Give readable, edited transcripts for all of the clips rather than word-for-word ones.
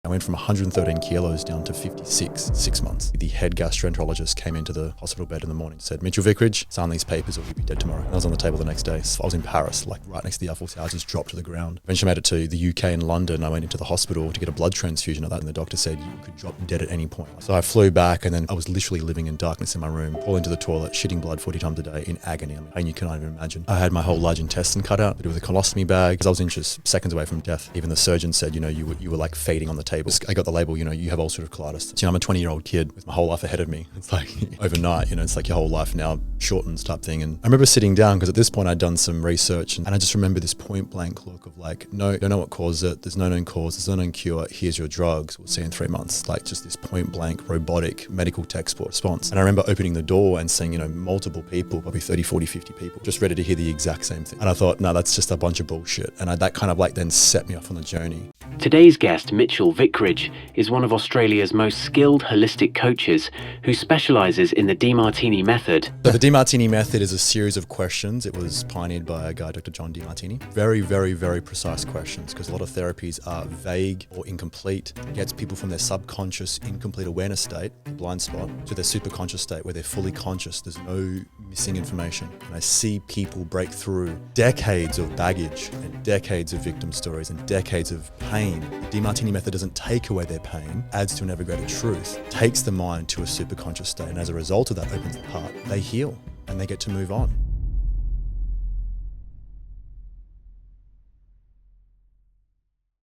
I went from 113 kilos down to 56 in 6 months. The head gastroenterologist came into the hospital bed in the morning and said, Mitchell Vickridge, sign these papers or you'll be dead tomorrow. And I was on the table the next day. So I was in Paris, like right next to the Eiffel Tower, I just dropped to the ground. Eventually made it to the UK and London. I went into the hospital to get a blood transfusion at that, and the doctor said you could drop dead at any point. So I flew back, and then I was literally living in darkness in my room, falling into the toilet, shitting blood 40 times a day in agony. I mean, pain you cannot even imagine. I had my whole large intestine cut out. They did with a colostomy bag because I was inches, seconds away from death. Even the surgeon said, you were like fading on the table. I got the label, you have ulcerative colitis. So, I'm a 20-year-old kid with my whole life ahead of me. It's like overnight, it's like your whole life now shortens type thing. And I remember sitting down because at this point I'd done some research, and I just remember this point blank look of like, no, don't know what caused it. There's no known cause. There's no known cure. Here's your drugs. We'll see in 3 months. Like just this point blank robotic medical textbook response. And I remember opening the door and seeing, multiple people, probably 30, 40, 50 people just ready to hear the exact same thing. And I thought, no, that's just a bunch of bullshit. And that kind of like then set me off on the journey. Today's guest, Mitchell Vickridge, is one of Australia's most skilled holistic coaches who specialises in the Demartini method. So the Demartini method is a series of questions. It was pioneered by a guy, Dr. John Demartini. Very, very, very precise questions, because a lot of therapies are vague or incomplete. It gets people from their subconscious incomplete awareness state, the blind spot, to their superconscious state where they're fully conscious. There's no missing information. And I see people break through decades of baggage and decades of victim stories and decades of pain. The Demartini method doesn't take away their pain, adds to an ever greater truth, takes the mind to a superconscious state, and as a result of that opens the heart. They heal and they get to move on.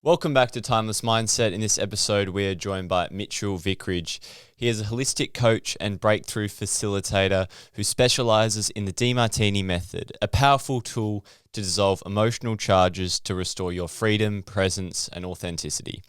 Welcome back to Timeless Mindset. In this episode, we are joined by Mitchell Vickridge. He is a holistic coach and breakthrough facilitator who specialises in the Demartini method, a powerful tool to dissolve emotional charges to restore your freedom, presence, and authenticity.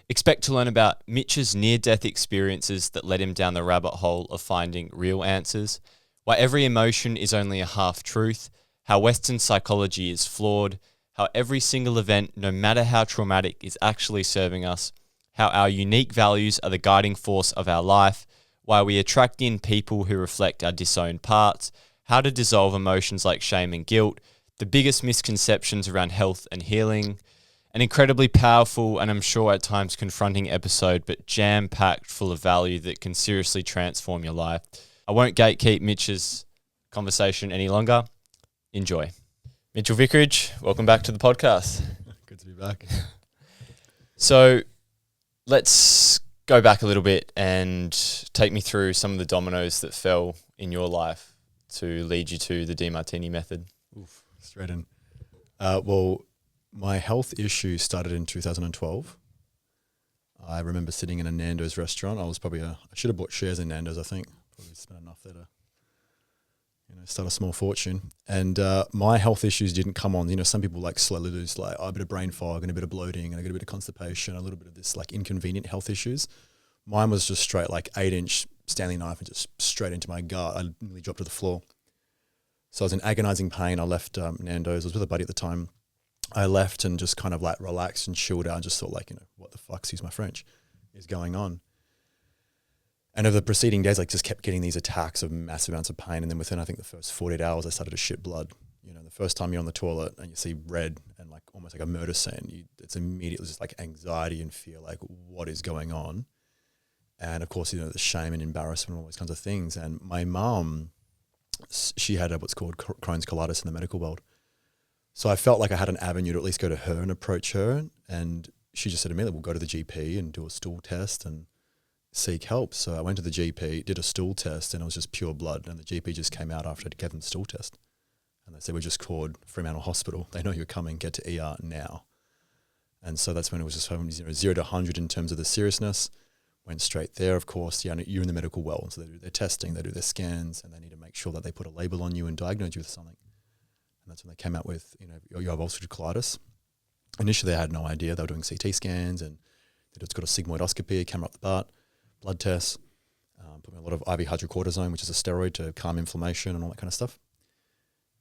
Expect to learn about Mitch's near-death experiences that led him down the rabbit hole of finding real answers, why every emotion is only a half-truth, how Western psychology is flawed, how every single event, no matter how traumatic, is actually serving us, how our unique values are the guiding force of our life, why we attract in people who reflect our disowned parts, how to dissolve emotions like shame and guilt, the biggest misconceptions around health and healing, an incredibly powerful and I'm sure at times confronting episode, but jam-packed full of value that can seriously transform your life. I won't gatekeep Mitch's conversation any longer. Enjoy. Mitchell Vickridge, welcome back to the podcast. Good to be back. So let's go back a little bit and take me through some of the dominoes that fell in your life to lead you to the Demartini method. Oof, straight in. Well, my health issues started in 2012. I remember sitting in a Nando's restaurant. I should have bought shares in Nando's, I think. Probably spent enough there to start a small fortune. And my health issues didn't come on. Some people like slowly lose a bit of brain fog and a bit of bloating and I get a bit of constipation, a little bit of this like inconvenient health issues. Mine was just straight like 8-inch Stanley knife and just straight into my gut. I nearly dropped to the floor. So I was in agonizing pain. I left Nando's. I was with a buddy at the time. I left and just kind of like relaxed and chilled out and just thought like, what the fuck, excuse my French, is going on? And over the preceding days, just kept getting these attacks of massive amounts of pain. And then within, I think, the first 48 hours, I started to shit blood. The first time you're on the toilet and you see red and like almost like a murder scene, it's immediately just like anxiety and fear, like what is going on? And of course, the shame and embarrassment and all those kinds of things. And my mum, she had what's called Crohn's colitis in the medical world. So I felt like I had an avenue to at least go to her and approach her. And she just said to me, we'll go to the GP and do a stool test and seek help. So I went to the GP, did a stool test, and it was just pure blood. And the GP just came out after I gave them the stool test. And they said, we just called Fremantle Hospital. They know you're coming, get to ER now. And so that's when it was just from 0 to 100 in terms of the seriousness. Went straight there, of course. You're in the medical world. So they do their testing, they do their scans, and they need to make sure that they put a label on you and diagnose you with something. And that's when they came out with, you have ulcerative colitis. Initially, I had no idea. They were doing CT scans and they just got a sigmoidoscopy, camera up the butt, blood tests, put me a lot of IV hydrocortisone, which is a steroid to calm inflammation and all that kind of stuff.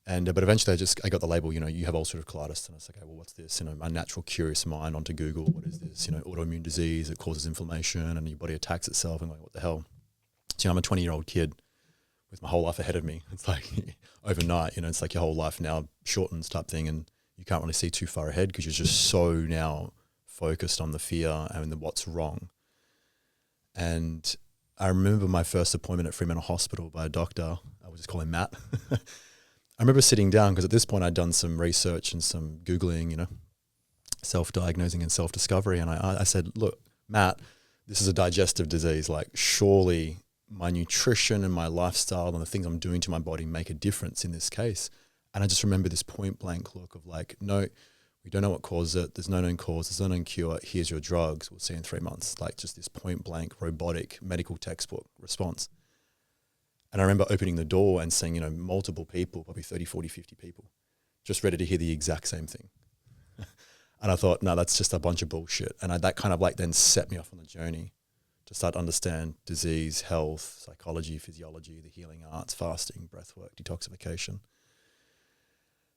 And but eventually I got the label, you have ulcerative colitis. And I was like, okay, well, what's this? My natural curious mind onto Google, what is this? Autoimmune disease, it causes inflammation and your body attacks itself. And I'm like, what the hell? So I'm a 20-year-old kid with my whole life ahead of me. It's like overnight, it's like your whole life now shortens type thing. And you can't really see too far ahead because you're just so now focused on the fear and the what's wrong. And I remember my first appointment at Fremantle Hospital by a doctor. I would just call him Matt. I remember sitting down because at this point I'd done some research and some Googling, you know, self-diagnosing and self-discovery. And I said, look, Matt, this is a digestive disease. Like, surely my nutrition and my lifestyle and the things I'm doing to my body make a difference in this case. And I just remember this point blank look of like, no, we don't know what causes it. There's no known cause. There's no known cure. Here's your drugs. We'll see in 3 months. Like, just this point blank, robotic medical textbook response. And I remember opening the door and seeing, you know, multiple people, probably 30, 40, 50 people, just ready to hear the exact same thing. And I thought, no, that's just a bunch of bullshit. And that kind of like then set me off on the journey to start to understand disease, health, psychology, physiology, the healing arts, fasting, breathwork, detoxification.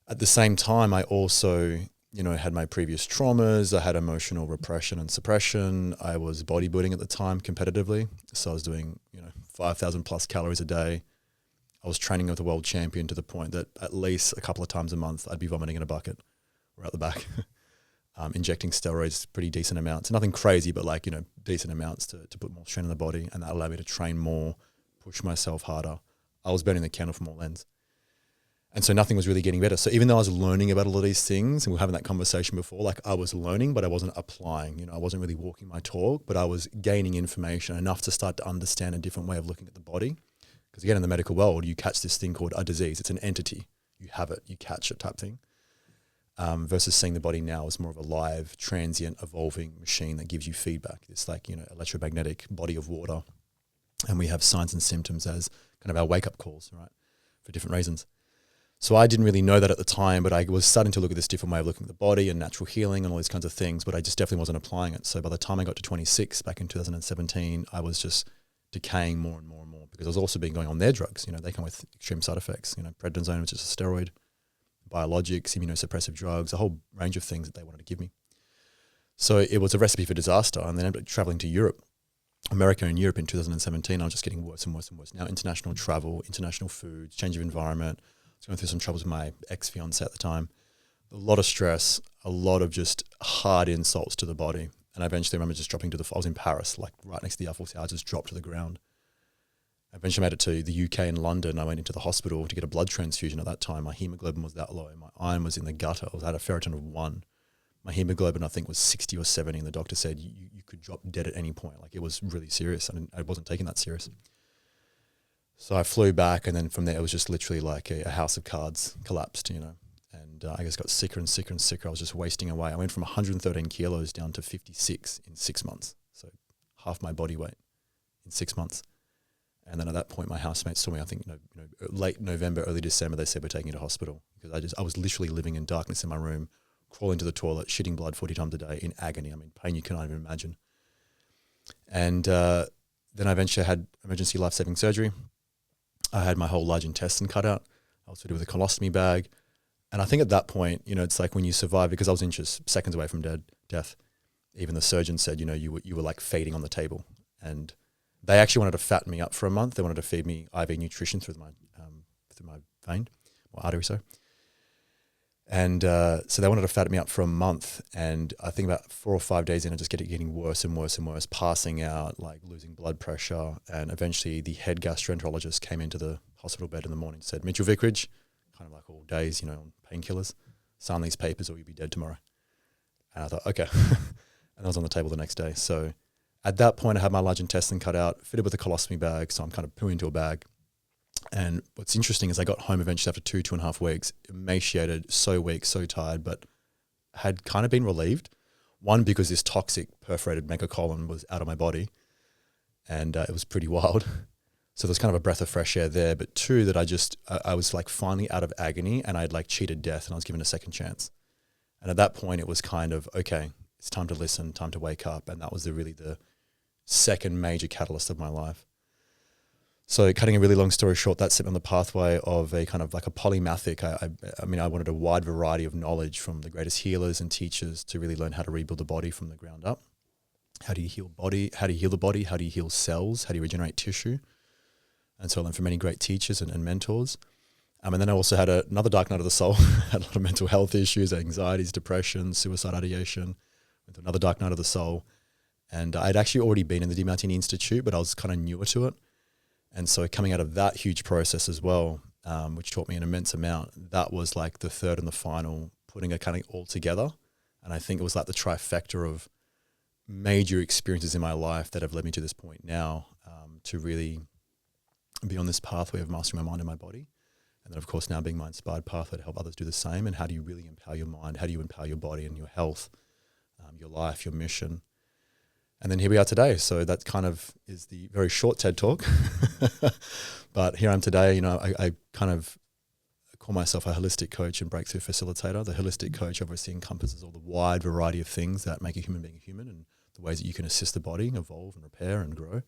At the same time, I also, you know, had my previous traumas. I had emotional repression and suppression. I was bodybuilding at the time competitively. So I was doing, you know, 5,000 plus calories a day. I was training with a world champion to the point that at least a couple of times a month, I'd be vomiting in a bucket or out the back. Injecting steroids, pretty decent amounts. Nothing crazy, but like, you know, decent amounts to put more strain on the body. And that allowed me to train more, push myself harder. I was burning the candle from all ends. And so nothing was really getting better. So even though I was learning about all of these things, and we were having that conversation before, like I was learning, but I wasn't applying. You know, I wasn't really walking my talk, but I was gaining information enough to start to understand a different way of looking at the body. Because again, in the medical world, you catch this thing called a disease. It's an entity. You have it, you catch it type thing. Versus seeing the body now as more of a live, transient, evolving machine that gives you feedback. It's like, you know, electromagnetic body of water. And we have signs and symptoms as kind of our wake-up calls, right, for different reasons. So I didn't really know that at the time, but I was starting to look at this different way of looking at the body and natural healing and all these kinds of things, but I just definitely wasn't applying it. So by the time I got to 26, back in 2017, I was just decaying more and more and more because I was also being going on their drugs. You know, they come with extreme side effects, you know, prednisone, which is a steroid, biologics, immunosuppressive drugs, a whole range of things that they wanted to give me. So it was a recipe for disaster. And then I ended up traveling to Europe, America and Europe in 2017. I was just getting worse and worse and worse. Now international travel, international foods, change of environment. I was going through some troubles with my ex-fiance at the time. A lot of stress, a lot of just hard insults to the body. And I eventually remember just dropping I was in Paris, like right next to the Eiffel Tower, I just dropped to the ground. I eventually made it to the UK and London. I went into the hospital to get a blood transfusion at that time. My hemoglobin was that low. My iron was in the gutter. I had a ferritin of 1. My hemoglobin, I think, was 60 or 70. And the doctor said, you could drop dead at any point. Like, it was really serious. I wasn't taking that serious. So I flew back. And then from there, it was just literally like a house of cards collapsed, you know. And I just got sicker and sicker and sicker. I was just wasting away. I went from 113 kilos down to 56 in 6 months. So half my body weight in 6 months. And then at that point, my housemates saw me, I think, late November, early December, they said, we're taking you to hospital. Because I was literally living in darkness in my room, crawling to the toilet, shitting blood 40 times a day in agony. I mean, pain you cannot even imagine. And then I eventually had emergency life-saving surgery. I had my whole large intestine cut out. I was fitted with a colostomy bag. And I think at that point, you know, it's like when you survive, because I was inches, seconds away from death, even the surgeon said, you know, you were like fading on the table. And they actually wanted to fatten me up for a month. They wanted to feed me IV nutrition through my vein, or artery, so. And so they wanted to fatten me up for a month. And I think about 4 or 5 days in, I just getting worse and worse and worse, passing out, like losing blood pressure. And eventually the head gastroenterologist came into the hospital bed in the morning and said, Mitchell Vickridge, kind of like all days, you know, on painkillers, sign these papers or you'll be dead tomorrow. And I thought, okay. And I was on the table the next day. So at that point, I had my large intestine cut out, fitted with a colostomy bag, so I'm kind of pooing into a bag. And what's interesting is I got home eventually after 2.5 weeks, emaciated, so weak, so tired, but had kind of been relieved. One, because this toxic perforated megacolon was out of my body, and it was pretty wild. So there's kind of a breath of fresh air there. But two, that I was like finally out of agony, and I'd like cheated death, and I was given a second chance. And at that point, it was kind of, okay, it's time to listen, time to wake up. And that was really the second major catalyst of my life. So cutting a really long story short, that set me on the pathway of a kind of like a polymathic. I wanted a wide variety of knowledge from the greatest healers and teachers to really learn how to rebuild the body from the ground up. How do you heal body? How do you heal the body? How do you heal cells? How do you regenerate tissue? And so I learned from many great teachers and mentors. And then I also had another dark night of the soul. Had a lot of mental health issues, anxieties, depression, suicide ideation, went to another dark night of the soul. And I'd actually already been in the Demartini Institute, but I was kind of newer to it. And so coming out of that huge process as well, which taught me an immense amount, that was like the third and the final, putting it kind of all together. And I think it was like the trifecta of major experiences in my life that have led me to this point now, to really be on this pathway of mastering my mind and my body. And then, of course, now being my inspired pathway to help others do the same. And how do you really empower your mind? How do you empower your body and your health, your life, your mission? And then here we are today. So that kind of is the very short TED Talk. But here I am today. You know, I kind of call myself a holistic coach and breakthrough facilitator. The holistic coach obviously encompasses all the wide variety of things that make a human being a human, and the ways that you can assist the body evolve and repair and grow.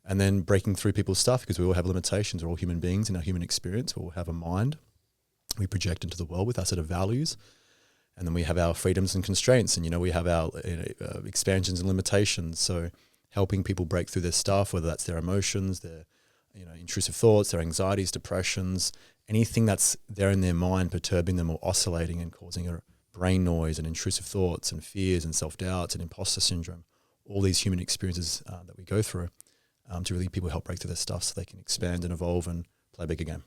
And then breaking through people's stuff, because we all have limitations. We're all human beings in our human experience. We all have a mind. We project into the world with our set of values. And then we have our freedoms and constraints. And, you know, we have our expansions and limitations. So helping people break through their stuff, whether that's their emotions, their intrusive thoughts, their anxieties, depressions, anything that's there in their mind perturbing them or oscillating and causing a brain noise and intrusive thoughts and fears and self-doubts and imposter syndrome, all these human experiences that we go through, to really people help break through their stuff so they can expand and evolve and play a bigger game.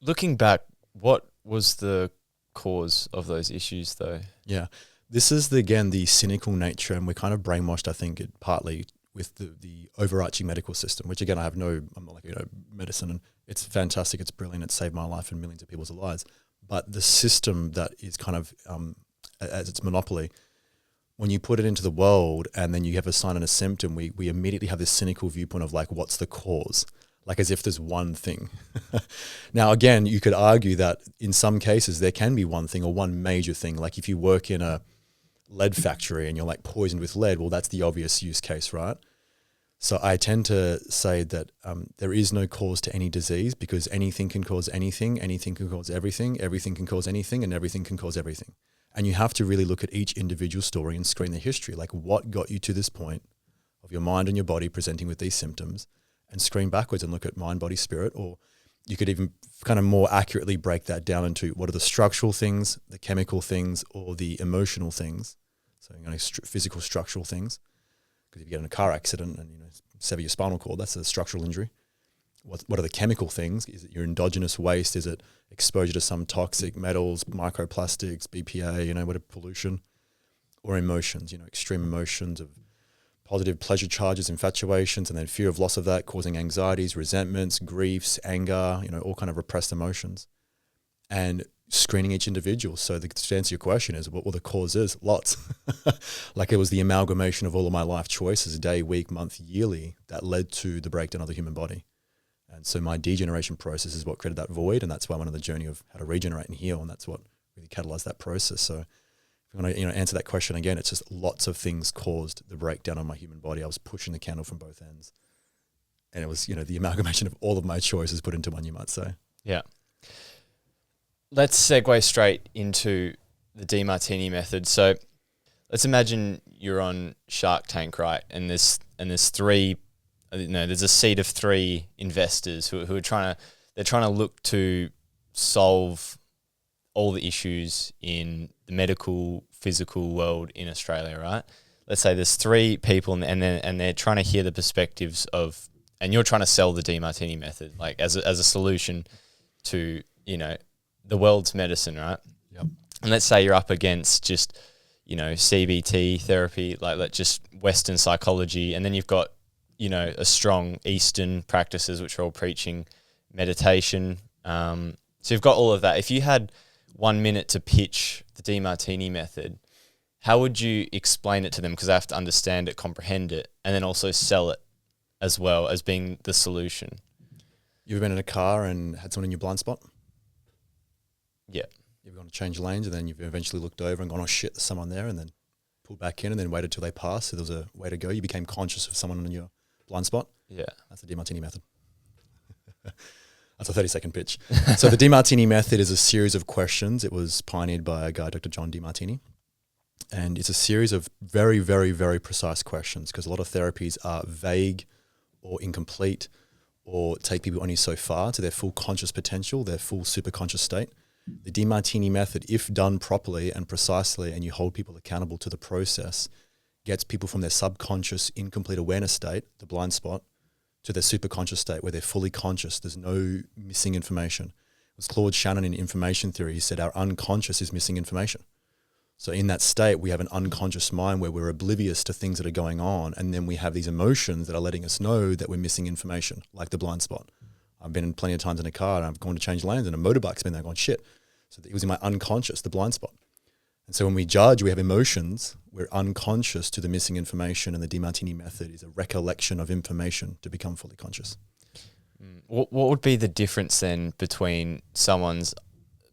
Looking back, what was the cause of those issues though? Yeah, this is the cynical nature, and we're kind of brainwashed, I think, partly with the overarching medical system, which again, I'm not like, medicine, and it's fantastic, it's brilliant, it's saved my life and millions of people's lives. But the system that is kind of, as its monopoly, when you put it into the world and then you have a sign and a symptom, we immediately have this cynical viewpoint of like, what's the cause? Like as if there's one thing. Now, again, you could argue that in some cases there can be one thing or one major thing. Like if you work in a lead factory and you're like poisoned with lead, well, that's the obvious use case, right? So I tend to say that there is no cause to any disease, because anything can cause anything, anything can cause everything, everything can cause anything, and everything can cause everything. And you have to really look at each individual story and screen the history, like what got you to this point of your mind and your body presenting with these symptoms, and screen backwards and look at mind, body, spirit. Or you could even kind of more accurately break that down into what are the structural things, the chemical things, or the emotional things. So physical structural things. Because if you get in a car accident and sever your spinal cord, that's a structural injury. What are the chemical things? Is it your endogenous waste? Is it exposure to some toxic metals, microplastics, BPA, what pollution? Or emotions, extreme emotions of positive pleasure charges, infatuations, and then fear of loss of that, causing anxieties, resentments, griefs, anger, all kind of repressed emotions. And screening each individual. So to answer your question is, what the cause is? Lots. Like it was the amalgamation of all of my life choices, day, week, month, yearly, that led to the breakdown of the human body. And so my degeneration process is what created that void, and that's why I went on the journey of how to regenerate and heal, and that's what really catalyzed that process. So if you want to answer that question again, it's just lots of things caused the breakdown of my human body. I was pushing the candle from both ends. And it was, the amalgamation of all of my choices put into one, you might say. Yeah. Let's segue straight into the Demartini method. So let's imagine you're on Shark Tank, right? And there's three, there's a seed of three investors who are trying to look to solve all the issues in the medical, physical world in Australia, right? Let's say there's three people and they're trying to hear the perspectives of, and you're trying to sell the Demartini method, like as a solution to, the world's medicine, right? Yep. And let's say you're up against just, CBT therapy, like just Western psychology, and then you've got, a strong Eastern practices which are all preaching meditation. So you've got all of that. If you had 1 minute to pitch the Demartini method, how would you explain it to them? Because I have to understand it, comprehend it, and then also sell it as well as being the solution. You ever been in a car and had someone in your blind spot? Yeah. You've gone to change lanes and then you've eventually looked over and gone, oh shit, there's someone there, and then pulled back in and then waited till they passed. So there was a way to go. You became conscious of someone in your blind spot. Yeah. That's the Demartini method. That's a 30-second pitch. So the Demartini method is a series of questions. It was pioneered by a guy, Dr. John Demartini. And it's a series of very, very, very precise questions, because a lot of therapies are vague or incomplete or take people only so far to their full conscious potential, their full superconscious state. The Demartini method, if done properly and precisely, and you hold people accountable to the process, gets people from their subconscious incomplete awareness state, the blind spot, to their superconscious state where they're fully conscious. There's no missing information. It was Claude Shannon in information theory. He said our unconscious is missing information. So in that state, we have an unconscious mind where we're oblivious to things that are going on. And then we have these emotions that are letting us know that we're missing information, like the blind spot. I've been in plenty of times in a car and I've gone to change lanes and a motorbike's been there going, shit. So it was in my unconscious, the blind spot. And so when we judge, we have emotions, we're unconscious to the missing information, and the Demartini method is a recollection of information to become fully conscious. What would be the difference then between someone's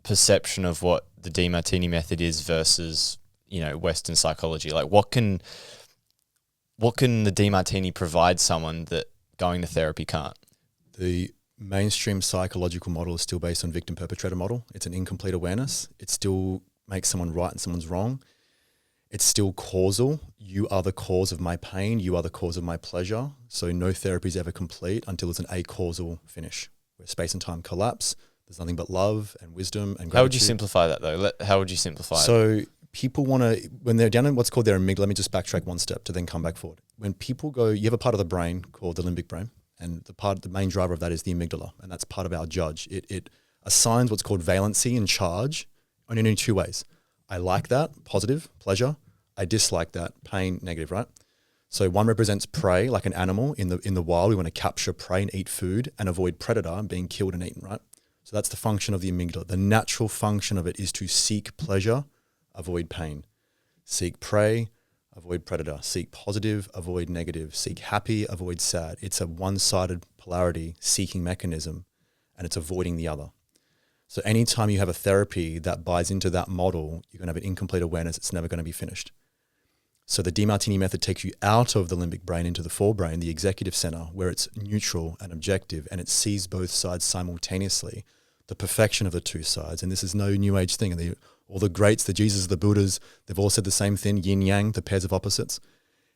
perception of what the Demartini method is versus, Western psychology? Like what can the Demartini provide someone that going to therapy can't? The mainstream psychological model is still based on victim-perpetrator model. It's an incomplete awareness. It still makes someone right and someone's wrong. It's still causal. You are the cause of my pain. You are the cause of my pleasure. So no therapy is ever complete until it's an acausal finish, where space and time collapse. There's nothing but love and wisdom and gratitude. How would you simplify that though? How would you simplify it? So people want to, when they're down in what's called their amygdala, let me just backtrack one step to then come back forward. When people go, you have a part of the brain called the limbic brain, and the main driver of that is the amygdala, and that's part of our judge. It assigns what's called valency and charge only in two ways. I like that, positive, pleasure. I dislike that, pain, negative, right? So one represents prey, like an animal in the wild. We want to capture prey and eat food and avoid predator being killed and eaten, right? So that's the function of the amygdala. The natural function of it is to seek pleasure, avoid pain. Seek prey, avoid predator. Seek positive, avoid negative. Seek happy, avoid sad. It's a one-sided polarity seeking mechanism, and it's avoiding the other. So anytime you have a therapy that buys into that model, you're going to have an incomplete awareness. It's never going to be finished. So the Demartini method takes you out of the limbic brain into the forebrain, the executive center, where it's neutral and objective, and it sees both sides simultaneously, the perfection of the two sides. And this is no new age thing. All the greats, the Jesus, the Buddhas, they've all said the same thing, yin yang, the pairs of opposites.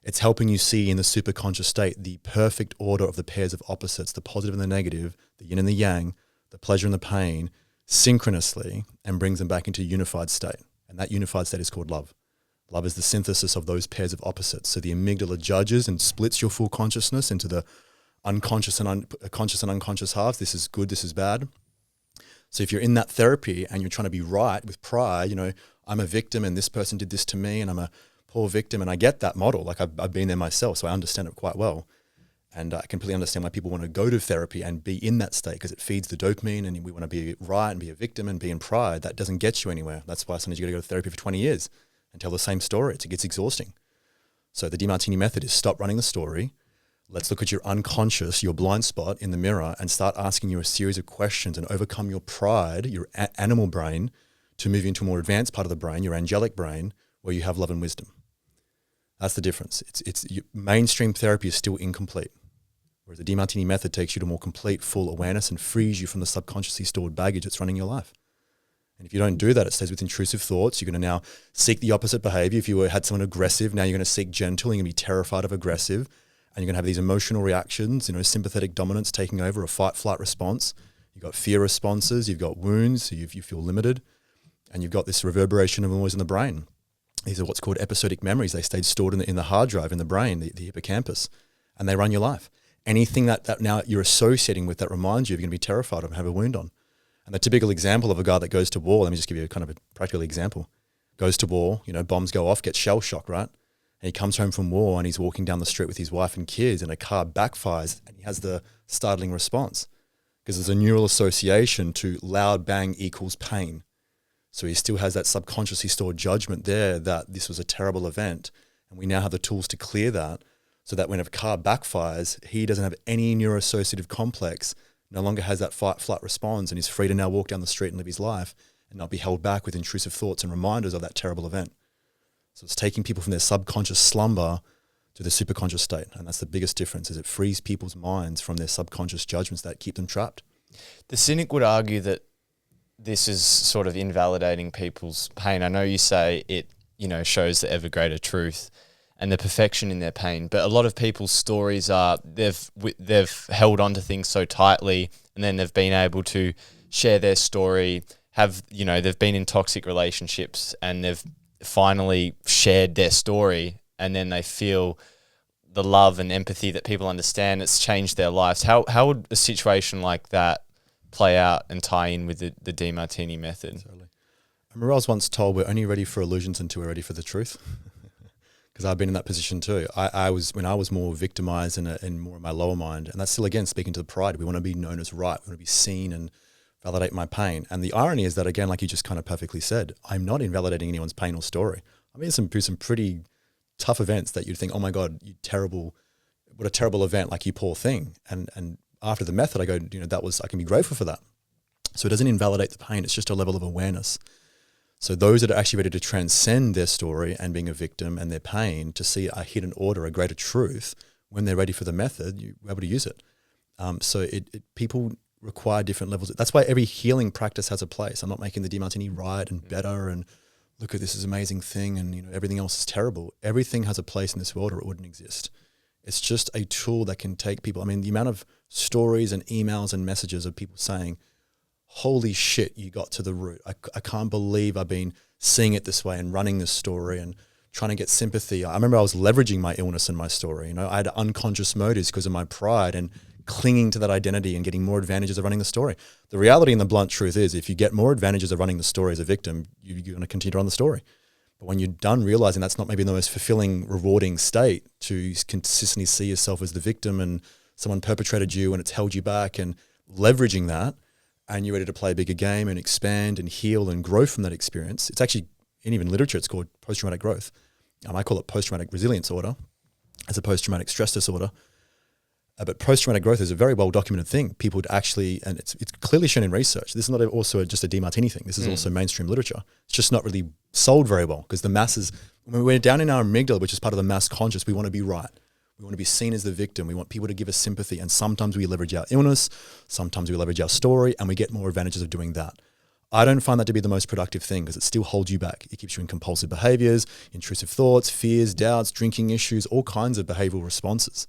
It's helping you see in the superconscious state the perfect order of the pairs of opposites, the positive and the negative, the yin and the yang, the pleasure and the pain, synchronously, and brings them back into a unified state. And that unified state is called love. Love is the synthesis of those pairs of opposites. So the amygdala judges and splits your full consciousness into the unconscious and conscious and unconscious halves. This is good, this is bad. So if you're in that therapy and you're trying to be right with pride, I'm a victim and this person did this to me and I'm a poor victim, and I get that model. Like I've been there myself, so I understand it quite well. And I completely understand why people want to go to therapy and be in that state, because it feeds the dopamine, and we want to be right and be a victim and be in pride. That doesn't get you anywhere. That's why sometimes you got to go to therapy for 20 years and tell the same story. It gets exhausting. So the Demartini method is stop running the story. Let's look at your unconscious, your blind spot in the mirror, and start asking you a series of questions and overcome your pride, your animal brain, to move into a more advanced part of the brain, your angelic brain, where you have love and wisdom. That's the difference. Mainstream therapy is still incomplete, whereas the Demartini method takes you to more complete, full awareness and frees you from the subconsciously stored baggage that's running your life. And if you don't do that, it stays with intrusive thoughts. You're going to now seek the opposite behavior. If you had someone aggressive, now you're going to seek gentle. You're going to be terrified of aggressive. And you're going to have these emotional reactions, sympathetic dominance taking over, a fight-flight response. You've got fear responses. You've got wounds. So you feel limited. And you've got this reverberation of noise in the brain. These are what's called episodic memories. They stay stored in the hard drive in the brain, the hippocampus, and they run your life. Anything that now you're associating with that reminds you of, you're going to be terrified of and have a wound on. And the typical example of a guy that goes to war, let me just give you kind of a practical example, goes to war, bombs go off, gets shell shock, right? And he comes home from war and he's walking down the street with his wife and kids, and a car backfires and he has the startling response because there's a neural association to loud bang equals pain. So he still has that subconsciously stored judgment there that this was a terrible event, and we now have the tools to clear that, so that when a car backfires, he doesn't have any neuroassociative complex, no longer has that fight-flight response, and is free to now walk down the street and live his life and not be held back with intrusive thoughts and reminders of that terrible event. So it's taking people from their subconscious slumber to the superconscious state, and that's the biggest difference, is it frees people's minds from their subconscious judgments that keep them trapped. The cynic would argue that this is sort of invalidating people's pain. I know you say it, shows the ever greater truth and the perfection in their pain, but a lot of people's stories are they've held on to things so tightly, and then they've been able to share their story, have, they've been in toxic relationships and they've finally shared their story, and then they feel the love and empathy that people understand. It's changed their lives. How would a situation like that play out and tie in with the Demartini method? Totally. I remember I was once told we're only ready for illusions until we're ready for the truth. Because I've been in that position too. I was when I was more victimized and more in my lower mind, and that's still, again, speaking to the pride. We want to be known as right. We want to be seen and validate my pain. And the irony is that, again, like you just kind of perfectly said, I'm not invalidating anyone's pain or story. I mean, through some pretty tough events that you'd think, oh my God, what a terrible event, like you poor thing. And after the method, I go, I can be grateful for that. So it doesn't invalidate the pain. It's just a level of awareness. So those that are actually ready to transcend their story and being a victim and their pain to see a hidden order, a greater truth, when they're ready for the method, you're able to use it. So people require different levels. That's why every healing practice has a place. I'm not making the Demartini right and better and look at this amazing thing and everything else is terrible. Everything has a place in this world or it wouldn't exist. It's just a tool that can take people. I mean, the amount of stories and emails and messages of people saying, holy shit, you got to the root. I can't believe I've been seeing it this way and running this story and trying to get sympathy. I remember I was leveraging my illness in my story. I had unconscious motives because of my pride and clinging to that identity and getting more advantages of running the story. The reality and the blunt truth is, if you get more advantages of running the story as a victim, you're going to continue to run the story. But when you're done realizing that's not maybe the most fulfilling, rewarding state, to consistently see yourself as the victim and someone perpetrated you and it's held you back, and leveraging that, and you're ready to play a bigger game and expand and heal and grow from that experience. It's actually, in even literature, it's called post-traumatic growth. I call it post-traumatic resilience disorder as a post-traumatic stress disorder. But post-traumatic growth is a very well-documented thing. People would actually, and it's clearly shown in research. This is not also just a Demartini thing. This is also mainstream literature. It's just not really sold very well because the masses, when we're down in our amygdala, which is part of the mass conscious, we want to be right. We want to be seen as the victim. We want people to give us sympathy. And sometimes we leverage our illness. Sometimes we leverage our story, and we get more advantages of doing that. I don't find that to be the most productive thing because it still holds you back. It keeps you in compulsive behaviors, intrusive thoughts, fears, doubts, drinking issues, all kinds of behavioral responses.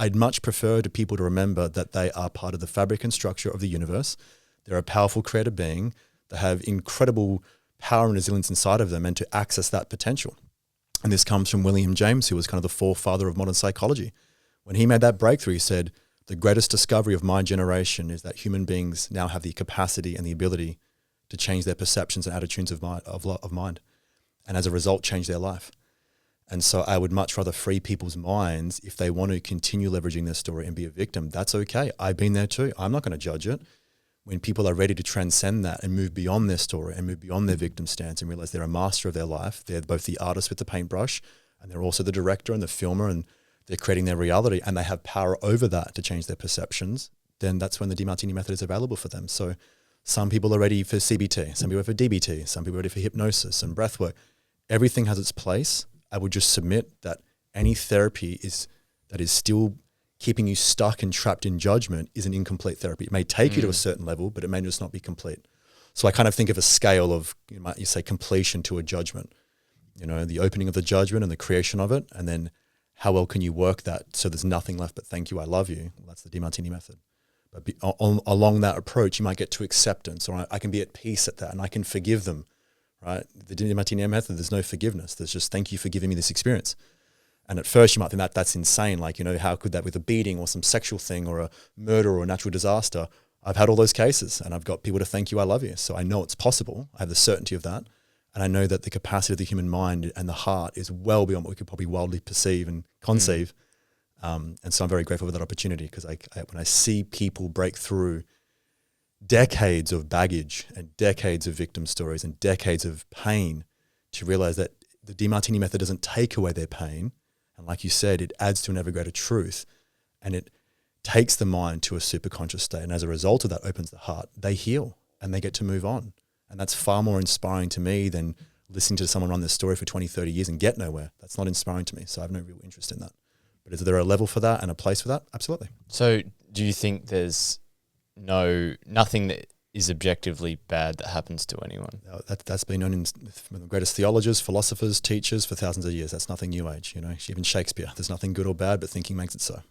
I'd much prefer to people to remember that they are part of the fabric and structure of the universe. They're a powerful creative being. They have incredible power and resilience inside of them, and to access that potential. And this comes from William James, who was kind of the forefather of modern psychology. When he made that breakthrough, he said, the greatest discovery of my generation is that human beings now have the capacity and the ability to change their perceptions and attitudes of mind, and as a result, change their life. And so I would much rather free people's minds. If they want to continue leveraging their story and be a victim, that's okay. I've been there too. I'm not going to judge it. When people are ready to transcend that and move beyond their story and move beyond their victim stance and realize they're a master of their life, they're both the artist with the paintbrush and they're also the director and the filmer, and they're creating their reality and they have power over that to change their perceptions, then that's when the Demartini method is available for them. So some people are ready for CBT, some people are for DBT, some people are ready for hypnosis and breathwork. Everything has its place. I would just submit that any therapy that is still keeping you stuck and trapped in judgment is an incomplete therapy. It may take you to a certain level, but it may just not be complete. So I kind of think of a scale of, you say, completion to a judgment. The opening of the judgment and the creation of it, and then how well can you work that so there's nothing left but thank you, I love you. Well, that's the Demartini method. But along that approach, you might get to acceptance, or I can be at peace at that, and I can forgive them, right? The Demartini method, there's no forgiveness. There's just thank you for giving me this experience. And at first you might think that's insane. Like, how could that with a beating or some sexual thing or a murder or a natural disaster? I've had all those cases and I've got people to thank you, I love you. So I know it's possible. I have the certainty of that. And I know that the capacity of the human mind and the heart is well beyond what we could probably wildly perceive and conceive. And so I'm very grateful for that opportunity, because when I see people break through decades of baggage and decades of victim stories and decades of pain, to realize that the Demartini method doesn't take away their pain. And like you said, it adds to an ever greater truth, and it takes the mind to a super conscious state. And as a result of that, opens the heart. They heal and they get to move on. And that's far more inspiring to me than listening to someone run this story for 20, 30 years and get nowhere. That's not inspiring to me. So I have no real interest in that. But is there a level for that and a place for that? Absolutely. So do you think there's nothing that is objectively bad that happens to anyone? That's been known in the greatest theologians, philosophers, teachers for thousands of years. That's nothing new age, even Shakespeare. There's nothing good or bad, but thinking makes it so.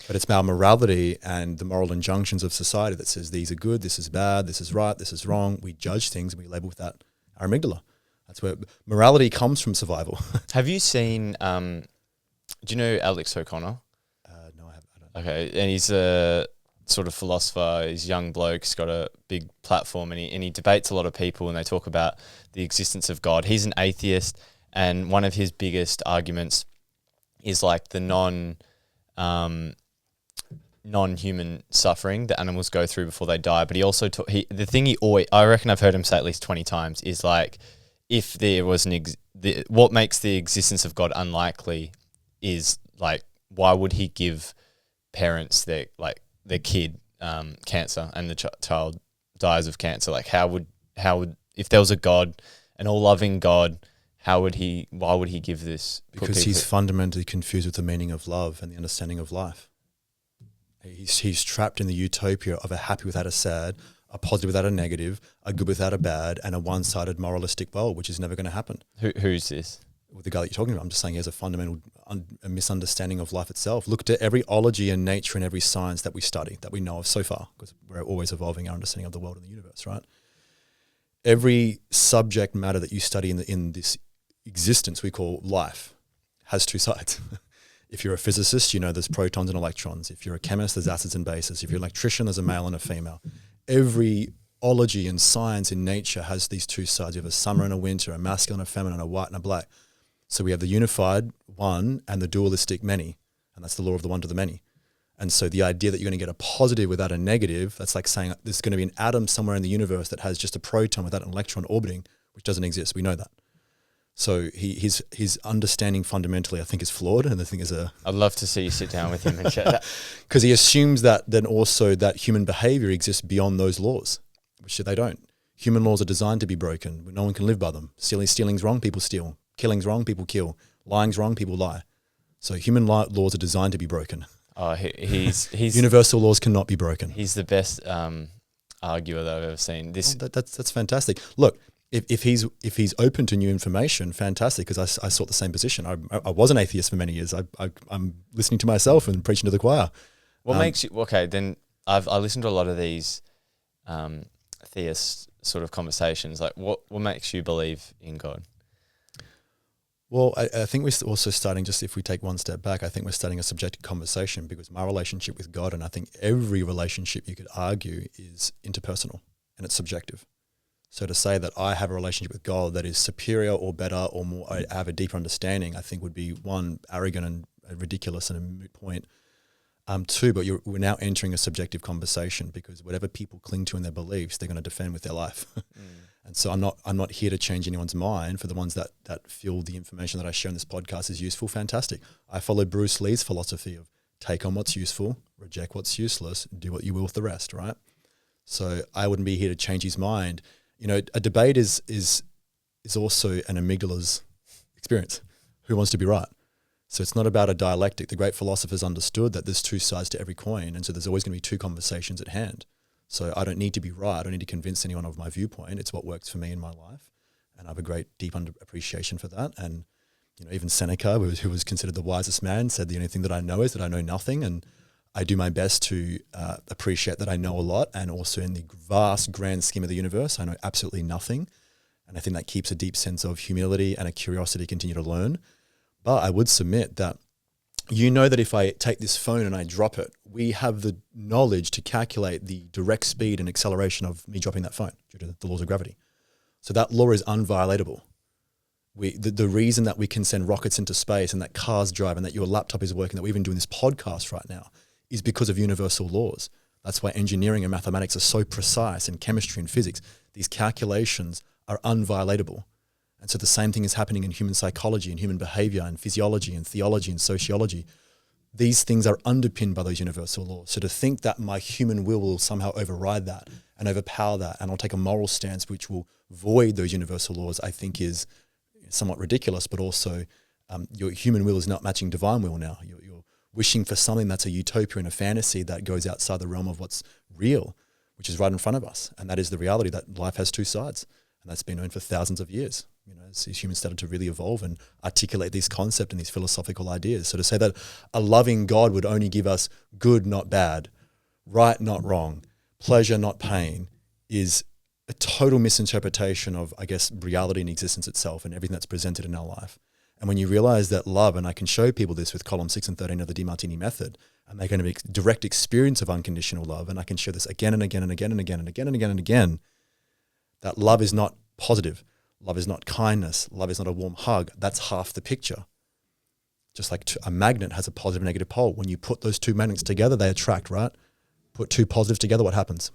But it's our morality and the moral injunctions of society that says these are good, this is bad, this is right, this is wrong. We judge things and we label with that our amygdala. That's where morality comes from survival. Have you seen, do you know Alex O'Connor? No, I don't. Okay, and he's a sort of philosopher. He's a young bloke. He's got a big platform, and he debates a lot of people, and they talk about the existence of God. He's an atheist, and one of his biggest arguments is like the non-human suffering that animals go through before they die. But he also I reckon I've heard him say at least 20 times is like, if there was what makes the existence of God unlikely is like, why would he give parents their kid cancer and the child dies of cancer? Like how would if there was a God, an all-loving God, why would he give this? Because he's fundamentally confused with the meaning of love and the understanding of life. He's trapped in the utopia of a happy without a sad, a positive without a negative, a good without a bad, and a one-sided moralistic world, which is never going to happen. Who's this? With the guy that you're talking about, I'm just saying he has a fundamental a misunderstanding of life itself. Look at every ology and nature and every science that we study, that we know of so far, because we're always evolving our understanding of the world and the universe, right? Every subject matter that you study in this existence we call life has two sides. If you're a physicist, you know there's protons and electrons. If you're a chemist, there's acids and bases. If you're an electrician, there's a male and a female. Every ology and science in nature has these two sides. You have a summer and a winter, a masculine and a feminine, a white and a black. So we have the unified one and the dualistic many, and that's the law of the one to the many. And so the idea that you're going to get a positive without a negative, that's like saying there's going to be an atom somewhere in the universe that has just a proton without an electron orbiting, which doesn't exist. We know that. So his understanding fundamentally, I think, is flawed, and I think is I'd love to see you sit down with him and chat that. Because he assumes that then also that human behavior exists beyond those laws, which they don't. Human laws are designed to be broken. No one can live by them. Stealing's wrong, people steal. Killing's wrong, people kill. Lying's wrong, people lie. So human laws are designed to be broken. Oh, he's universal laws cannot be broken. He's the best arguer that I've ever seen. That's fantastic. Look. If he's open to new information, fantastic, because I sought the same position. I was an atheist for many years. I'm listening to myself and preaching to the choir. What makes you, okay, then I listened to a lot of these theist sort of conversations. Like what makes you believe in God? Well, I think we're also starting, just if we take one step back, I think we're starting a subjective conversation, because my relationship with God, and I think every relationship you could argue, is interpersonal and it's subjective. So to say that I have a relationship with God that is superior or better or more, I have a deeper understanding, I think would be one, arrogant and ridiculous and a moot point. Two, but we're now entering a subjective conversation, because whatever people cling to in their beliefs, they're going to defend with their life. And so I'm not here to change anyone's mind. For the ones that feel the information that I share in this podcast is useful, fantastic. I follow Bruce Lee's philosophy of take on what's useful, reject what's useless, do what you will with the rest, right? So I wouldn't be here to change his mind. You know, a debate is also an amygdala's experience. Who wants to be right? So it's not about a dialectic. The great philosophers understood that there's two sides to every coin, and so there's always going to be two conversations at hand. So I don't need to be right. I don't need to convince anyone of my viewpoint. It's what works for me in my life, and I have a great deep appreciation for that. And you know, even Seneca, who was considered the wisest man, said the only thing that I know is that I know nothing, and I do my best to appreciate that I know a lot, and also in the vast grand scheme of the universe, I know absolutely nothing. And I think that keeps a deep sense of humility and a curiosity to continue to learn. But I would submit that you know that if I take this phone and I drop it, we have the knowledge to calculate the direct speed and acceleration of me dropping that phone due to the laws of gravity. So that law is unviolatable. The reason that we can send rockets into space and that cars drive and that your laptop is working, that we're even doing this podcast right now, is because of universal laws. That's why engineering and mathematics are so precise, and chemistry and physics. These calculations are unviolatable. And so the same thing is happening in human psychology and human behavior and physiology and theology and sociology. These things are underpinned by those universal laws. So to think that my human will somehow override that and overpower that, and I'll take a moral stance which will void those universal laws, I think is somewhat ridiculous. But also your human will is not matching divine will now. You're wishing for something that's a utopia and a fantasy that goes outside the realm of what's real, which is right in front of us. And that is the reality that life has two sides. And that's been known for thousands of years, as humans started to really evolve and articulate these concepts and these philosophical ideas. So to say that a loving God would only give us good, not bad, right, not wrong, pleasure, not pain, is a total misinterpretation of, I guess, reality and existence itself and everything that's presented in our life. And when you realize that love, and I can show people this with column 6 and 13 of the Demartini method, and they can have a direct experience of unconditional love, and I can show this again and again and again and again and again and again and again, that love is not positive. Love is not kindness. Love is not a warm hug. That's half the picture. Just like a magnet has a positive and negative pole. When you put those two magnets together, they attract, right? Put two positives together, what happens?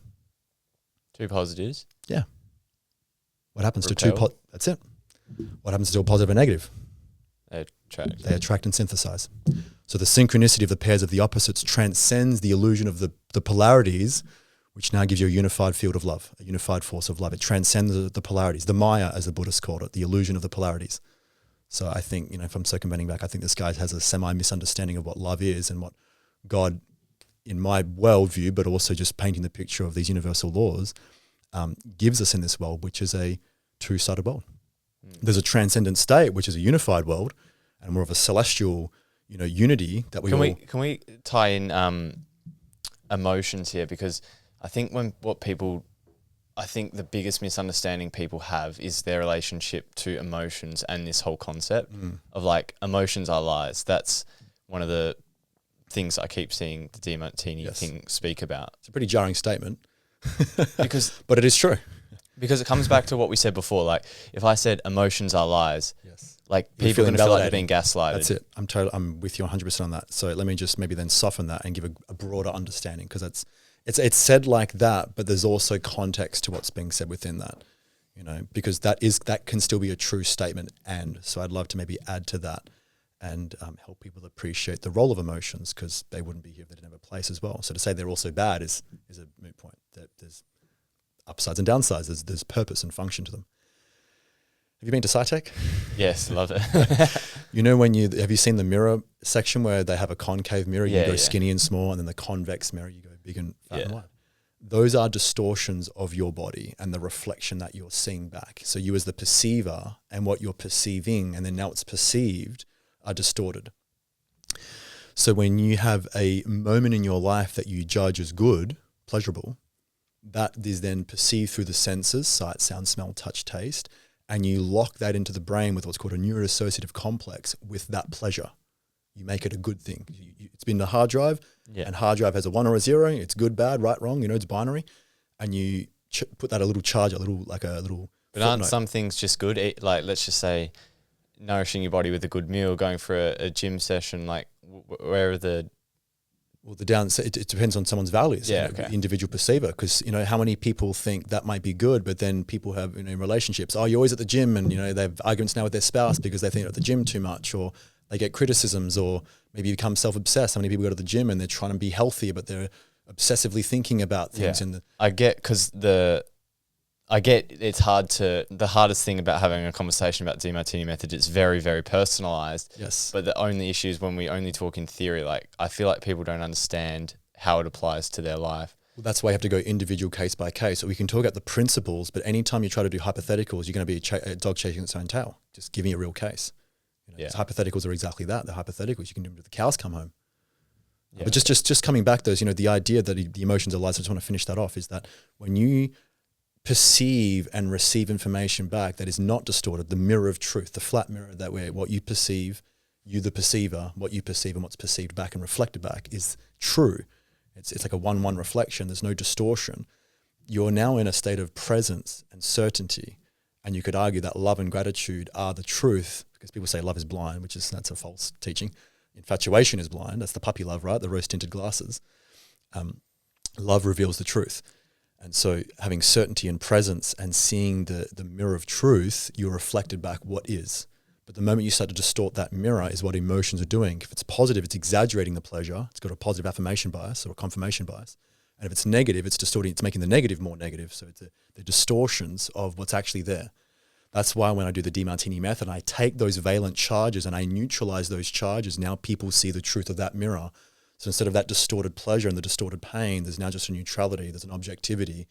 Two positives? Yeah. What happens Repel. to two that's it. What happens to a positive and negative? They attract. They attract and synthesize. So the synchronicity of the pairs of the opposites transcends the illusion of the polarities, which now gives you a unified field of love, a unified force of love. It transcends the polarities, the Maya, as the Buddhists called it, the illusion of the polarities. So I think, if I'm circumventing back, I think this guy has a semi-misunderstanding of what love is and what God, in my worldview, but also just painting the picture of these universal laws, gives us in this world, which is a two-sided world. There's a transcendent state, which is a unified world, and more of a celestial, unity that we Can we tie in emotions here? Because I think I think the biggest misunderstanding people have is their relationship to emotions and this whole concept of like emotions are lies. That's one of the things I keep seeing the Demartini thing speak about. It's a pretty jarring statement, but it is true. Because it comes back to what we said before. Like if I said emotions are lies, like You're people are going to feel like they're validating. being gaslighted. That's it. I'm with you 100% on that. So let me just maybe then soften that and give a broader understanding, because it's said like that, but there's also context to what's being said within that, because that can still be a true statement. And so I'd love to maybe add to that and help people appreciate the role of emotions, because they wouldn't be here if they didn't have a place as well. So to say they're also bad is a moot point. That there's upsides and downsides. There's purpose and function to them. Have you been to SciTech? Yes, love it. Have you seen the mirror section where they have a concave mirror? You go skinny and small, and then the convex mirror, you go big and fat and wide. Those are distortions of your body and the reflection that you're seeing back. So you as the perceiver and what you're perceiving, and then now it's perceived, are distorted. So when you have a moment in your life that you judge as good, pleasurable, that is then perceived through the senses, sight, sound, smell, touch, taste, and you lock that into the brain with what's called a neuroassociative complex with that pleasure. You make it a good thing. It's been the hard drive, and hard drive has a 1 or a 0. It's good, bad, right, wrong. It's binary, and you put that a little charge, a little. But aren't some things just good? Like let's just say, nourishing your body with a good meal, going for a gym session, like where are the it depends on someone's values, individual perceiver, because how many people think that might be good, but then people have relationships. Oh, you're always at the gym, and they have arguments now with their spouse because they think they're at the gym too much, or they get criticisms, or maybe become self-obsessed. How many people go to the gym and they're trying to be healthier, but they're obsessively thinking about things. I get it's hard the hardest thing about having a conversation about Demartini method, it's very, very personalized. Yes. But the only issue is when we only talk in theory, like I feel like people don't understand how it applies to their life. Well, that's why you have to go individual case by case. So we can talk about the principles, but anytime you try to do hypotheticals, you're going to be a dog chasing its own tail, just giving a real case. Hypotheticals are exactly that. They're hypotheticals. You can do them till the cows come home. Yeah. But just coming back to those, the idea that the emotions are lies, I just want to finish that off, is that when you perceive and receive information back that is not distorted, the mirror of truth, the flat mirror, that way what you perceive, you the perceiver, what you perceive and what's perceived back and reflected back is true. It's like a 1-1 reflection. There's no distortion. You're now in a state of presence and certainty, and you could argue that love and gratitude are the truth, because people say love is blind, that's a false teaching. Infatuation is blind. That's the puppy love, right? The rose-tinted glasses. Love reveals the truth. And so having certainty and presence and seeing the mirror of truth, you're reflected back what is. But the moment you start to distort that mirror is what emotions are doing. If it's positive, it's exaggerating the pleasure. It's got a positive affirmation bias or a confirmation bias. And if it's negative, it's distorting, it's making the negative more negative. So it's the distortions of what's actually there. That's why when I do the Demartini method, I take those valent charges and I neutralize those charges. Now people see the truth of that mirror. So instead of that distorted pleasure and the distorted pain, there's now just a neutrality, there's an objectivity.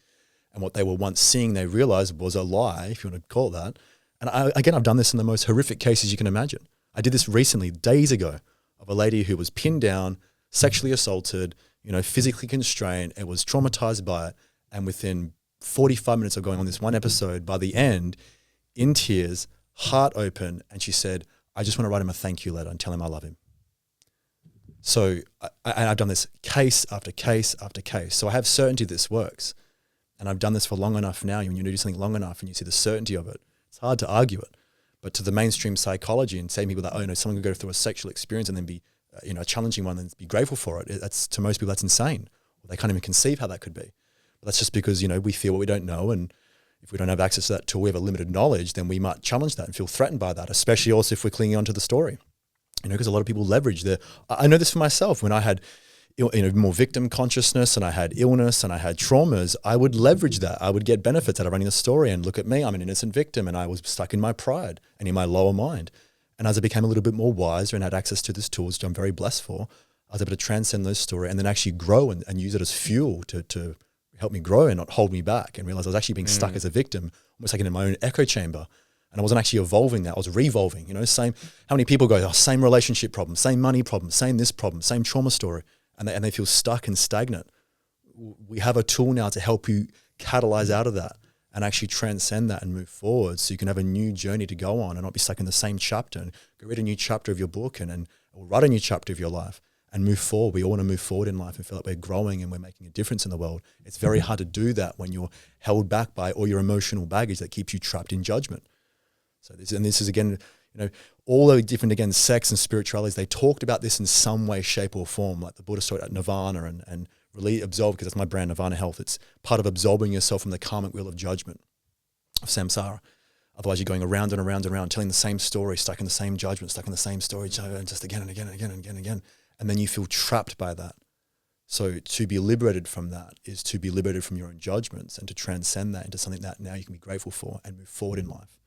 And what they were once seeing, they realized was a lie, if you want to call it that. And I've done this in the most horrific cases you can imagine. I did this recently, days ago, of a lady who was pinned down, sexually assaulted, physically constrained, and was traumatized by it. And within 45 minutes of going on this one episode, by the end, in tears, heart open, and she said, I just want to write him a thank you letter and tell him I love him. So I've done this case after case after case. So I have certainty this works. And I've done this for long enough now. When you do something long enough and you see the certainty of it, it's hard to argue it. But to the mainstream psychology and say people that, someone can go through a sexual experience and then be, a challenging one and be grateful for it, that's, to most people, that's insane. They can't even conceive how that could be. But that's just because, we feel what we don't know. And if we don't have access to that tool, we have a limited knowledge, then we might challenge that and feel threatened by that, especially also if we're clinging onto the story. Because a lot of people leverage I know this for myself. When I had more victim consciousness and I had illness and I had traumas, I would leverage that. I would get benefits out of running the story and look at me, I'm an innocent victim and I was stuck in my pride and in my lower mind. And as I became a little bit more wiser and had access to this tools, which I'm very blessed for, I was able to transcend those stories and then actually grow and use it as fuel to help me grow and not hold me back, and realize I was actually being stuck as a victim, almost like in my own echo chamber. And I wasn't actually evolving that, I was revolving, how many people go, same relationship problem, same money problem, same this problem, same trauma story. And they feel stuck and stagnant. We have a tool now to help you catalyze out of that and actually transcend that and move forward, so you can have a new journey to go on and not be stuck in the same chapter, and go read a new chapter of your book and write a new chapter of your life and move forward. We all want to move forward in life and feel like we're growing and we're making a difference in the world. It's very hard to do that when you're held back by all your emotional baggage that keeps you trapped in judgment. So this is again, all the different, again, sects and spiritualities, they talked about this in some way, shape or form, like the Buddhist talked about nirvana and really absolve, because that's my brand, Nirvana Health. It's part of absolving yourself from the karmic wheel of judgment, of samsara. Otherwise you're going around and around and around, telling the same story, stuck in the same judgment, stuck in the same story, just again and again and again and again and again. And then you feel trapped by that. So to be liberated from that is to be liberated from your own judgments and to transcend that into something that now you can be grateful for and move forward in life.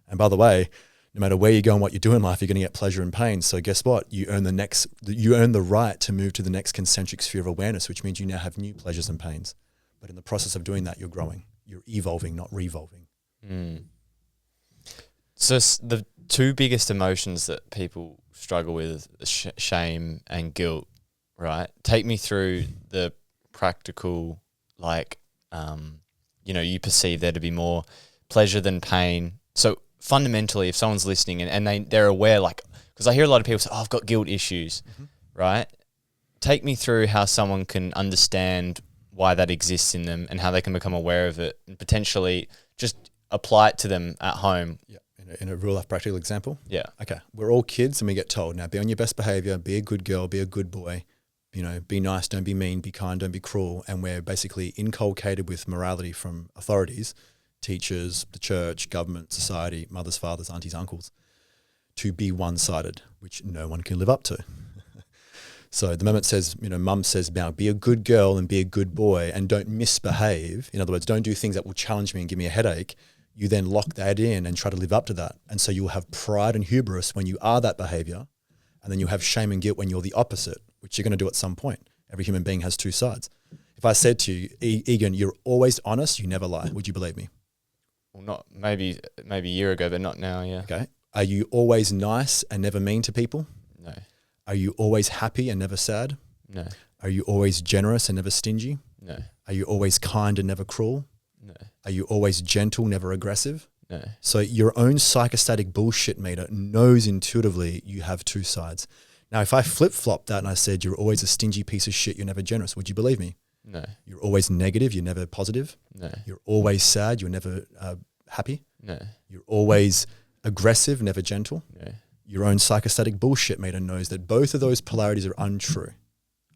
And by the way, no matter where you go and what you do in life, you're going to get pleasure and pain. So guess what? You earn the right to move to the next concentric sphere of awareness, which means you now have new pleasures and pains. But in the process of doing that, you're growing. You're evolving, not revolving. So the two biggest emotions that people struggle with, shame and guilt, right? Take me through the practical, you perceive there to be more pleasure than pain. So fundamentally, if someone's listening and they're aware, because I hear a lot of people say, I've got guilt issues, right? Take me through how someone can understand why that exists in them and how they can become aware of it and potentially just apply it to them at home. Yeah. In a real life practical example? Yeah. Okay. We're all kids and we get told, now be on your best behavior, be a good girl, be a good boy, be nice, don't be mean, be kind, don't be cruel. And we're basically inculcated with morality from authorities, teachers, the church, government, society, mothers, fathers, aunties, uncles, to be one-sided, which no one can live up to. So the moment says, mum says, now be a good girl and be a good boy and don't misbehave. In other words, don't do things that will challenge me and give me a headache. You then lock that in and try to live up to that. And so you'll have pride and hubris when you are that behavior. And then you'll have shame and guilt when you're the opposite, which you're going to do at some point. Every human being has two sides. If I said to you, Egan, you're always honest, you never lie, would you believe me? Well, not maybe a year ago, but not now, yeah. Okay. Are you always nice and never mean to people? No. Are you always happy and never sad? No. Are you always generous and never stingy? No. Are you always kind and never cruel? No. Are you always gentle, never aggressive? No. So your own psychostatic bullshit meter knows intuitively you have two sides. Now, if I flip-flop that and I said you're always a stingy piece of shit, you're never generous, would you believe me? No. You're always negative, you're never positive? No. You're always sad, you're never happy? No. You're always aggressive, never gentle? No. Your own psychostatic bullshit meter knows that both of those polarities are untrue.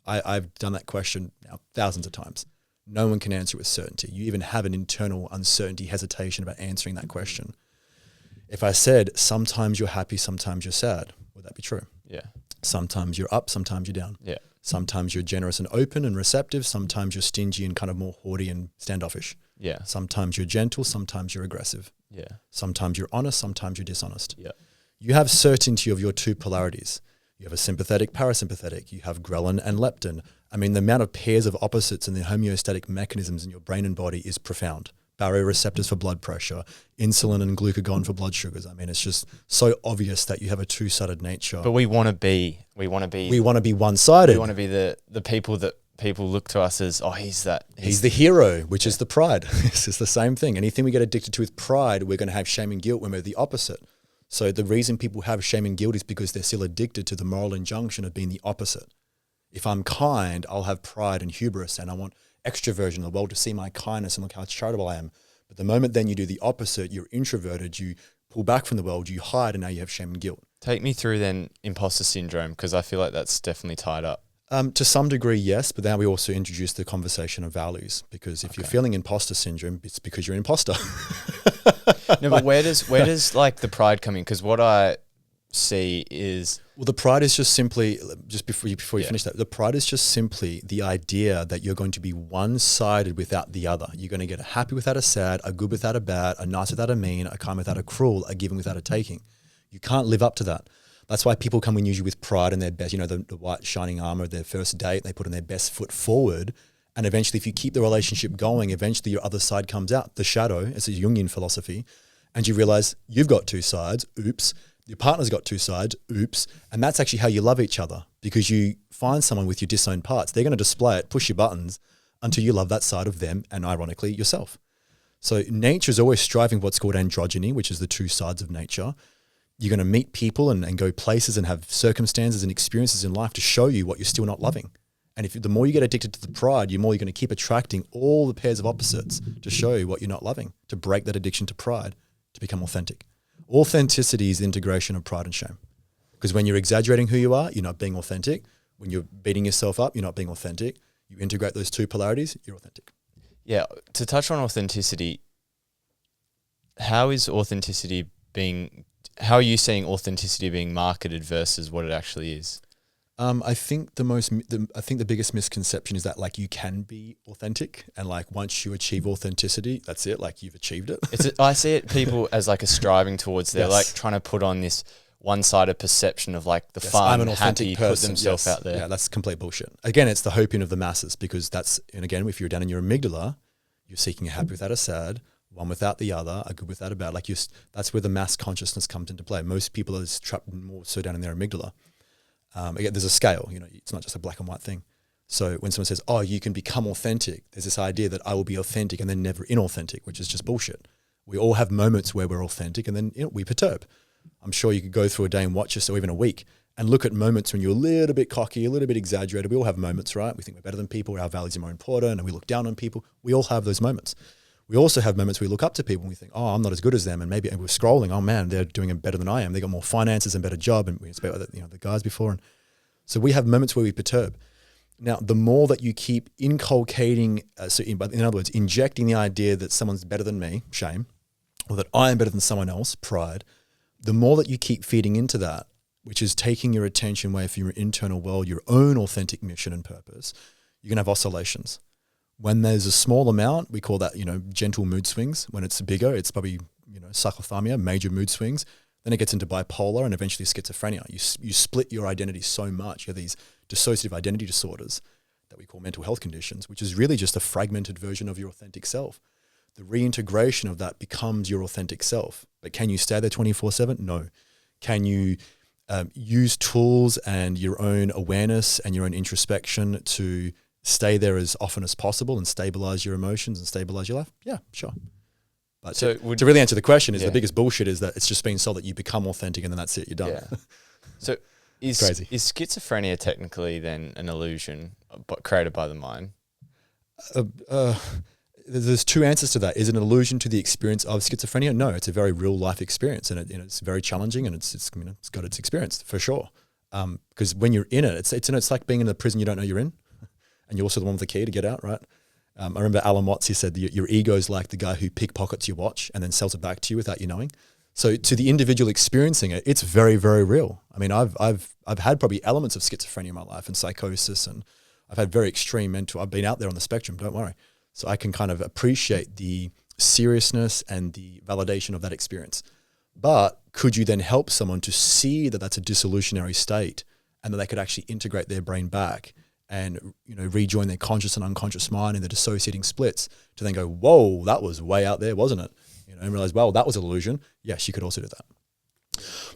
I've done that question now thousands of times. No one can answer with certainty. You even have an internal uncertainty, hesitation about answering that question. If I said, sometimes you're happy, sometimes you're sad, would that be true? Yeah. Sometimes you're up, sometimes you're down. Yeah. Sometimes you're generous and open and receptive. Sometimes you're stingy and kind of more haughty and standoffish. Yeah. Sometimes you're gentle, sometimes you're aggressive. Yeah. Sometimes you're honest, sometimes you're dishonest. Yeah. You have certainty of your two polarities. You have a sympathetic, parasympathetic. You have ghrelin and leptin. I mean, the amount of pairs of opposites and the homeostatic mechanisms in your brain and body is profound. Baroreceptors for blood pressure, insulin and glucagon for blood sugars. I mean, it's just so obvious that you have a two-sided nature. But we want to be one-sided. We want to be the people that people look to us as, he's the hero, which is the pride. This is the same thing. Anything we get addicted to with pride, we're going to have shame and guilt when we're the opposite. So the reason people have shame and guilt is because they're still addicted to the moral injunction of being the opposite. If I'm kind, I'll have pride and hubris, and I want extroversion in the world to see my kindness and look how charitable I am. But the moment then you do the opposite, you're introverted, you pull back from the world, you hide, and now you have shame and guilt. Take me through then imposter syndrome, because I feel like that's definitely tied up. To some degree, yes, but then we also introduce the conversation of values, because if you're feeling imposter syndrome, it's because you're an imposter. No, but where does like the pride come in? Because what I see is... Well, the pride is just simply, just before you finish that, the pride is just simply the idea that you're going to be one-sided without the other. You're going to get a happy without a sad, a good without a bad, a nice without a mean, a kind without a cruel, a giving without a taking. You can't live up to that. That's why people come in usually with pride and their best, the white shining armor of their first date, they put on their best foot forward. And eventually, if you keep the relationship going, eventually your other side comes out, the shadow. It's a Jungian philosophy. And you realize you've got two sides. Oops. Your partner's got two sides. Oops. And that's actually how you love each other, because you find someone with your disowned parts. They're going to display it, push your buttons until you love that side of them and, ironically, yourself. So nature is always striving for what's called androgyny, which is the two sides of nature. You're going to meet people and go places and have circumstances and experiences in life to show you what you're still not loving. And the more you get addicted to the pride, the more you're going to keep attracting all the pairs of opposites to show you what you're not loving, to break that addiction to pride, to become authentic. Authenticity is the integration of pride and shame. Because when you're exaggerating who you are, you're not being authentic. When you're beating yourself up, you're not being authentic. You integrate those two polarities, you're authentic. Yeah. To touch on authenticity, how are you seeing authenticity being marketed versus what it actually is? I think the biggest misconception is that you can be authentic, and once you achieve authenticity, that's it. You've achieved it. I see it people as a striving towards. They're Yes. trying to put on this one-sided perception of the Yes, fun, I'm an authentic happy, person. put themselves Yes. out there. Yeah, that's complete bullshit. Again, it's the hoping of the masses, because and again, if you're down in your amygdala, you're seeking a happy without a sad, one without the other, a good without a bad. That's where the mass consciousness comes into play. Most people are trapped more so down in their amygdala. Again, there's a scale, it's not just a black and white thing. So when someone says, you can become authentic, there's this idea that I will be authentic and then never inauthentic, which is just bullshit. We all have moments where we're authentic and then we perturb. I'm sure you could go through a day and watch yourself, or even a week, and look at moments when you're a little bit cocky, a little bit exaggerated. We all have moments, right? We think we're better than people, our values are more important, and we look down on people. We all have those moments. We also have moments where we look up to people and we think, I'm not as good as them. And maybe we're scrolling, oh man, they're doing it better than I am. They got more finances and better job. And we spoke about the guys before. And so we have moments where we perturb. Now, the more that you keep inculcating, in other words, injecting the idea that someone's better than me, shame, or that I am better than someone else, pride, the more that you keep feeding into that, which is taking your attention away from your internal world, your own authentic mission and purpose, you're going to have oscillations. When there's a small amount, we call that, gentle mood swings. When it's bigger, it's probably, cyclothymia, major mood swings. Then it gets into bipolar and eventually schizophrenia. You split your identity so much. You have these dissociative identity disorders that we call mental health conditions, which is really just a fragmented version of your authentic self. The reintegration of that becomes your authentic self. But can you stay there 24/7? No. Can you use tools and your own awareness and your own introspection to stay there as often as possible and stabilize your emotions and stabilize your life? Yeah, sure. But to really answer the question, the biggest bullshit is that it's just being sold that you become authentic and then that's it, you're done. Yeah. So is schizophrenia technically then an illusion but created by the mind? There's two answers to that. Is it an illusion to the experience of schizophrenia? No, it's a very real life experience, and it's very challenging, and it's got its experience for sure. Because when you're in it, it's like being in a prison you don't know you're in. And you're also the one with the key to get out, right? I remember Alan Watts, he said, your ego is like the guy who pickpockets your watch and then sells it back to you without you knowing. So to the individual experiencing it, it's very, very real. I mean, I've had probably elements of schizophrenia in my life and psychosis, and I've had very extreme I've been out there on the spectrum, don't worry. So I can kind of appreciate the seriousness and the validation of that experience. But could you then help someone to see that that's a dissolutionary state and that they could actually integrate their brain back and, rejoin their conscious and unconscious mind in the dissociating splits to then go, whoa, that was way out there, wasn't it? And realize, well, that was an illusion. Yes, you could also do that.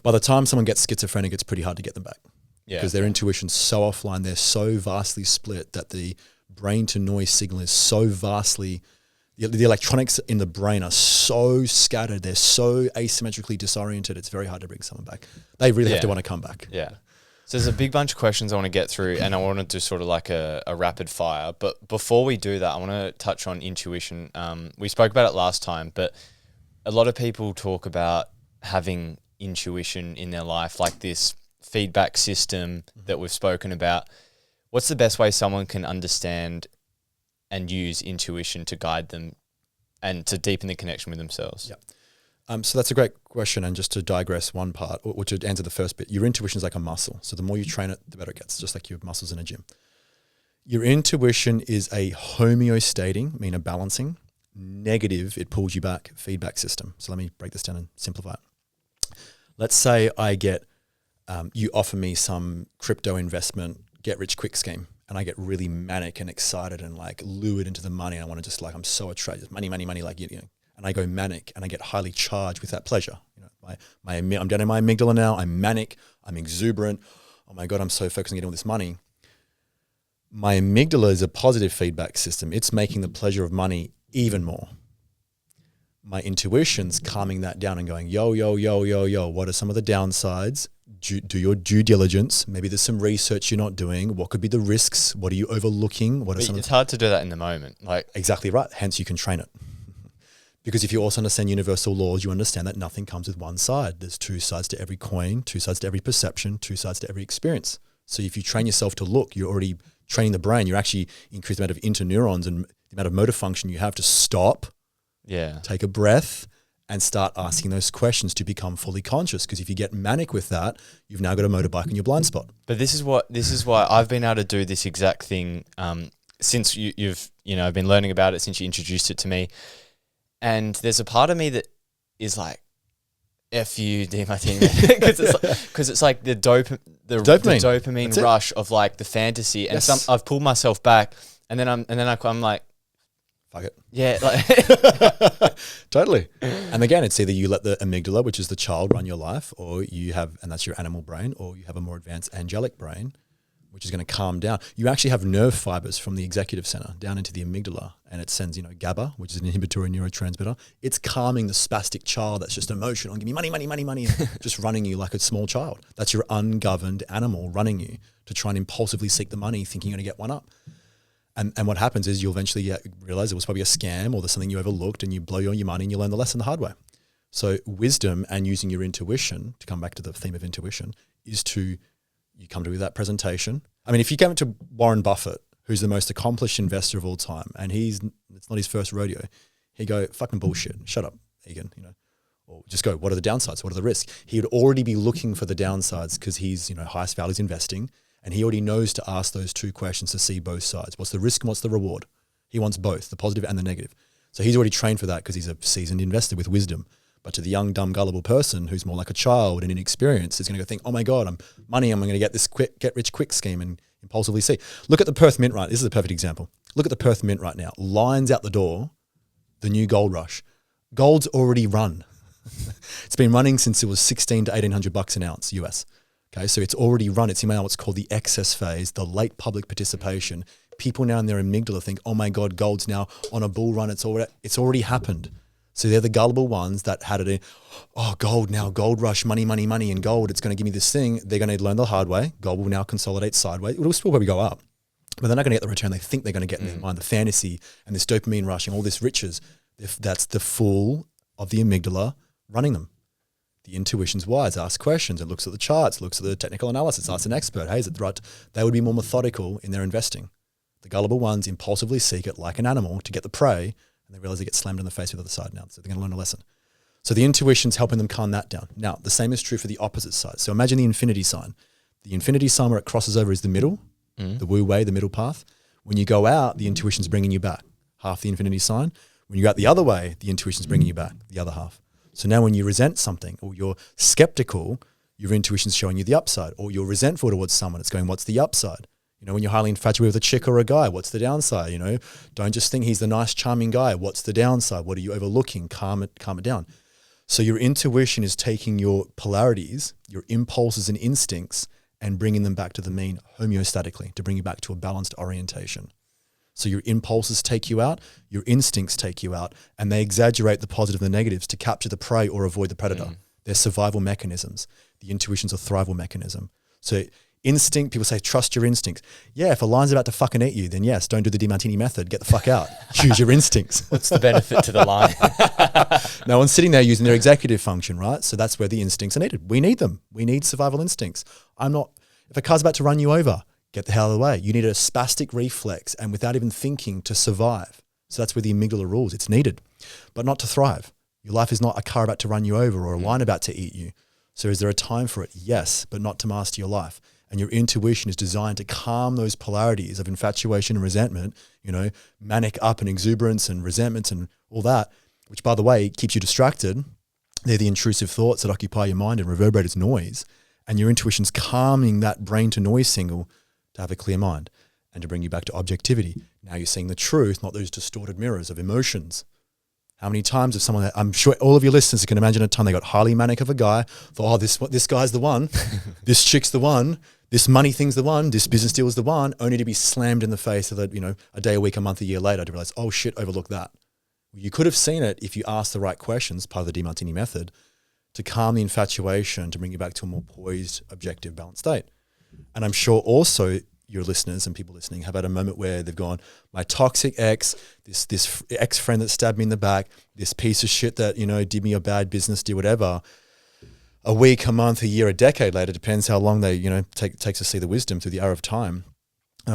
By the time someone gets schizophrenic, it's pretty hard to get them back. Because their intuition's so offline, they're so vastly split that the brain to noise signal is so vastly, the electronics in the brain are so scattered, they're so asymmetrically disoriented, it's very hard to bring someone back. They really have to want to come back. Yeah. So there's a big bunch of questions I want to get through, and I want to do sort of like a rapid fire. But before we do that, I want to touch on intuition. We spoke about it last time, but a lot of people talk about having intuition in their life, like this feedback system that we've spoken about. What's the best way someone can understand and use intuition to guide them and to deepen the connection with themselves? Yeah. So that's a great question. And just to digress one part, or to answer the first bit, your intuition is like a muscle. So the more you train it, the better it gets, just like your muscles in a gym. Your intuition is a homeostating, meaning a balancing. Negative, it pulls you back, feedback system. So let me break this down and simplify it. Let's say I get, you offer me some crypto investment, get rich quick scheme, and I get really manic and excited and like lured into the money. I want to just like, I'm so attracted, money, like, and I go manic and I get highly charged with that pleasure. I'm down in my amygdala now. I'm manic. I'm exuberant. Oh my God, I'm so focused on getting all this money. My amygdala is a positive feedback system. It's making the pleasure of money even more. My intuition's calming that down and going, yo, what are some of the downsides? Do your due diligence. Maybe there's some research you're not doing. What could be the risks? What are you overlooking? It's hard to do that in the moment. Exactly right. Hence you can train it. Because if you also understand universal laws, you understand that nothing comes with one side. There's two sides to every coin, two sides to every perception, two sides to every experience. So if you train yourself to look, you're already training the brain. You're actually increasing the amount of interneurons and the amount of motor function you have to stop, take a breath, and start asking those questions to become fully conscious. Because if you get manic with that, you've now got a motorbike in your blind spot. But this is why I've been able to do this exact thing since you've been learning about it, since you introduced it to me. And there's a part of me that is like, F you, Demartini, because it's like the dopamine rush of like the fantasy, and I've pulled myself back, and then I'm like, fuck it. Yeah, like totally. And again, it's either you let the amygdala, which is the child, run your life, or you have, and that's your animal brain, or you have a more advanced angelic brain, which is going to calm down. You actually have nerve fibers from the executive center down into the amygdala, and it sends, GABA, which is an inhibitory neurotransmitter. It's calming the spastic child that's just emotional and give me money, just running you like a small child. That's your ungoverned animal running you to try and impulsively seek the money, thinking you're going to get one up. And what happens is you'll eventually realize it was probably a scam, or there's something you overlooked, and you blow your money and you learn the lesson the hard way. So wisdom and using your intuition, to come back to the theme of intuition, is to, you come to that presentation. I mean, if you came to Warren Buffett, who's the most accomplished investor of all time, and it's not his first rodeo, he'd go, fucking bullshit, shut up, Egan, or just go, what are the downsides? What are the risks? He would already be looking for the downsides because he's, highest values investing, and he already knows to ask those two questions to see both sides. What's the risk and what's the reward? He wants both, the positive and the negative. So he's already trained for that because he's a seasoned investor with wisdom. But to the young, dumb, gullible person who's more like a child and inexperienced is going to go think, oh my God, I'm going to get this get rich quick scheme and impulsively see. Look at the Perth Mint this is a perfect example. Look at the Perth Mint right now. Lines out the door, the new gold rush. Gold's already run. It's been running since it was $1,600 to $1,800 an ounce US. Okay, so it's already run. It's in what's called the excess phase, the late public participation. People now in their amygdala think, oh my God, gold's now on a bull run. It's already happened. So they're the gullible ones that had it in, oh, gold now, gold rush, money, and gold. It's going to give me this thing. They're going to learn the hard way. Gold will now consolidate sideways. It will still probably go up, but they're not going to get the return they think they're going to get in their mind. The fantasy and this dopamine rush and all this riches, that's the fool of the amygdala running them. The intuition's wise, asks questions. It looks at the charts, looks at the technical analysis, asks an expert, hey, is it right? They would be more methodical in their investing. The gullible ones impulsively seek it like an animal to get the prey, and they realize they get slammed in the face with the other side now. So they're going to learn a lesson. So the intuition's helping them calm that down. Now, the same is true for the opposite side. So imagine the infinity sign. The infinity sign where it crosses over is the middle, the wu wei, the middle path. When you go out, the intuition's bringing you back, half the infinity sign. When you go out the other way, the intuition's bringing you back, the other half. So now when you resent something or you're skeptical, your intuition's showing you the upside. Or you're resentful towards someone, it's going, what's the upside? You know, when you're highly infatuated with a chick or a guy, what's the downside? You know, don't just think he's the nice, charming guy. What's the downside? What are you overlooking? Calm it down. So your intuition is taking your polarities, your impulses and instincts, and bringing them back to the mean homeostatically, to bring you back to a balanced orientation. So your impulses take you out, your instincts take you out, and they exaggerate the positive and the negatives to capture the prey or avoid the predator. They're survival mechanisms. The intuition's a thrival mechanism. So instinct, people say, trust your instincts. Yeah, if a lion's about to fucking eat you, then yes, don't do the Demartini method. Get the fuck out. Use your instincts. What's the benefit to the lion? No one's sitting there using their executive function, right? So that's where the instincts are needed. We need them. We need survival instincts. If a car's about to run you over, get the hell out of the way. You need a spastic reflex and without even thinking to survive. So that's where the amygdala rules. It's needed, but not to thrive. Your life is not a car about to run you over or a lion about to eat you. So is there a time for it? Yes, but not to master your life. And your intuition is designed to calm those polarities of infatuation and resentment, you know, manic up and exuberance and resentment and all that, which, by the way, keeps you distracted. They're the intrusive thoughts that occupy your mind and reverberate as noise. And your intuition's calming that brain to noise signal to have a clear mind and to bring you back to objectivity. Now you're seeing the truth, not those distorted mirrors of emotions. How many times have someone, I'm sure all of your listeners can imagine a time they got highly manic of a guy, thought, oh, this guy's the one, this chick's the one, this money thing's the one, this business deal is the one, only to be slammed in the face of that, you know, a day, a week, a month, a year later to realize, oh shit, overlook that. You could have seen it if you asked the right questions, part of the Demartini method, to calm the infatuation, to bring you back to a more poised, objective, balanced state. And I'm sure also your listeners and people listening have had a moment where they've gone, my toxic ex, this ex-friend that stabbed me in the back, this piece of shit that, you know, did me a bad business deal, whatever. A week, a month, a year, a decade later, depends how long they, you know, takes to see the wisdom through the hour of time.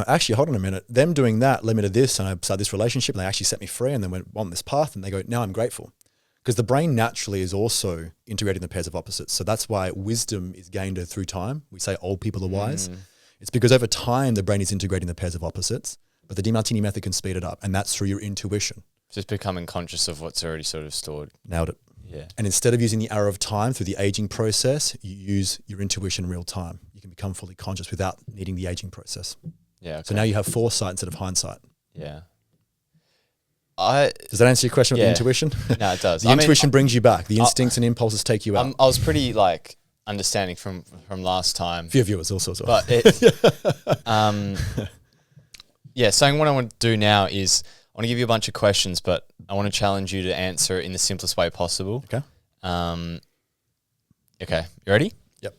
Actually, hold on a minute. Them doing that led me to this, and I started this relationship, and they actually set me free, and then went on this path, and they go, now I'm grateful. Because the brain naturally is also integrating the pairs of opposites. So that's why wisdom is gained through time. We say old people are wise. It's because over time, the brain is integrating the pairs of opposites, but the Demartini method can speed it up, and that's through your intuition. Just becoming conscious of what's already sort of stored. Nailed it. Yeah. And instead of using the arrow of time through the aging process, you use your intuition in real time. You can become fully conscious without needing the aging process. Yeah. Okay. So now you have foresight instead of hindsight. Yeah. Does that answer your question with the intuition? No, it does. The intuition brings you back. The instincts and impulses take you out. I was pretty understanding from last time. For your viewers also. But so what I want to do now is I want to give you a bunch of questions, but I want to challenge you to answer it in the simplest way possible. Okay. Okay. You ready? Yep.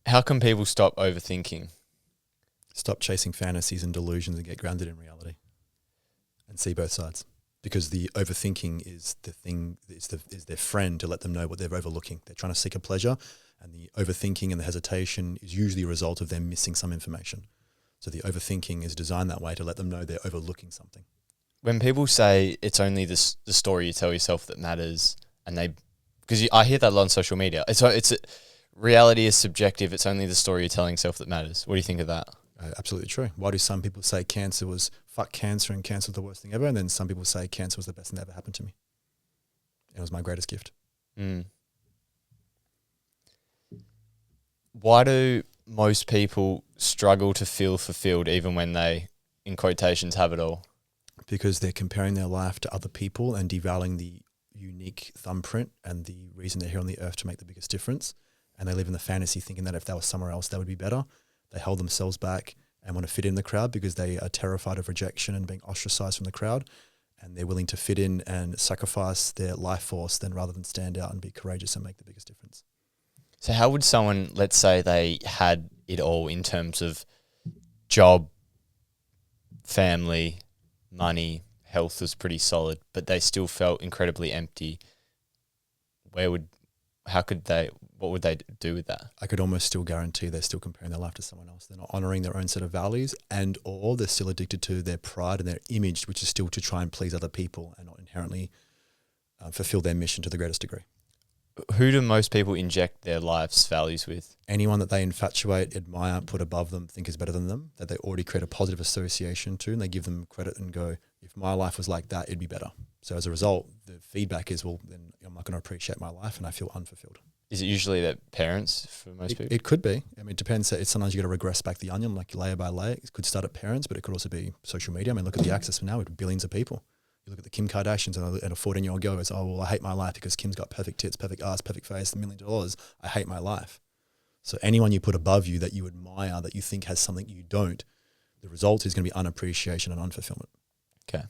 How can people stop overthinking? Stop chasing fantasies and delusions and get grounded in reality and see both sides. Because the overthinking is the thing, is their friend to let them know what they're overlooking. They're trying to seek a pleasure, and the overthinking and the hesitation is usually a result of them missing some information. So the overthinking is designed that way to let them know they're overlooking something. When people say it's only the story you tell yourself that matters, and because I hear that a lot on social media. Reality is subjective. It's only the story you're telling yourself that matters. What do you think of that? Absolutely true. Why do some people say cancer was fuck cancer and cancer was the worst thing ever, and then some people say cancer was the best thing that ever happened to me? It was my greatest gift. Why do most people struggle to feel fulfilled even when they, in quotations, have it all? Because they're comparing their life to other people and devaluing the unique thumbprint and the reason they're here on the earth to make the biggest difference. And they live in the fantasy thinking that if they were somewhere else, they would be better. They hold themselves back and want to fit in the crowd because they are terrified of rejection and being ostracized from the crowd. And they're willing to fit in and sacrifice their life force rather than stand out and be courageous and make the biggest difference. So how would someone, let's say they had it all in terms of job, family, money, health was pretty solid, but they still felt incredibly empty? What would they do with that? I could almost still guarantee they're still comparing their life to someone else. They're not honoring their own set of values, or they're still addicted to their pride and their image, which is still to try and please other people and not inherently fulfill their mission to the greatest degree. Who do most people inject their life's values with? Anyone that they infatuate, admire, put above them, think is better than them, that they already create a positive association to, and they give them credit and go, if my life was like that, it'd be better. So as a result, the feedback is, well, then I'm not going to appreciate my life and I feel unfulfilled. Is it usually that parents for most people? It could be. I mean, it depends. It's sometimes you got to regress back the onion, like layer by layer. It could start at parents, but it could also be social media. I mean, look at the access now with billions of people. You look at the Kim Kardashians and a 14-year-old girl goes, oh, well, I hate my life because Kim's got perfect tits, perfect ass, perfect face, $1 million. I hate my life. So anyone you put above you that you admire, that you think has something you don't, the result is going to be unappreciation and unfulfillment. Okay.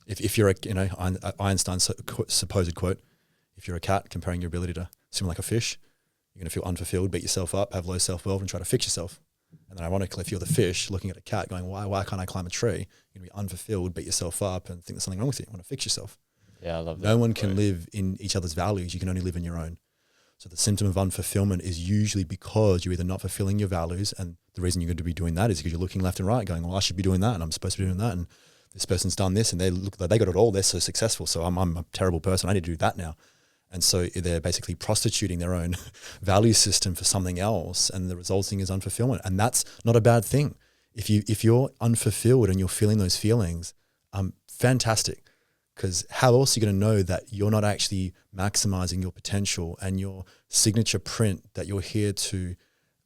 If you're Einstein's supposed quote, if you're a cat comparing your ability to swim like a fish, you're going to feel unfulfilled, beat yourself up, have low self-worth and try to fix yourself. And then ironically, if you're the fish looking at a cat going, why can't I climb a tree? You're going to be unfulfilled, beat yourself up and think there's something wrong with you. You want to fix yourself. Yeah, I love that. No one can live in each other's values. You can only live in your own. So the symptom of unfulfillment is usually because you're either not fulfilling your values, and the reason you're going to be doing that is because you're looking left and right going, well, I should be doing that and I'm supposed to be doing that, and this person's done this and they look like they got it all, they're so successful, so I'm a terrible person, I need to do that now. And so they're basically prostituting their own value system for something else, and the resulting is unfulfillment. And that's not a bad thing. If you're unfulfilled and you're feeling those feelings, fantastic. Because how else are you going to know that you're not actually maximizing your potential and your signature print that you're here to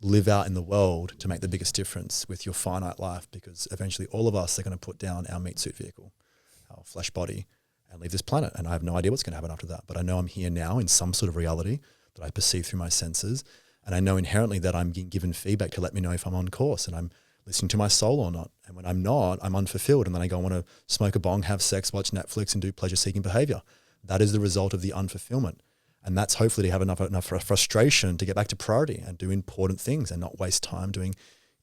live out in the world to make the biggest difference with your finite life? Because eventually all of us are going to put down our meat suit vehicle, our flesh body, and leave this planet. And I have no idea what's going to happen after that. But I know I'm here now in some sort of reality that I perceive through my senses. And I know inherently that I'm being given feedback to let me know if I'm on course and I'm listening to my soul or not. And when I'm not, I'm unfulfilled. And then I go, I want to smoke a bong, have sex, watch Netflix, and do pleasure-seeking behavior. That is the result of the unfulfillment. And that's hopefully to have enough frustration to get back to priority and do important things and not waste time doing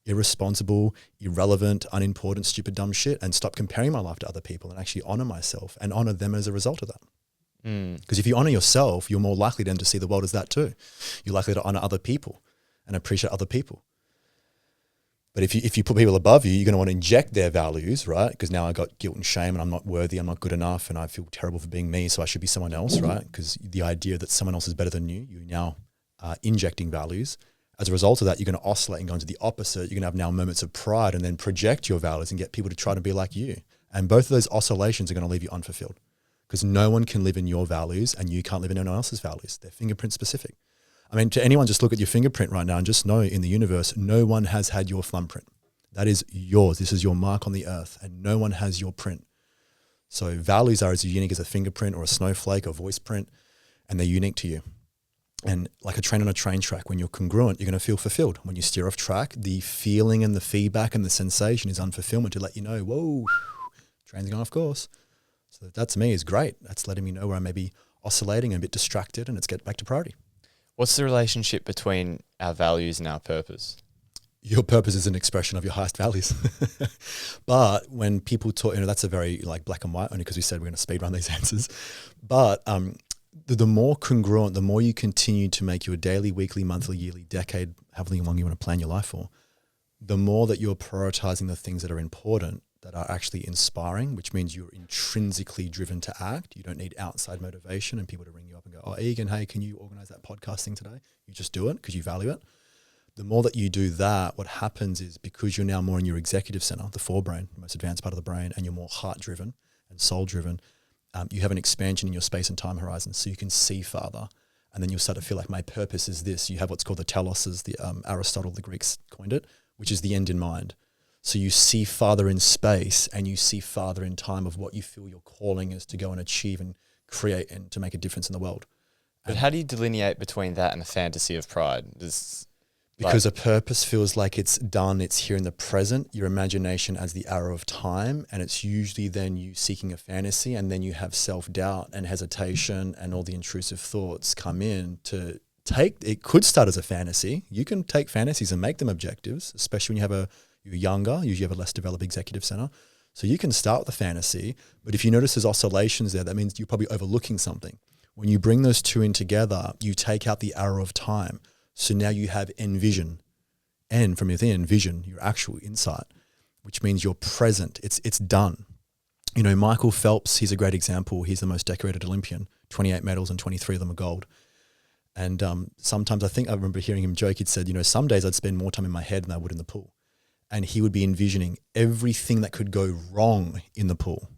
irresponsible, irrelevant, unimportant, stupid, dumb shit, and stop comparing my life to other people and actually honor myself and honor them as a result of that. Because if you honor yourself, you're more likely then to see the world as that too. You're likely to honor other people and appreciate other people. But if you put people above you, you're going to want to inject their values, right? Because now I got guilt and shame and I'm not worthy, I'm not good enough, and I feel terrible for being me, so I should be someone else, right? Because the idea that someone else is better than you, you're now injecting values. As a result of that, you're going to oscillate and go into the opposite. You're going to have now moments of pride and then project your values and get people to try to be like you. And both of those oscillations are going to leave you unfulfilled because no one can live in your values and you can't live in anyone else's values. They're fingerprint specific. I mean, to anyone, just look at your fingerprint right now and just know in the universe, no one has had your thumbprint. That is yours. This is your mark on the earth and no one has your print. So values are as unique as a fingerprint or a snowflake or voice print, and they're unique to you. And like a train on a train track, when you're congruent, you're going to feel fulfilled. When you steer off track, the feeling and the feedback and the sensation is unfulfillment to let you know, whoa, train's going off course. So that to me is great. That's letting me know where I may be oscillating and a bit distracted, and it's get back to priority. What's the relationship between our values and our purpose? Your purpose is an expression of your highest values. But when people talk, that's a very like black and white, only because we said we're going to speed run these answers. But the more congruent, the more you continue to make your daily, weekly, monthly, yearly, decade, however long you want to plan your life for, the more that you're prioritizing the things that are important, that are actually inspiring, which means you're intrinsically driven to act. You don't need outside motivation and people to ring you up and go, oh, Egan, hey, can you organize that podcast thing today? You just do it because you value it. The more that you do that, what happens is because you're now more in your executive center, the forebrain, the most advanced part of the brain, and you're more heart-driven and soul-driven, you have an expansion in your space and time horizon, so you can see farther. And then you'll start to feel like my purpose is this. You have what's called the telos, Aristotle, the Greeks coined it, which is the end in mind. So you see farther in space and you see farther in time of what you feel your calling is to go and achieve and create and to make a difference in the world. But how do you delineate between that and the fantasy of pride? Because a purpose feels like it's done, it's here in the present, your imagination as the arrow of time, and it's usually then you seeking a fantasy, and then you have self-doubt and hesitation and all the intrusive thoughts come in to take, it could start as a fantasy. You can take fantasies and make them objectives, especially when you're younger, usually you have a less developed executive center. So you can start with a fantasy, but if you notice there's oscillations there, that means you're probably overlooking something. When you bring those two in together, you take out the arrow of time. So now you have envision, and from within vision, your actual insight, which means you're present. It's done. You know, Michael Phelps, he's a great example. He's the most decorated Olympian, 28 medals and 23 of them are gold. And sometimes I remember hearing him joke, he'd said, some days I'd spend more time in my head than I would in the pool. And he would be envisioning everything that could go wrong in the pool.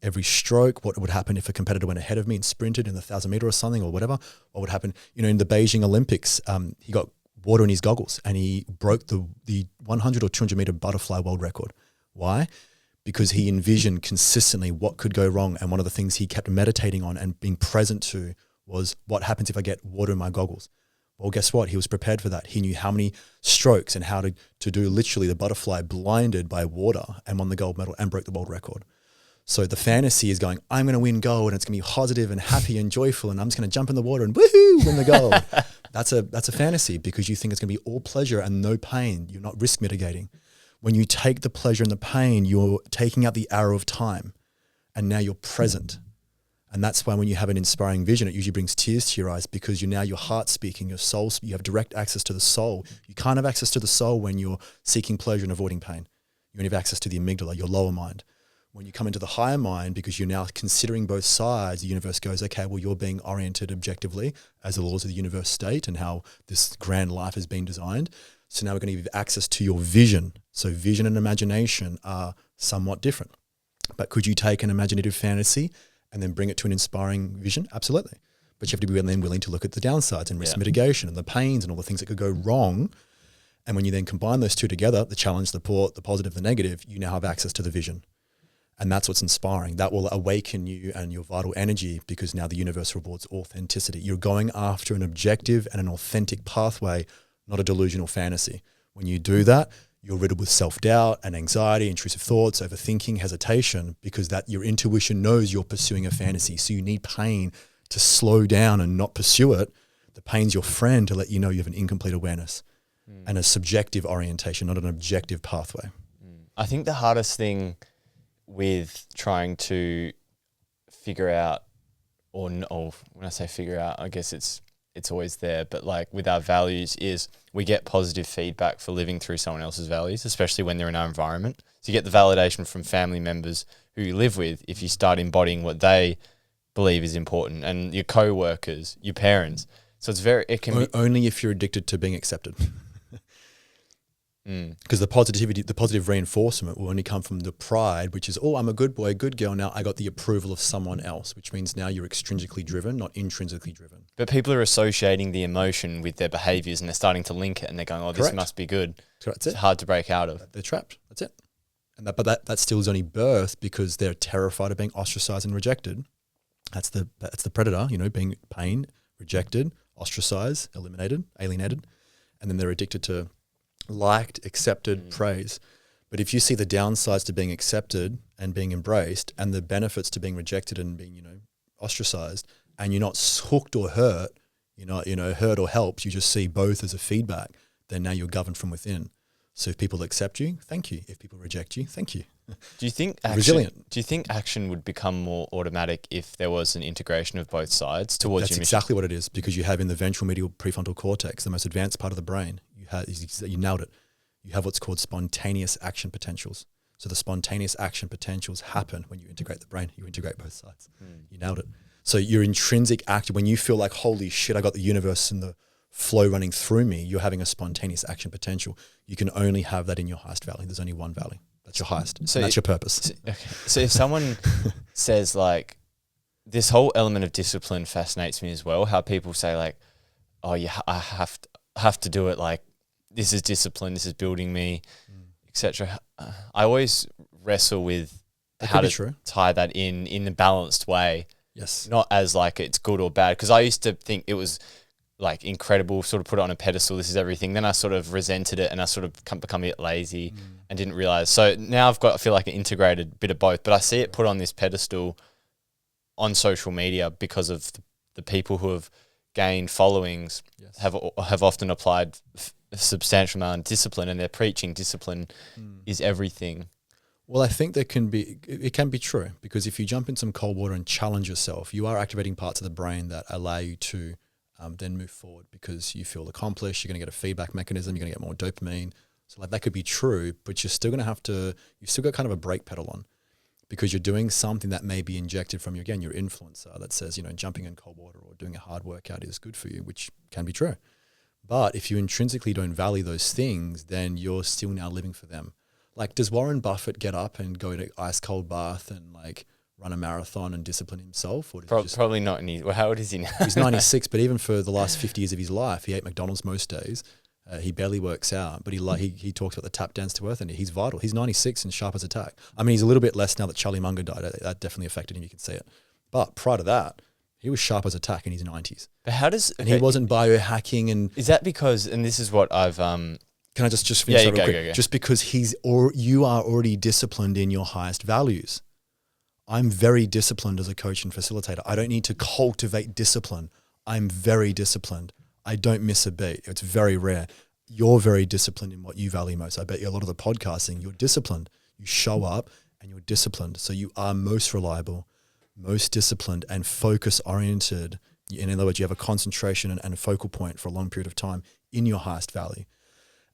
every stroke, what would happen if a competitor went ahead of me and sprinted in the 1,000 meter or something or whatever, what would happen, in the Beijing Olympics, he got water in his goggles and he broke the 100 or 200 meter butterfly world record. Why? Because he envisioned consistently what could go wrong. And one of the things he kept meditating on and being present to was what happens if I get water in my goggles? Well, guess what? He was prepared for that. He knew how many strokes and how to do literally the butterfly blinded by water and won the gold medal and broke the world record. So the fantasy is going, I'm going to win gold and it's going to be positive and happy and joyful and I'm just going to jump in the water and woohoo, win the gold. That's a fantasy because you think it's going to be all pleasure and no pain. You're not risk mitigating. When you take the pleasure and the pain, you're taking out the arrow of time and now you're present. And that's why when you have an inspiring vision, it usually brings tears to your eyes because your heart speaking, your soul, you have direct access to the soul. You can't have access to the soul when you're seeking pleasure and avoiding pain. You only have access to the amygdala, your lower mind. When you come into the higher mind, because you're now considering both sides, the universe goes, okay, well, you're being oriented objectively as the laws of the universe state and how this grand life has been designed. So now we're going to give access to your vision. So vision and imagination are somewhat different. But could you take an imaginative fantasy and then bring it to an inspiring vision? Absolutely. But you have to be then willing to look at the downsides and risk mitigation and the pains and all the things that could go wrong. And when you then combine those two together, the challenge, the positive, the negative, you now have access to the vision. And that's what's inspiring. That will awaken you and your vital energy because now the universe rewards authenticity. You're going after an objective and an authentic pathway, not a delusional fantasy. When you do that, you're riddled with self-doubt and anxiety, intrusive thoughts, overthinking, hesitation, because that your intuition knows you're pursuing a fantasy. So you need pain to slow down and not pursue it. The pain's your friend to let you know you have an incomplete awareness and a subjective orientation, not an objective pathway. I think the hardest thing with trying to figure out, or when I say figure out, I guess it's always there, but like with our values is we get positive feedback for living through someone else's values, especially when they're in our environment. So you get the validation from family members who you live with if you start embodying what they believe is important, and your co-workers, your parents. So it can be only if you're addicted to being accepted. Because the positive reinforcement will only come from the pride, which is, oh, I'm a good boy, good girl. Now I got the approval of someone else, which means now you're extrinsically driven, not intrinsically driven. But people are associating the emotion with their behaviors and they're starting to link it and they're going, oh, this Correct. Must be good. That's it's it. hard to break out of. They're trapped. That's it. And that still is only birth because they're terrified of being ostracized and rejected. That's the predator, being pain, rejected, ostracized, eliminated, alienated. And then they're addicted to liked, accepted, praise. But if you see the downsides to being accepted and being embraced and the benefits to being rejected and being, ostracized, and you're not hooked or hurt, hurt or helped, you just see both as a feedback, then now you're governed from within. So if people accept you, thank you. If people reject you, thank you. Do you think action would become more automatic if there was an integration of both sides towards That's your mission? exactly what it is, because you have in the ventral medial prefrontal cortex, the most advanced part of the brain, you nailed it. You have what's called spontaneous action potentials. So the spontaneous action potentials happen when you integrate the brain. You integrate both sides. You nailed it. So your intrinsic action, when you feel like, holy shit, I got the universe and the flow running through me, you're having a spontaneous action potential. You can only have that in your highest valley. There's only one valley. That's your highest. So that's your purpose. So if someone says like, this whole element of discipline fascinates me as well, how people say like, oh, I have to do it, like, this is discipline, this is building me, etc. I always wrestle with how to tie that in a balanced way. Yes. Not as like it's good or bad. Because I used to think it was like incredible, sort of put it on a pedestal, this is everything. Then I sort of resented it and I sort of become a bit lazy and didn't realize. So now I feel like an integrated bit of both. But I see it put on this pedestal on social media because of the people who have gained followings have often applied a substantial amount of discipline, and they're preaching discipline is everything. Well, I think it can be true, because if you jump in some cold water and challenge yourself, you are activating parts of the brain that allow you to then move forward, because you feel accomplished, you're going to get a feedback mechanism, you're going to get more dopamine. So like that could be true, but you're still going to you've still got kind of a brake pedal on, because you're doing something that may be injected from you, again, your influencer that says, jumping in cold water or doing a hard workout is good for you, which can be true. But if you intrinsically don't value those things, then you're still now living for them. Like, does Warren Buffett get up and go to ice cold bath and like run a marathon and discipline himself? Or did he Probably not in his. Well, how old is he now? He's 96, but even for the last 50 years of his life, he ate McDonald's most days. He barely works out, but he talks about the tap dance to earth, and he's vital. He's 96 and sharp as a tack. I mean, he's a little bit less now that Charlie Munger died. That definitely affected him. You can see it. But prior to that, he was sharp as a tack in his 90s. But how does... And he wasn't biohacking and... Is that because, and this is what I've... Can I just finish that real quick? Go. Just because you are already disciplined in your highest values. I'm very disciplined as a coach and facilitator. I don't need to cultivate discipline. I'm very disciplined. I don't miss a beat. It's very rare. You're very disciplined in what you value most. I bet you a lot of the podcasting, you're disciplined. You show up and you're disciplined. So you are most reliable, most disciplined and focus oriented. In other words, you have a concentration and a focal point for a long period of time in your highest value.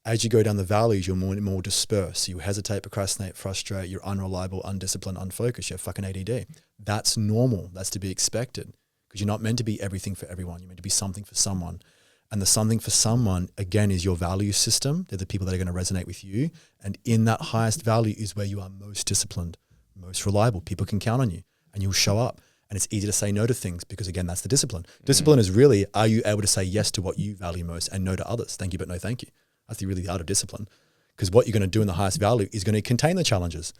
As you go down the values, you're more and more dispersed. You hesitate, procrastinate, frustrate. You're unreliable, undisciplined, unfocused. You have fucking ADD. That's normal. That's to be expected because you're not meant to be everything for everyone. You're meant to be something for someone. And the something for someone, again, is your value system. They're the people that are going to resonate with you. And in that highest value is where you are most disciplined, most reliable. People can count on you and you'll show up. And it's easy to say no to things because, again, that's the discipline. Discipline is really, are you able to say yes to what you value most and no to others? Thank you, but no thank you. That's really the art of discipline, because what you're going to do in the highest value is going to contain the challenges.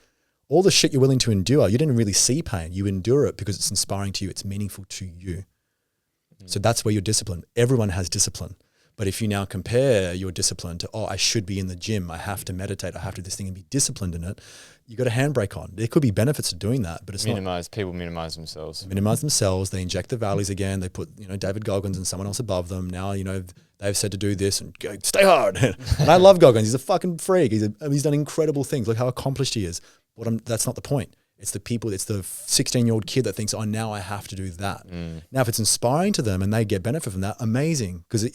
All the shit you're willing to endure, you didn't really see pain. You endure it because it's inspiring to you. It's meaningful to you. So that's where you're disciplined. Everyone has discipline. But if you now compare your discipline to, I should be in the gym, I have to meditate, I have to do this thing and be disciplined in it, you got a handbrake on. There could be benefits to doing that, but it's People minimize themselves. Minimize themselves. They inject the values again. They put, David Goggins and someone else above them. Now, they've said to do this and go, stay hard. And I love Goggins. He's a fucking freak. He's done incredible things. Look how accomplished he is. That's not the point. It's the 16-year-old kid that thinks, now I have to do that. Now, if it's inspiring to them and they get benefit from that, amazing. Because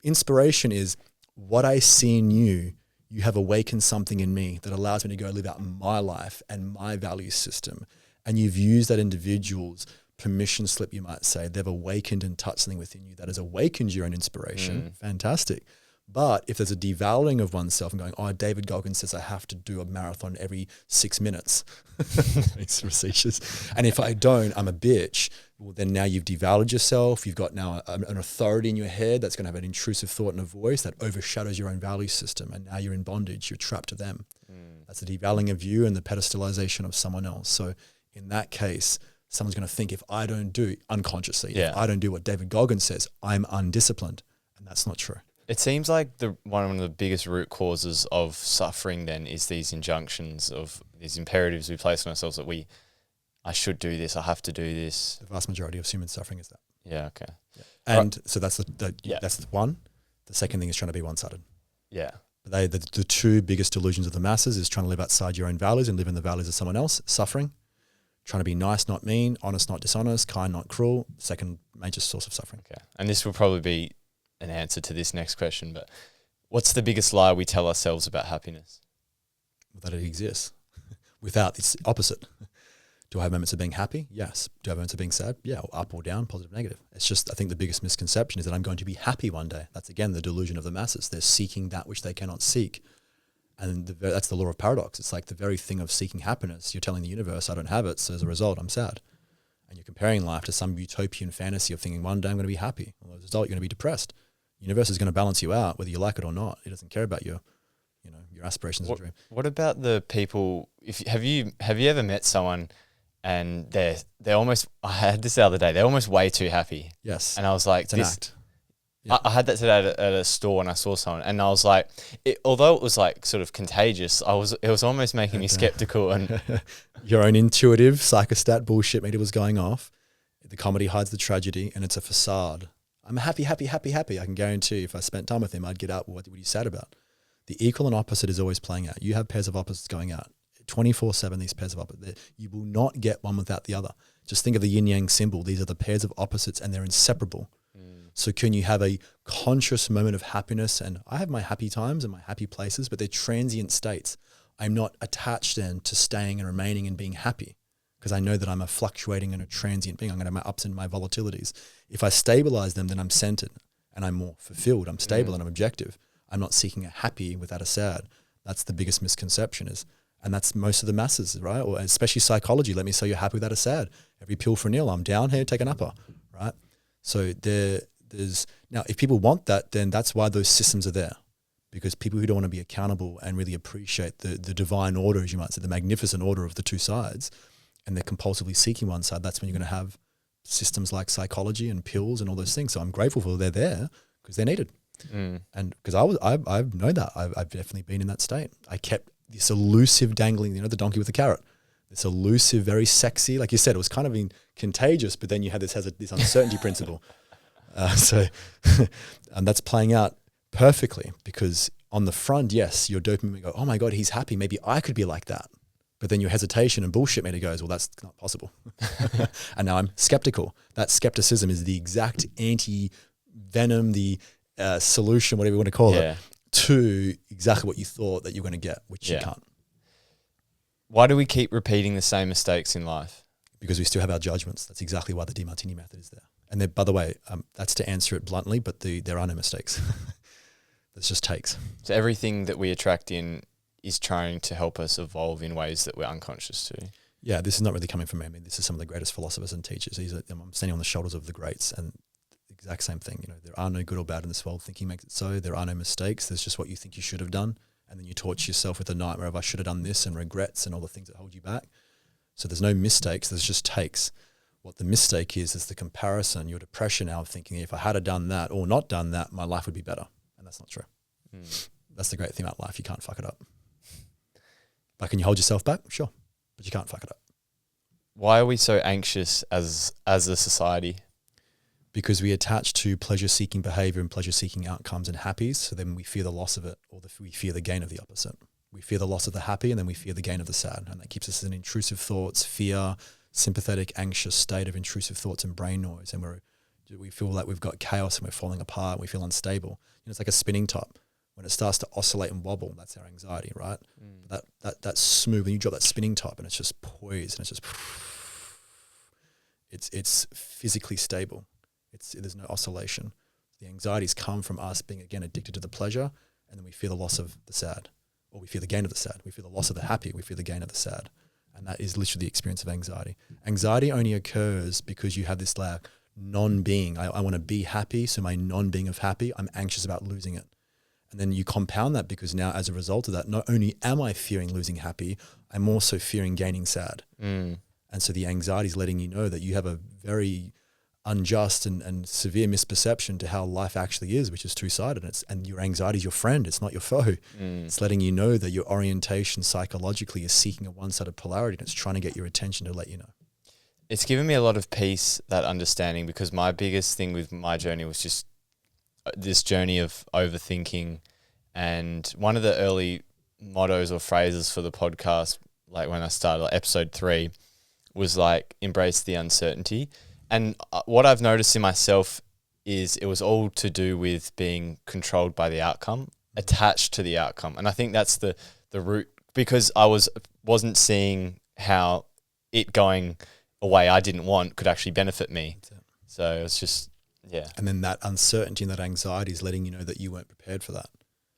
inspiration is what I see in you. You have awakened something in me that allows me to go live out my life and my value system. And you've used that individual's permission slip, you might say. They've awakened and touched something within you that has awakened your own inspiration. Fantastic. But if there's a devaluing of oneself and going, David Goggins says I have to do a marathon every 6 minutes. It's facetious. And if I don't, I'm a bitch. Well, then now you've devalued yourself. You've got now an authority in your head that's going to have an intrusive thought and a voice that overshadows your own value system. And now you're in bondage. You're trapped to them. That's the devaluing of you and the pedestalization of someone else. So in that case, someone's going to think if I don't do, unconsciously, if I don't do what David Goggins says, I'm undisciplined. And that's not true. It seems like one of the biggest root causes of suffering then is these injunctions of these imperatives we place on ourselves that I should do this, I have to do this. The vast majority of human suffering is that. Yeah, okay. Yeah. And so that's that's the one. The second thing is trying to be one-sided. Yeah. The two biggest delusions of the masses is trying to live outside your own values and live in the values of someone else, suffering. Trying to be nice, not mean, honest, not dishonest, kind, not cruel. Second major source of suffering. Okay. And this will probably be an answer to this next question, but what's the biggest lie we tell ourselves about happiness? That it exists. Without, it's opposite. Do I have moments of being happy? Yes. Do I have moments of being sad? Yeah. Or up or down, positive, negative. It's just, I think the biggest misconception is that I'm going to be happy one day. That's again the delusion of the masses. They're seeking that which they cannot seek. And that's the law of paradox. It's like the very thing of seeking happiness. You're telling the universe, I don't have it, so as a result, I'm sad. And you're comparing life to some utopian fantasy of thinking one day I'm going to be happy. Well, as a result, you're going to be depressed. The universe is going to balance you out, whether you like it or not. It doesn't care about your aspirations and dream. What about the people? Have you ever met someone and they're almost? I had this the other day. They're almost way too happy. Yes, and I was like, it's an act. Yeah. I had that today at a store and I saw someone and I was like, although it was like sort of contagious, it was almost making me skeptical. And your own intuitive psychostat bullshit meter was going off. The comedy hides the tragedy, and it's a facade. I'm happy. I can guarantee you if I spent time with him, I'd get out. What are you sad about? The equal and opposite is always playing out. You have pairs of opposites going out 24/7. These pairs of opposites, you will not get one without the other. Just think of the yin yang symbol. These are the pairs of opposites, and they're inseparable. So can you have a conscious moment of happiness? And I have my happy times and my happy places, but they're transient states. I'm not attached then to staying and remaining and being happy because I know that I'm a fluctuating and a transient being. I'm going to have my ups and my volatilities. If I stabilize them, then I'm centered and I'm more fulfilled. I'm stable and I'm objective. I'm not seeking a happy without a sad. That's the biggest misconception is. And that's most of the masses, right? Or especially psychology. Let me say you're happy without a sad. Every pill for a nil. I'm down here, take an upper, right? So there's now, if people want that, then that's why those systems are there. Because people who don't want to be accountable and really appreciate the divine order, as you might say, the magnificent order of the two sides, and they're compulsively seeking one side, that's when you're going to have systems like psychology and pills and all those things. So I'm grateful for they're there because they're needed. And because I know that I've definitely been in that state. I kept this elusive dangling, the donkey with the carrot, this elusive, very sexy, like you said, it was kind of contagious, but then you had this uncertainty principle. And that's playing out perfectly because on the front, yes, your dopamine go, oh my God, he's happy. Maybe I could be like that. But then your hesitation and bullshit meter goes, well, that's not possible. And now I'm skeptical. That skepticism is the exact anti-venom, the solution, whatever you want to call it, to exactly what you thought that you're going to get, which you can't. Why do we keep repeating the same mistakes in life? Because we still have our judgments. That's exactly why the Demartini method is there. And by the way, that's to answer it bluntly, but there are no mistakes. There's just takes. So everything that we attract in is trying to help us evolve in ways that we're unconscious to. Yeah, this is not really coming from me. I mean, this is some of the greatest philosophers and teachers. I'm standing on the shoulders of the greats, and the exact same thing. There are no good or bad in this world. Thinking makes it so. There are no mistakes. There's just what you think you should have done, and then you torture yourself with a nightmare of I should have done this and regrets and all the things that hold you back. So there's no mistakes. There's just takes. What the mistake is the comparison, your depression now of thinking if I had have done that or not done that, my life would be better. And that's not true. That's the great thing about life. You can't fuck it up. But can you hold yourself back? Sure. But you can't fuck it up. Why are we so anxious as a society? Because we attach to pleasure-seeking behavior and pleasure-seeking outcomes and happies. So then we fear the loss of it, or we fear the gain of the opposite. We fear the loss of the happy, and then we fear the gain of the sad. And that keeps us in intrusive thoughts, fear, sympathetic, anxious state of intrusive thoughts and brain noise. And we feel like we've got chaos and we're falling apart. And we feel unstable. It's like a spinning top. When it starts to oscillate and wobble, that's our anxiety, right? That smooth, when you drop that spinning top and it's just poised and it's physically stable. There's no oscillation. The anxieties come from us being, again, addicted to the pleasure, and then we fear the loss of the sad, or we fear the gain of the sad. We fear the loss of the happy, we fear the gain of the sad. And that is literally the experience of anxiety. Anxiety only occurs because you have this non-being. I want to be happy, so my non-being of happy, I'm anxious about losing it. And then you compound that because now as a result of that, not only am I fearing losing happy, I'm also fearing gaining sad. And so the anxiety is letting you know that you have a very unjust and severe misperception to how life actually is, which is two-sided. And your anxiety is your friend, it's not your foe. It's letting you know that your orientation psychologically is seeking a one-sided polarity, and it's trying to get your attention to let you know. It's given me a lot of peace, that understanding, because my biggest thing with my journey was just this journey of overthinking. And one of the early mottos or phrases for the podcast, like when I started, like episode 3, was like, embrace the uncertainty. And what I've noticed in myself is it was all to do with being controlled by the outcome, attached to the outcome. And I think that's the root, because I wasn't seeing how it going a way I didn't want could actually benefit me. So it's just, yeah. And then that uncertainty and that anxiety is letting you know that you weren't prepared for that.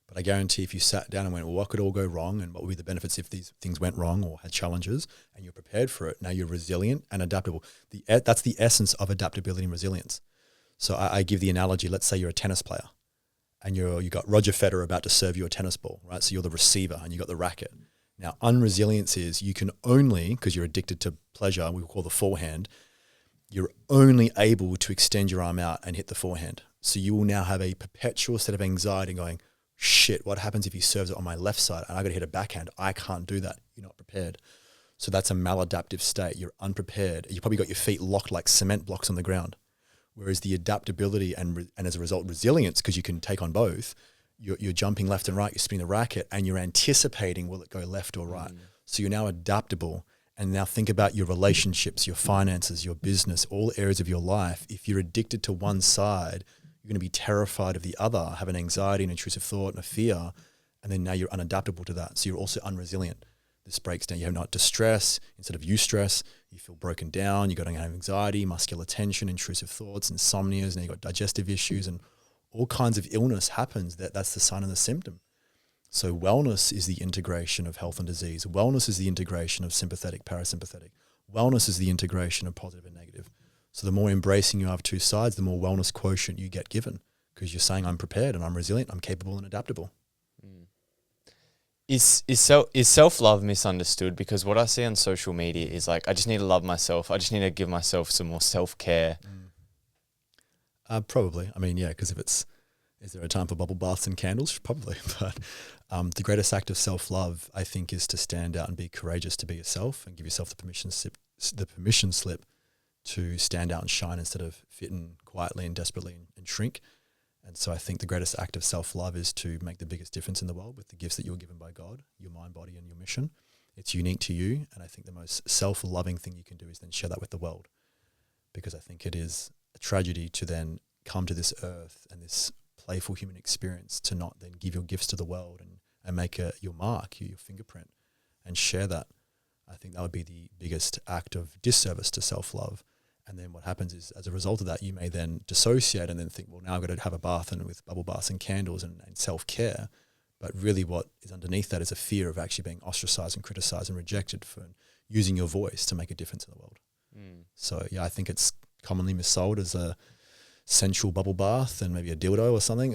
But I guarantee if you sat down and went, well, what could all go wrong and what would be the benefits if these things went wrong or had challenges, and you're prepared for it, now you're resilient and adaptable. That's the essence of adaptability and resilience. So I give the analogy, let's say you're a tennis player and you got Roger Federer about to serve you a tennis ball, right? So you're the receiver and you got the racket. Now, unresilience is you can only, because you're addicted to pleasure, we call the forehand, you're only able to extend your arm out and hit the forehand. So you will now have a perpetual state of anxiety going, shit, what happens if he serves it on my left side and I got to hit a backhand? I can't do that. You're not prepared. So that's a maladaptive state. You're unprepared. You probably got your feet locked like cement blocks on the ground. Whereas the adaptability and as a result, resilience, because you can take on both, you're jumping left and right, you're spinning the racket and you're anticipating, will it go left or right? So you're now adaptable. And now think about your relationships, your finances, your business, all areas of your life. If you're addicted to one side, you're going to be terrified of the other, have an anxiety, an intrusive thought, and a fear, and then now you're unadaptable to that. So you're also unresilient. This breaks down. You have not distress. Instead of eustress, you feel broken down. You're going to have anxiety, muscular tension, intrusive thoughts, insomnias. Now you've got digestive issues and all kinds of illness happens. That's the sign and the symptom. So wellness is the integration of health and disease. Wellness is the integration of sympathetic, parasympathetic. Wellness is the integration of positive and negative. So the more embracing you have two sides, the more wellness quotient you get given, because you're saying I'm prepared and I'm resilient, I'm capable and adaptable. Is self-love misunderstood? Because what I see on social media is like, I just need to love myself. I just need to give myself some more self-care. Probably. I mean, yeah, because is there a time for bubble baths and candles? Probably. But the greatest act of self-love, I think, is to stand out and be courageous to be yourself and give yourself the permission slip to stand out and shine instead of fitting quietly and desperately and shrink. And so I think the greatest act of self-love is to make the biggest difference in the world with the gifts that you're given by God, your mind, body, and your mission. It's unique to you. And I think the most self-loving thing you can do is then share that with the world, because I think it is a tragedy to then come to this earth and this playful human experience to not then give your gifts to the world and make your mark, your fingerprint, and share that. I think that would be the biggest act of disservice to self-love. And then what happens is, as a result of that, you may then dissociate and then think, well, now I've got to have a bath and with bubble baths and candles and self-care. But really what is underneath that is a fear of actually being ostracized and criticized and rejected for using your voice to make a difference in the world. So, yeah, I think it's commonly missold as a sensual bubble bath and maybe a dildo or something,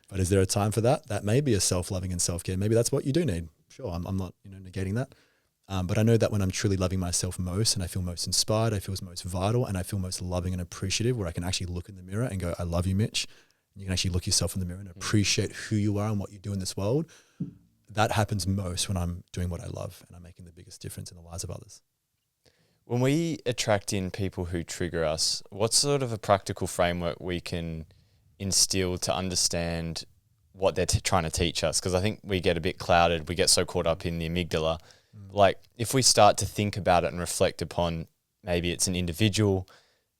But is there a time for that? That may be a self-loving and self-care. Maybe that's what you do need. Sure, I'm not negating that. But I know that when I'm truly loving myself most and I feel most inspired, I feel most vital, and I feel most loving and appreciative, where I can actually look in the mirror and go, I love you, Mitch. And you can actually look yourself in the mirror and appreciate who you are and what you do in this world. That happens most when I'm doing what I love and I'm making the biggest difference in the lives of others. When we attract in people who trigger us, what sort of a practical framework we can instill to understand what they're trying to teach us? Because I think we get a bit clouded. We get so caught up in the amygdala. Like, if we start to think about it and reflect upon, maybe it's an individual,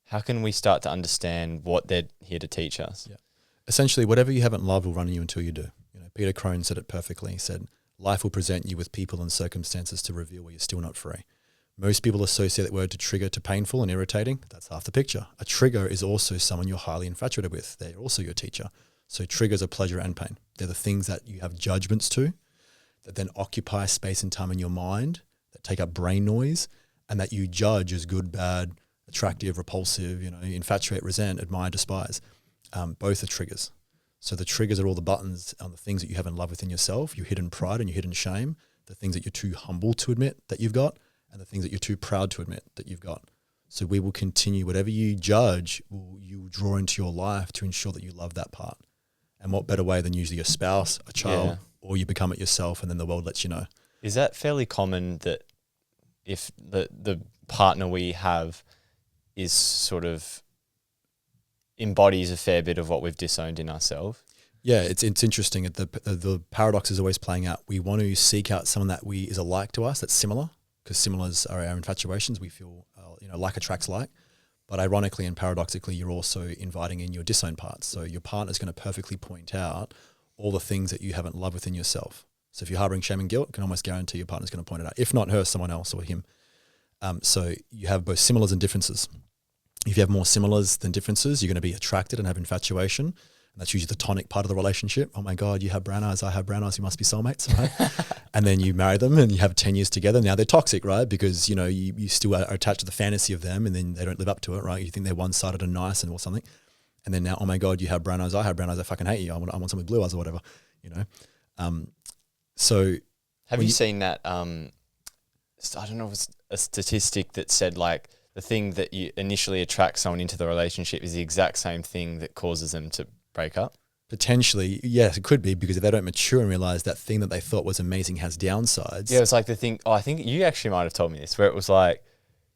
how can we start to understand what they're here to teach us? Yeah. Essentially, whatever you haven't loved will run you until you do. Peter Crone said it perfectly. He said, life will present you with people and circumstances to reveal where you're still not free. Most people associate that word to trigger to painful and irritating. That's half the picture. A trigger is also someone you're highly infatuated with. They're also your teacher. So triggers are pleasure and pain. They're the things that you have judgments to, that then occupy space and time in your mind, that take up brain noise, and that you judge as good, bad, attractive, repulsive, infatuate, resent, admire, despise. Both are triggers. So the triggers are all the buttons on the things that you have in love within yourself, your hidden pride and your hidden shame, the things that you're too humble to admit that you've got, and the things that you're too proud to admit that you've got. So we will continue, whatever you judge, you will draw into your life to ensure that you love that part. And what better way than usually a spouse, a child, or you become it yourself, and then the world lets you know. Is that fairly common, that if the partner we have is sort of embodies a fair bit of what we've disowned in ourselves? Yeah, it's interesting. The paradox is always playing out. We want to seek out someone that is alike to us, that's similar, because similars are our infatuations. We feel, like attracts like. But ironically and paradoxically, you're also inviting in your disowned parts. So your partner's going to perfectly point out all the things that you haven't loved within yourself. So if you're harboring shame and guilt, you can almost guarantee your partner's going to point it out. If not her, someone else or him. So you have both similars and differences. If you have more similars than differences, you're going to be attracted and have infatuation. And that's usually the tonic part of the relationship. Oh my God, you have brown eyes, I have brown eyes, you must be soulmates, right? And then you marry them and you have 10 years together. Now they're toxic, right? Because, you still are attached to the fantasy of them, and then they don't live up to it, right? You think they're one-sided and nice or something. And then now, oh my God, you have brown eyes, I have brown eyes, I fucking hate you. I want someone with blue eyes or whatever, So have you seen that, I don't know if it's a statistic that said, like, the thing that you initially attract someone into the relationship is the exact same thing that causes them to break up? Potentially, yes, it could be, because if they don't mature and realize that thing that they thought was amazing has downsides. Yeah, it's like the thing, I think you actually might have told me this, where it was like,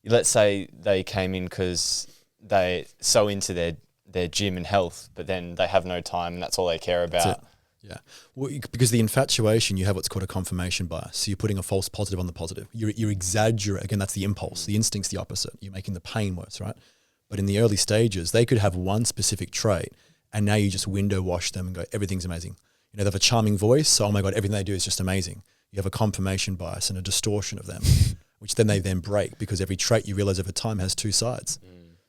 let's say they came in because they're so into their gym and health, but then they have no time and that's all they care about. Yeah. Well, because the infatuation, you have what's called a confirmation bias. So you're putting a false positive on the positive. You're exaggerating. Again, that's the impulse. The instinct's the opposite. You're making the pain worse, right? But in the early stages, they could have one specific trait, and now you just window wash them and go, everything's amazing. They have a charming voice, so oh my God, everything they do is just amazing. You have a confirmation bias and a distortion of them, which then they break, because every trait you realize over time has two sides.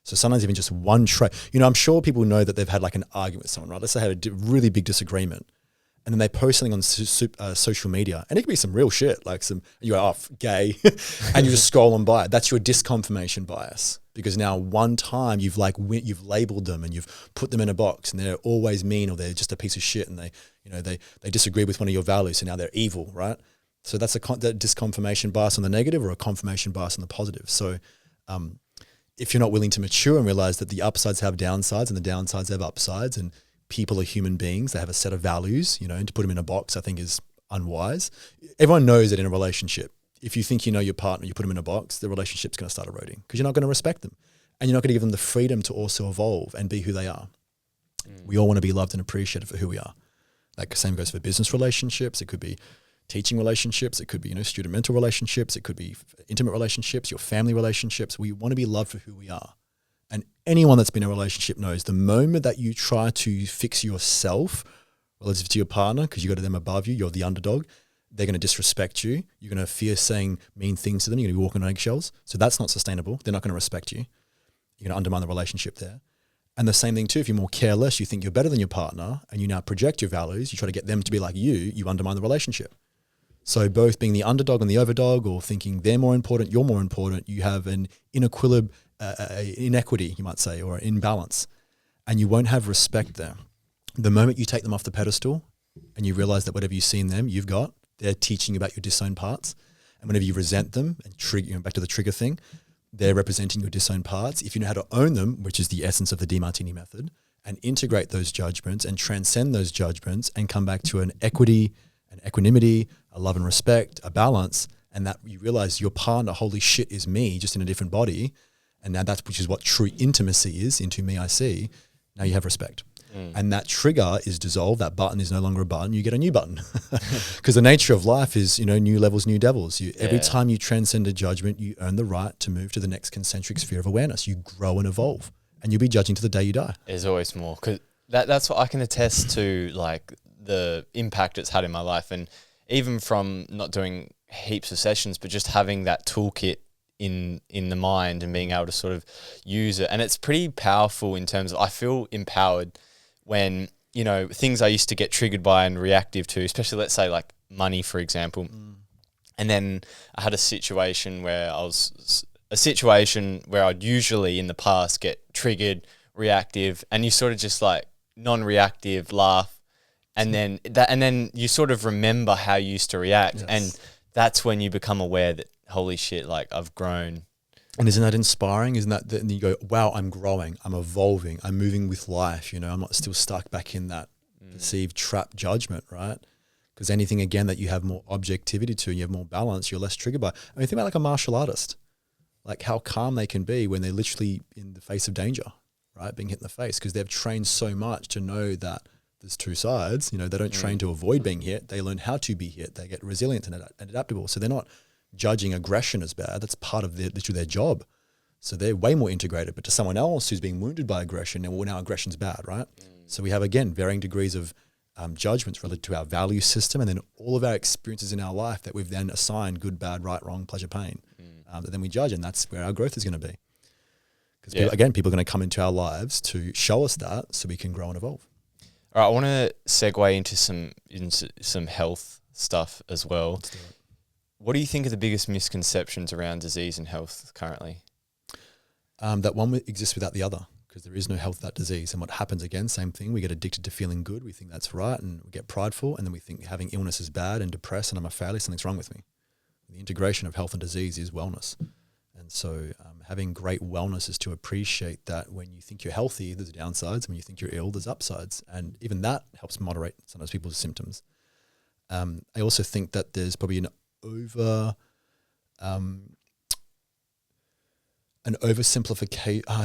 So sometimes even just one trait. I'm sure people know that they've had like an argument with someone, right? Let's say they had a really big disagreement, and then they post something on social media, and it could be some real shit, like you go, gay, and you just scroll on by it. That's your disconfirmation bias, because now one time you've labeled them and you've put them in a box, and they're always mean, or they're just a piece of shit, and they disagree with one of your values, so now they're evil, right? So that's that disconfirmation bias on the negative, or a confirmation bias on the positive. So if you're not willing to mature and realize that the upsides have downsides and the downsides have upsides, and people are human beings, they have a set of values, and to put them in a box, I think is unwise. Everyone knows that in a relationship, if you think you know your partner, you put them in a box, the relationship's going to start eroding, because you're not going to respect them, and you're not going to give them the freedom to also evolve and be who they are. We all want to be loved and appreciated for who we are. Like, same goes for business relationships. It could be teaching relationships. It could be, student mentor relationships. It could be intimate relationships, your family relationships. We want to be loved for who we are. And anyone that's been in a relationship knows the moment that you try to fix yourself relative to your partner, because you got them above you, you're the underdog, they're going to disrespect you. You're going to fear saying mean things to them. You're going to be walking on eggshells. So that's not sustainable. They're not going to respect you. You're going to undermine the relationship there. And the same thing too, if you're more careless, you think you're better than your partner, and you now project your values, you try to get them to be like you undermine the relationship. So both being the underdog and the overdog, or thinking they're more important, you're more important, you have an inequity, you might say, or an imbalance, and you won't have respect there. The moment you take them off the pedestal and you realize that whatever you see in them, you've got, they're teaching you about your disowned parts. And whenever you resent them and trigger, back to the trigger thing, they're representing your disowned parts. If you know how to own them, which is the essence of the Demartini method, and integrate those judgments and transcend those judgments and come back to an equity, an equanimity, a love and respect, a balance, and that you realize your partner, holy shit, is me, just in a different body. And now which is what true intimacy is, into me I see. Now you have respect. And that trigger is dissolved. That button is no longer a button. You get a new button. Because the nature of life is, new levels, new devils. Every time you transcend a judgment, you earn the right to move to the next concentric sphere of awareness. You grow and evolve. And you'll be judging to the day you die. There's always more. Because that's what I can attest to, like the impact it's had in my life. And even from not doing heaps of sessions, but just having that toolkit in the mind and being able to sort of use it. And it's pretty powerful in terms of, I feel empowered when, things I used to get triggered by and reactive to, especially let's say like money, for example. And then I had a situation where I'd usually in the past get triggered, reactive, and you sort of just like non-reactive, laugh. And then you sort of remember how you used to react. Yes. And that's when you become aware that, holy shit, like I've grown. And isn't that inspiring? Isn't that, and you go, wow, I'm growing, I'm evolving, I'm moving with life. I'm not still stuck back in that perceived trap judgment, right? Because anything, again, that you have more objectivity to and you have more balance, you're less triggered by. I mean, think about like a martial artist, like how calm they can be when they're literally in the face of danger, right? Being hit in the face, because they've trained so much to know that there's two sides. They don't train to avoid being hit. They learn how to be hit. They get resilient and adaptable. So they're not judging aggression as bad. That's part of their job. So they're way more integrated. But to someone else who's being wounded by aggression, now aggression's bad, right? So we have, again, varying degrees of judgments related to our value system, and then all of our experiences in our life that we've then assigned good, bad, right, wrong, pleasure, pain, that then we judge, and that's where our growth is going to be. Because people are going to come into our lives to show us that so we can grow and evolve. All right, I want to segue into some health stuff as well. Let's do it. What do you think are the biggest misconceptions around disease and health currently? That one exists without the other, because there is no health without disease. And what happens, again, same thing, we get addicted to feeling good. We think that's right, and we get prideful, and then we think having illness is bad and depressed and I'm a failure, something's wrong with me. The integration of health and disease is wellness. And so having great wellness is to appreciate that when you think you're healthy, there's downsides. When you think you're ill, there's upsides. And even that helps moderate sometimes people's symptoms. I also think that there's probably an oversimplification.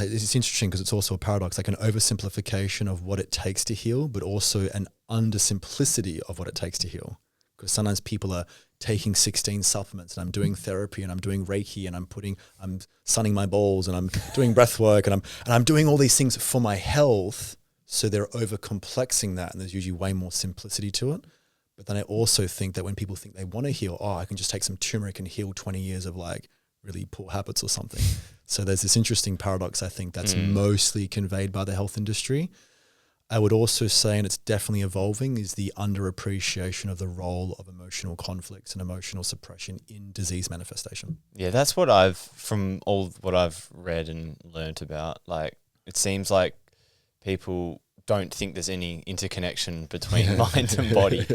It's interesting because it's also a paradox, like an oversimplification of what it takes to heal, but also an undersimplicity of what it takes to heal. Because sometimes people are taking 16 supplements, and I'm doing therapy, and I'm doing Reiki, and I'm sunning my balls, and I'm doing breath work, and I'm doing all these things for my health. So they're over-complexing that, and there's usually way more simplicity to it. But then I also think that when people think they want to heal, I can just take some turmeric and heal 20 years of like really poor habits or something. So there's this interesting paradox, I think, that's mostly conveyed by the health industry. I would also say, and it's definitely evolving, is the underappreciation of the role of emotional conflicts and emotional suppression in disease manifestation. Yeah, that's from all what I've read and learnt about, like, it seems like people don't think there's any interconnection between mind and body.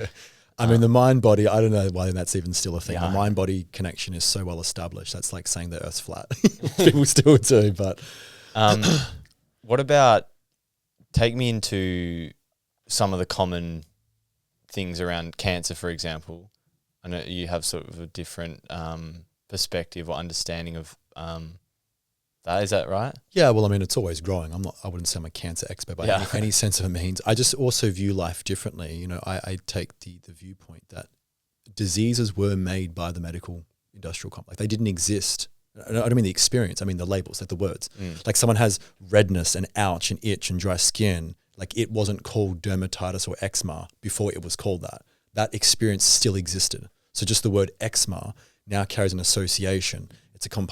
I mean, the mind-body, I don't know why that's even still a thing. Yeah. The mind-body connection is so well established. That's like saying the Earth's flat. People still do, but... What about, take me into some of the common things around cancer, for example. I know you have sort of a different perspective or understanding of that. Is that right? Yeah, well, I mean, it's always growing. I wouldn't say I'm a cancer expert by any sense of means. I just also view life differently. You know, I take the viewpoint that diseases were made by the medical industrial complex. They didn't exist. I don't mean the experience. I mean the labels, like the words. Like someone has redness and ouch and itch and dry skin. Like it wasn't called dermatitis or eczema before it was called that. That experience still existed. So just the word eczema now carries an association. It's a tongue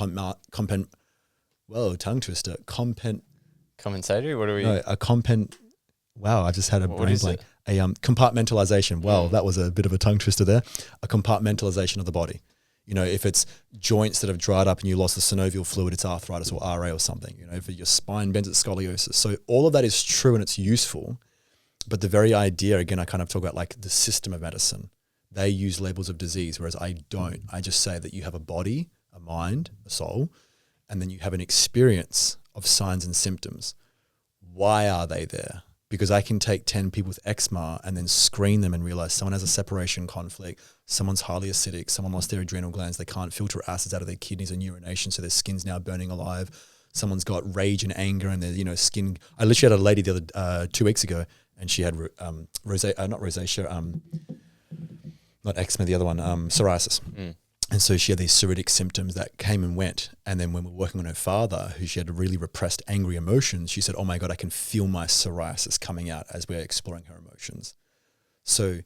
twister. Commentator? What are we? No, wow, I just had a What brain is blank. it? A compartmentalization. Well, that was a bit of a tongue twister there. A compartmentalization of the body. You know, if it's joints that have dried up and you lost the synovial fluid, it's arthritis or RA or something. You know, if your spine bends, it's scoliosis. So all of that is true and it's useful. But the very idea, again, I kind of talk about like the system of medicine. They use labels of disease, whereas I don't. I just say that you have a body, a mind, a soul, and then you have an experience of signs and symptoms. Why are they there? Because I can take 10 people with eczema and then screen them and realize someone has a separation conflict, someone's highly acidic, someone lost their adrenal glands, they can't filter acids out of their kidneys and urination, so their skin's now burning alive. Someone's got rage and anger and their skin. I literally had a lady the other 2 weeks ago, and she had not eczema, the other one, psoriasis. And so she had these psoriatic symptoms that came and went. And then when we were working on her father, who she had really repressed angry emotions, she said, oh my God, I can feel my psoriasis coming out as we're exploring her emotions. So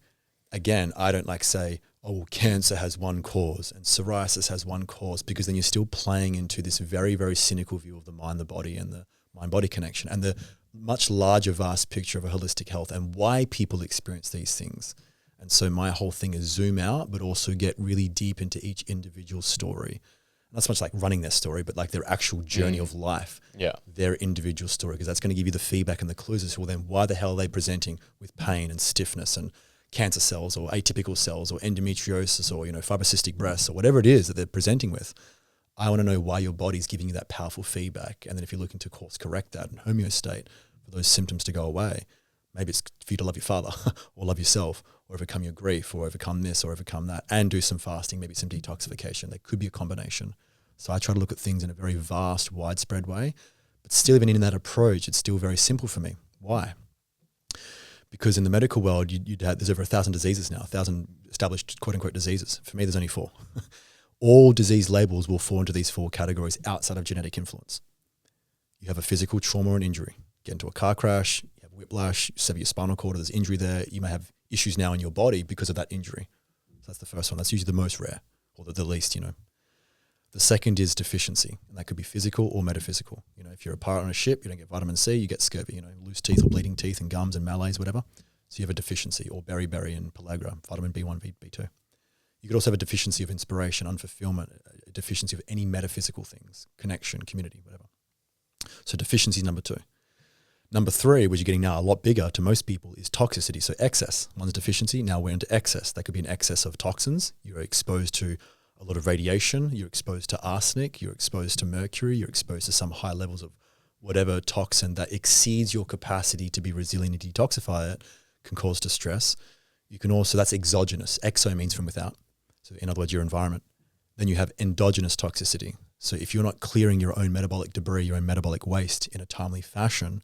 again, I don't like say, oh, cancer has one cause and psoriasis has one cause, because then you're still playing into this very, very cynical view of the mind, the body, and the mind-body connection, and the much larger, vast picture of a holistic health and why people experience these things. And so my whole thing is zoom out, but also get really deep into each individual story. Not so much like running their story, but like their actual journey of life, their individual story, because that's going to give you the feedback and the clues as to, well, then why the hell are they presenting with pain and stiffness and cancer cells or atypical cells or endometriosis or, fibrocystic breasts or whatever it is that they're presenting with. I want to know why your body's giving you that powerful feedback. And then if you're looking to course correct that and homeostate for those symptoms to go away, maybe it's for you to love your father or love yourself or overcome your grief or overcome this or overcome that and do some fasting, maybe some detoxification. There could be a combination. So I try to look at things in a very vast, widespread way, but still even in that approach, it's still very simple for me. Why? Because in the medical world, there's over 1,000 diseases now, 1,000 established quote unquote diseases. For me, there's only 4. All disease labels will fall into these 4 categories outside of genetic influence. You have a physical trauma or an injury. Get into a car crash, you have whiplash, you sever your spinal cord, or there's injury there. You may have issues now in your body because of that injury. So that's the first one. That's usually the most rare, or the least, The second is deficiency, and that could be physical or metaphysical. If you're a pirate on a ship, you don't get vitamin C, you get scurvy, loose teeth or bleeding teeth and gums and malaise, whatever. So you have a deficiency, or beriberi and pellagra, vitamin B1, B2. You could also have a deficiency of inspiration, unfulfillment, a deficiency of any metaphysical things, connection, community, whatever. So deficiency is number 2. Number 3, which you're getting now a lot bigger to most people, is toxicity. So excess. One's deficiency, now we're into excess. That could be an excess of toxins. You're exposed to a lot of radiation. You're exposed to arsenic. You're exposed to mercury. You're exposed to some high levels of whatever toxin that exceeds your capacity to be resilient and detoxify it, can cause distress. You can also, that's exogenous. Exo means from without. So in other words, your environment. Then you have endogenous toxicity. So if you're not clearing your own metabolic debris, your own metabolic waste in a timely fashion,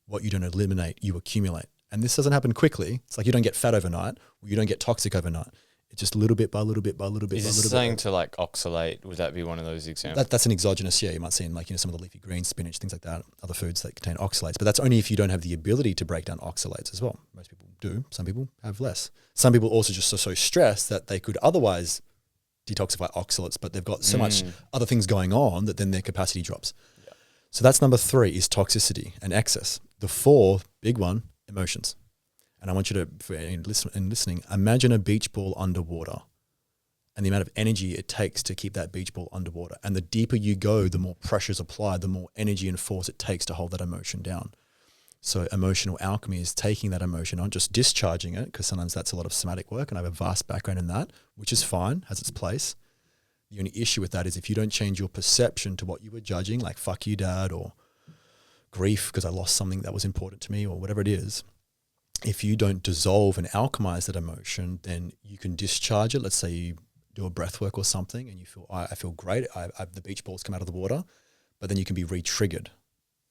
what you don't eliminate, you accumulate. And this doesn't happen quickly. It's like you don't get fat overnight, or you don't get toxic overnight. It's just little bit by little bit by little bit by little bit. Is this saying to like oxalate? Would that be one of those examples? That's an exogenous, yeah. You might see in like, some of the leafy greens, spinach, things like that, other foods that contain oxalates. But that's only if you don't have the ability to break down oxalates as well. Most people do. Some people have less. Some people also just are so stressed that they could otherwise detoxify oxalates, but they've got so much other things going on that then their capacity drops. Yeah. So that's number 3 is toxicity and excess. The 4, big one, emotions. And I want you to, in listening, imagine a beach ball underwater and the amount of energy it takes to keep that beach ball underwater. And the deeper you go, the more pressure is applied, the more energy and force it takes to hold that emotion down. So emotional alchemy is taking that emotion, not just discharging it, because sometimes that's a lot of somatic work, and I have a vast background in that, which is fine, has its place. The only issue with that is if you don't change your perception to what you were judging, like fuck you, dad, or grief because I lost something that was important to me, or whatever it is, if you don't dissolve and alchemize that emotion, then you can discharge it. Let's say you do a breath work or something and you feel, I feel great, the beach balls come out of the water, but then you can be re-triggered,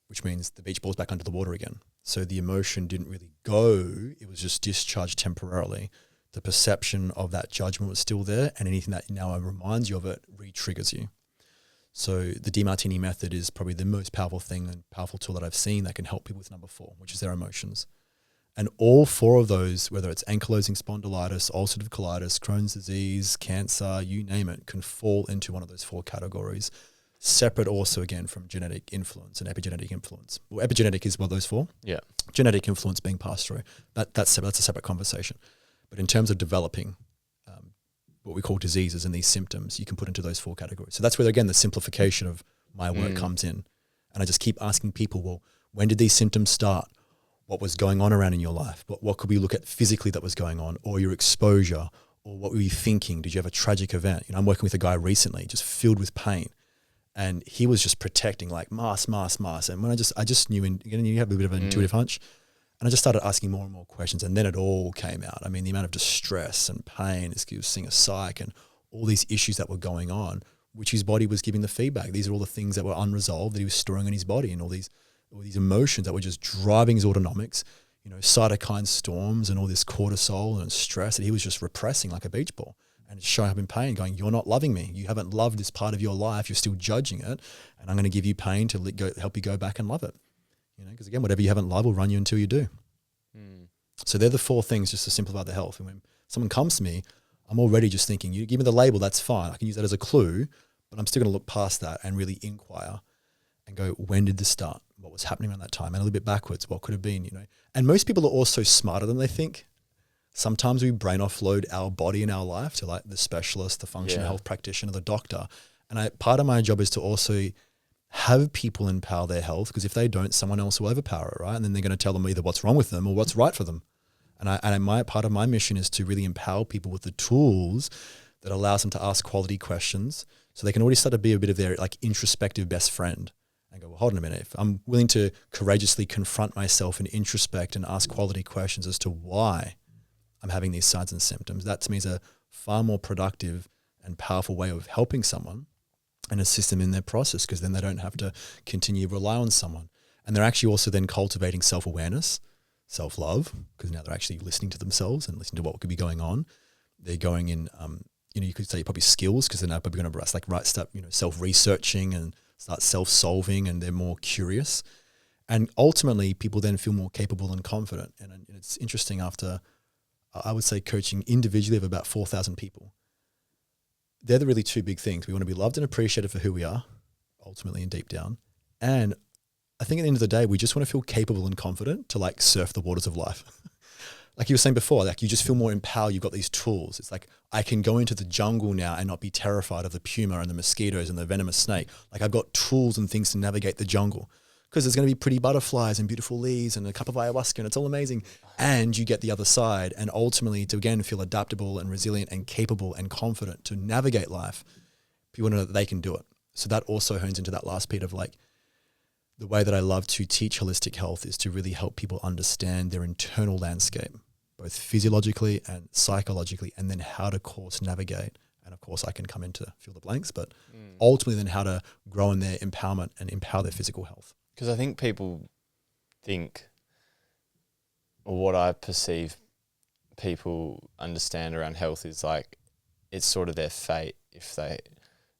which means the beach ball's back under the water again. So the emotion didn't really go, it was just discharged temporarily. The perception of that judgment was still there, and anything that now reminds you of it re-triggers you. So the Demartini method is probably the most powerful thing and powerful tool that I've seen that can help people with number 4, which is their emotions. And all 4 of those, whether it's ankylosing spondylitis, ulcerative colitis, Crohn's disease, cancer, you name it, can fall into one of those 4 categories. Separate also, again, from genetic influence and epigenetic influence. Well, epigenetic is one of those 4. Yeah. Genetic influence being passed through. That's a separate conversation. But in terms of developing what we call diseases and these symptoms, you can put into those 4 categories. So that's where, again, the simplification of my work comes in. And I just keep asking people, well, when did these symptoms start? What was going on around in your life? What could we look at physically that was going on, or your exposure, or what were you thinking? Did you have a tragic event? I'm working with a guy recently, just filled with pain. And he was just protecting, like mask. And when I just knew, you have a bit of an intuitive hunch. And I just started asking more and more questions, and then it all came out. I mean, the amount of distress and pain, he was seeing a psych and all these issues that were going on, which his body was giving the feedback. These are all the things that were unresolved that he was storing in his body, and all these emotions that were just driving his autonomics, cytokine storms and all this cortisol and stress that he was just repressing like a beach ball. And it's showing up in pain, going, you're not loving me. You haven't loved this part of your life. You're still judging it. And I'm going to give you pain to help you go back and love it. Because again, whatever you haven't loved will run you until you do. So they're the 4 things just to simplify the health. And when someone comes to me, I'm already just thinking, you give me the label, that's fine. I can use that as a clue, but I'm still going to look past that and really inquire and go, when did this start? What was happening around that time? And a little bit backwards, what could have been, And most people are also smarter than they think. Sometimes we brain offload our body in our life to like the specialist, the functional health practitioner, the doctor. And part of my job is to also have people empower their health, because if they don't, someone else will overpower it, right? And then they're going to tell them either what's wrong with them or what's right for them. And my part of my mission is to really empower people with the tools that allows them to ask quality questions, so they can already start to be a bit of their like introspective best friend and go, well, hold on a minute. If I'm willing to courageously confront myself and introspect and ask quality questions as to why I'm having these signs and symptoms, that to me is a far more productive and powerful way of helping someone and assist them in their process, because then they don't have to continue to rely on someone. And they're actually also then cultivating self-awareness, self-love, because now they're actually listening to themselves and listening to what could be going on. They're going in, you could say probably skills, because they're now probably going to start self-researching and start self-solving, and they're more curious. And ultimately, people then feel more capable and confident. And it's interesting, after, I would say, coaching individually of about 4,000 people, they're the really 2 big things. We want to be loved and appreciated for who we are, ultimately and deep down. And I think at the end of the day, we just want to feel capable and confident to like surf the waters of life. Like you were saying before, like you just feel more empowered. You've got these tools. It's like, I can go into the jungle now and not be terrified of the puma and the mosquitoes and the venomous snake. Like I've got tools and things to navigate the jungle, because there's going to be pretty butterflies and beautiful leaves and a cup of ayahuasca, and it's all amazing. And you get the other side, and ultimately to again feel adaptable and resilient and capable and confident to navigate life. People know that they can do it. So that also hones into that last bit of like, the way that I love to teach holistic health is to really help people understand their internal landscape, both physiologically and psychologically, and then how to course navigate. And of course I can come into fill the blanks, but ultimately then how to grow in their empowerment and empower their physical health. Because I think people think, or what I perceive people understand around health is like, it's sort of their fate if they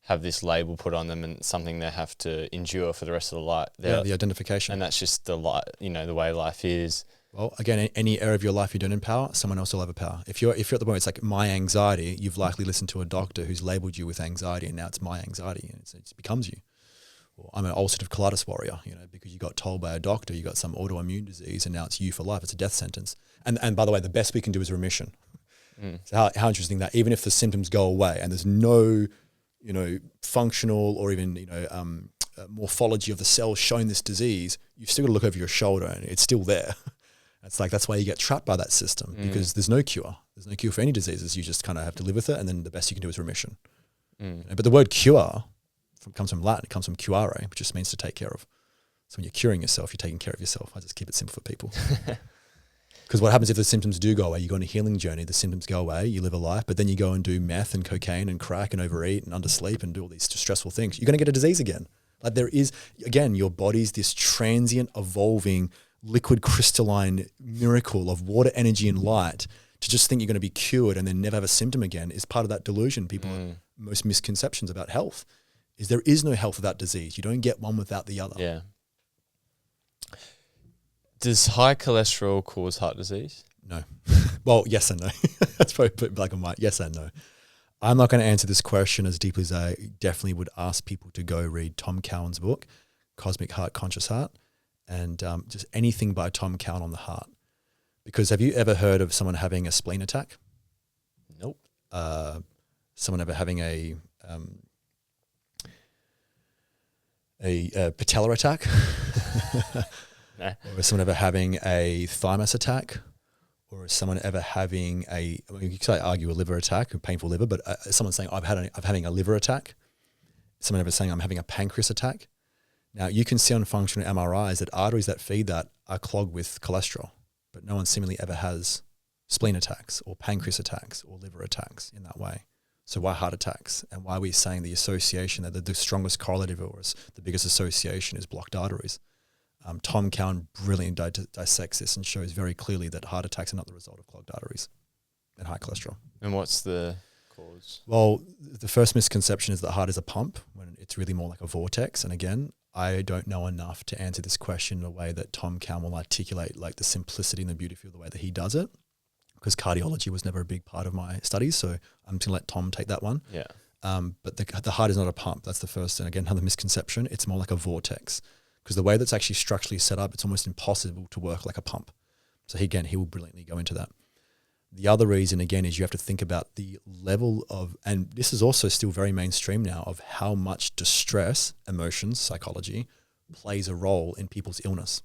have this label put on them and something they have to endure for the rest of the life. The identification. And that's just the way life is. Well, again, any area of your life you don't empower, someone else will overpower. If you're at the point, it's like my anxiety, you've likely listened to a doctor who's labeled you with anxiety, and now it's my anxiety, and it becomes you. Or I'm an ulcerative colitis warrior, because you got told by a doctor you got some autoimmune disease and now it's you for life. It's a death sentence. And by the way, the best we can do is remission. So how interesting that even if the symptoms go away and there's no, functional or even, morphology of the cells showing this disease, you've still got to look over your shoulder and it's still there. It's like, that's why you get trapped by that system because there's no cure. There's no cure for any diseases. You just kind of have to live with it. And then the best you can do is remission. But the word cure comes from Latin. It comes from curare, which just means to take care of. So when you're curing yourself, you're taking care of yourself. I just keep it simple for people. Because what happens if the symptoms do go away? You go on a healing journey, the symptoms go away, you live a life, but then you go and do meth and cocaine and crack and overeat and undersleep and do all these stressful things. You're going to get a disease again. Like there is, again, your body's this transient, evolving, liquid crystalline miracle of water, energy and light. To just think you're going to be cured and then never have a symptom again is part of that delusion. Most misconceptions about health is there is no health without disease. You don't get one without the other. Yeah. Does high cholesterol cause heart disease? No. Well, yes and no. That's probably put black and white. Yes and no. I'm not going to answer this question as deeply as I definitely would ask people to go read Tom Cowan's book, Cosmic Heart, Conscious Heart, and just anything by Tom Cowan on the heart. Because have you ever heard of someone having a spleen attack? Nope. Someone ever having a patellar attack? Nah. Or is someone ever having a thymus attack? Or is someone ever having you could argue a liver attack, a painful liver, but someone saying, I'm having a liver attack. Someone ever saying, I'm having a pancreas attack. Now, you can see on functional MRIs that arteries that feed that are clogged with cholesterol, but no one seemingly ever has spleen attacks or pancreas attacks or liver attacks in that way. So why heart attacks? And why are we saying the association that the strongest correlative or the biggest association is blocked arteries? Tom Cowan brilliantly dissects this and shows very clearly that heart attacks are not the result of clogged arteries and high cholesterol. And what's the cause? Well, the first misconception is that heart is a pump when it's really more like a vortex. And again, I don't know enough to answer this question in a way that Tom Cowan will articulate like the simplicity and the beauty of the way that he does it, because cardiology was never a big part of my studies. So I'm just going to let Tom take that one. Yeah. But the heart is not a pump. That's the first. And again, another misconception. It's more like a vortex, because the way that's actually structurally set up, it's almost impossible to work like a pump. So he will brilliantly go into that. The other reason, again, is you have to think about the level of, and this is also still very mainstream now, of how much distress, emotions, psychology, plays a role in people's illness.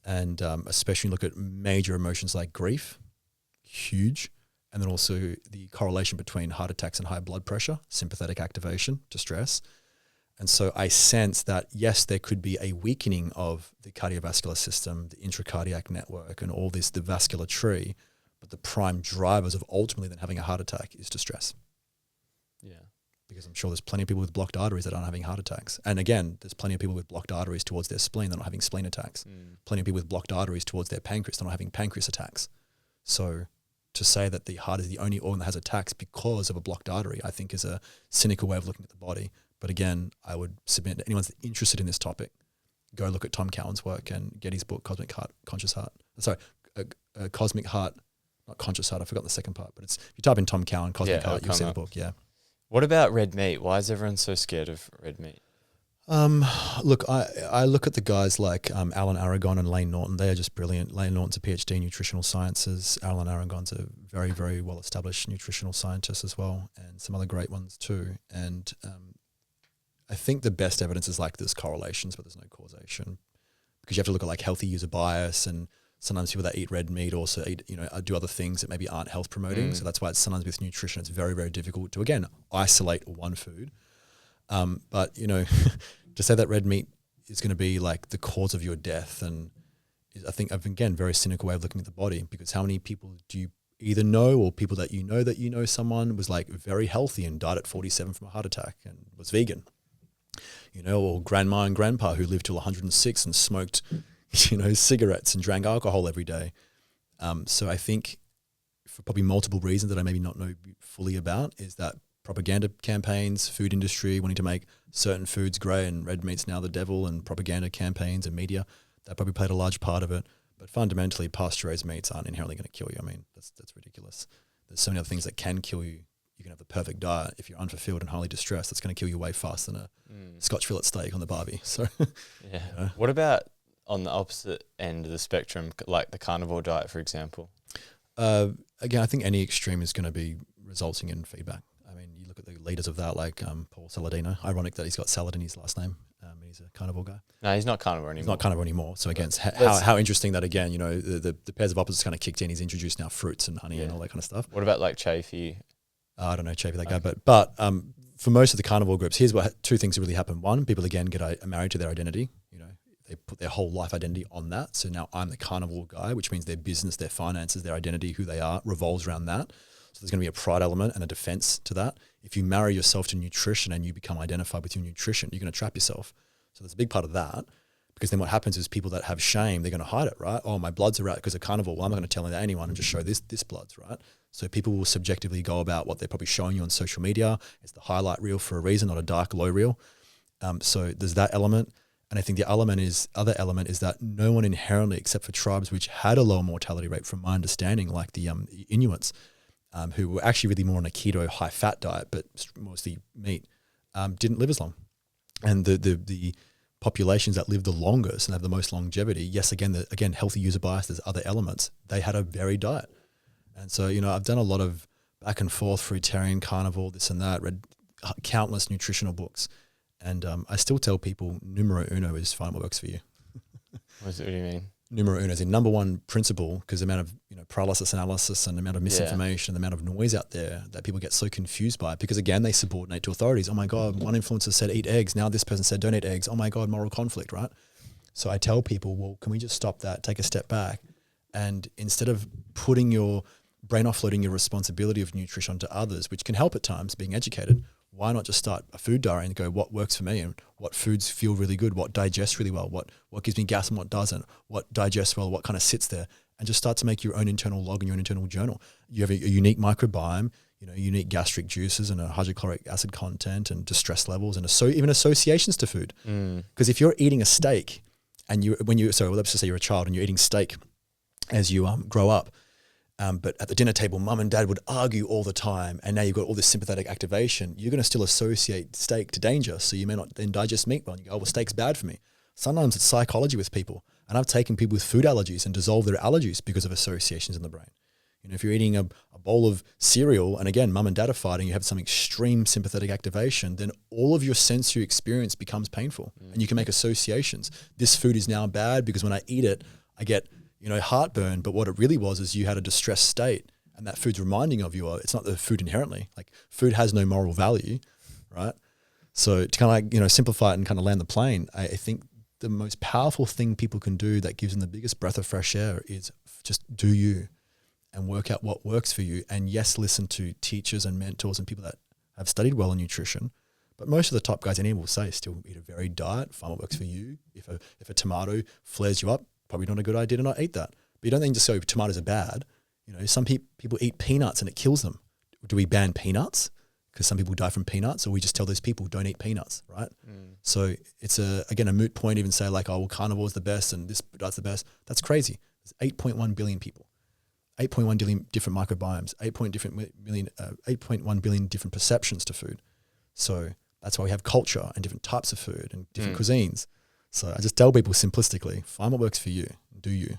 And especially look at major emotions like grief, huge. And then also the correlation between heart attacks and high blood pressure, sympathetic activation, distress. And so I sense that, yes, there could be a weakening of the cardiovascular system, the intracardiac network, and all this, the vascular tree. But the prime drivers of ultimately then having a heart attack is distress. Yeah. Because I'm sure there's plenty of people with blocked arteries that aren't having heart attacks. And again, there's plenty of people with blocked arteries towards their spleen that are not having spleen attacks. Plenty of people with blocked arteries towards their pancreas that are not having pancreas attacks. So to say that the heart is the only organ that has attacks because of a blocked artery, I think is a cynical way of looking at the body. But again, I would submit to anyone that's interested in this topic, go look at Tom Cowan's work and get his book, Cosmic Heart, Conscious Heart. Sorry, Cosmic Heart, not Conscious Heart. I forgot the second part, but it's, if you type in Tom Cowan, Cosmic Heart, you'll see the book. Yeah. What about red meat? Why is everyone so scared of red meat? Look, I look at the guys like Alan Aragon and Lane Norton. They are just brilliant. Lane Norton's a PhD in nutritional sciences. Alan Aragon's a very, very well-established nutritional scientist as well, and some other great ones too. And I think the best evidence is like there's correlations, but there's no causation, because you have to look at like healthy user bias, and sometimes people that eat red meat also eat, do other things that maybe aren't health promoting. So that's why it's sometimes with nutrition, it's very, very difficult to, again, isolate one food. But, to say that red meat is going to be like the cause of your death, and I think, again, very cynical way of looking at the body, because how many people do you either know, or people that you know someone was like very healthy and died at 47 from a heart attack and was vegan, or grandma and grandpa who lived till 106 and smoked, cigarettes and drank alcohol every day. So I think for probably multiple reasons that I maybe not know fully about, is that propaganda campaigns, food industry wanting to make certain foods great and red meat's now the devil, and propaganda campaigns and media, that probably played a large part of it. But fundamentally, pasture-raised meats aren't inherently going to kill you. I mean, that's ridiculous. There's so many other things that can kill you you can have the perfect diet. If you're unfulfilled and highly distressed, that's going to kill you way faster than a Scotch fillet steak on the barbie. So, yeah. You know. What about on the opposite end of the spectrum, like the carnivore diet, for example? Again, I think any extreme is going to be resulting in feedback. I mean, you look at the leaders of that, like Paul Saladino. Ironic that he's got salad in his last name. He's a carnivore guy. No, he's not carnivore anymore. He's not carnivore anymore. So again, how interesting that again, you know, the pairs of opposites kind of kicked in. He's introduced now fruits and honey and all that kind of stuff. What about like Chafee? I don't know Chafee, that guy, but for most of the carnivore groups, here's what two things really happen. One, people again get married to their identity. You know, they put their whole life identity on that. So now I'm the carnivore guy, which means their business, their finances, their identity, who they are, revolves around that. So there's going to be a pride element and a defense to that. If you marry yourself to nutrition and you become identified with your nutrition, you're going to trap yourself. So there's a big part of that, because then what happens is people that have shame, they're going to hide it, right? Oh, my bloods are out because of carnivore. Well, I'm not going to tell anyone and just show this bloods, right? So people will subjectively go about what they're probably showing you on social media. It's the highlight reel for a reason, not a dark low reel. So there's that element. And I think the other element is that no one inherently, except for tribes which had a lower mortality rate, from my understanding, like the Inuits, who were actually really more on a keto high fat diet, but mostly meat, didn't live as long. And the populations that live the longest and have the most longevity, yes, again, healthy user bias, there's other elements. They had a varied diet. And so, you know, I've done a lot of back and forth, fruitarian, carnivore, this and that, read countless nutritional books. And I still tell people numero uno is find what works for you. What do you mean? Numero uno is the number one principle, because the amount of paralysis analysis and the amount of misinformation, the amount of noise out there that people get so confused by, because again, they subordinate to authorities. Oh my God, one influencer said eat eggs. Now this person said don't eat eggs. Oh my God, moral conflict, right? So I tell people, well, can we just stop that, take a step back, and instead of putting your brain offloading your responsibility of nutrition onto others, which can help at times, being educated, why not just start a food diary and go, what works for me and what foods feel really good, what digests really well, what gives me gas and what doesn't, what digests well, what kind of sits there, and just start to make your own internal log and your own internal journal. You have a unique microbiome, unique gastric juices and a hydrochloric acid content and distress levels and even associations to food. Because if you're eating a steak and let's just say you're a child and you're eating steak as you grow up, but at the dinner table, mum and dad would argue all the time, and now you've got all this sympathetic activation, you're going to still associate steak to danger, so you may not then digest meat well. And you go, oh, well, steak's bad for me. Sometimes it's psychology with people, and I've taken people with food allergies and dissolved their allergies because of associations in the brain. If you're eating a bowl of cereal, and again, mum and dad are fighting, you have some extreme sympathetic activation, then all of your sensory experience becomes painful, and you can make associations. This food is now bad because when I eat it, I get heartburn, but what it really was is you had a distressed state, and that food's reminding of you. It's not the food inherently. Like, food has no moral value, right? So to kind of simplify it and kind of land the plane, I think the most powerful thing people can do that gives them the biggest breath of fresh air is just do you, and work out what works for you. And yes, listen to teachers and mentors and people that have studied well in nutrition. But most of the top guys anyway will say still eat a varied diet, find what works for you. If a tomato flares you up, probably not a good idea to not eat that. But you don't think just go tomatoes are bad. Some people eat peanuts and it kills them. Do we ban peanuts because some people die from peanuts, or we just tell those people don't eat peanuts, right? So it's a moot point even say like, oh, well, carnivore is the best and this diet's the best. That's crazy. There's 8.1 billion people, 8.1 billion different microbiomes, 8.1 billion different perceptions to food. So that's why we have culture and different types of food and different cuisines. So I just tell people simplistically, find what works for you, do you.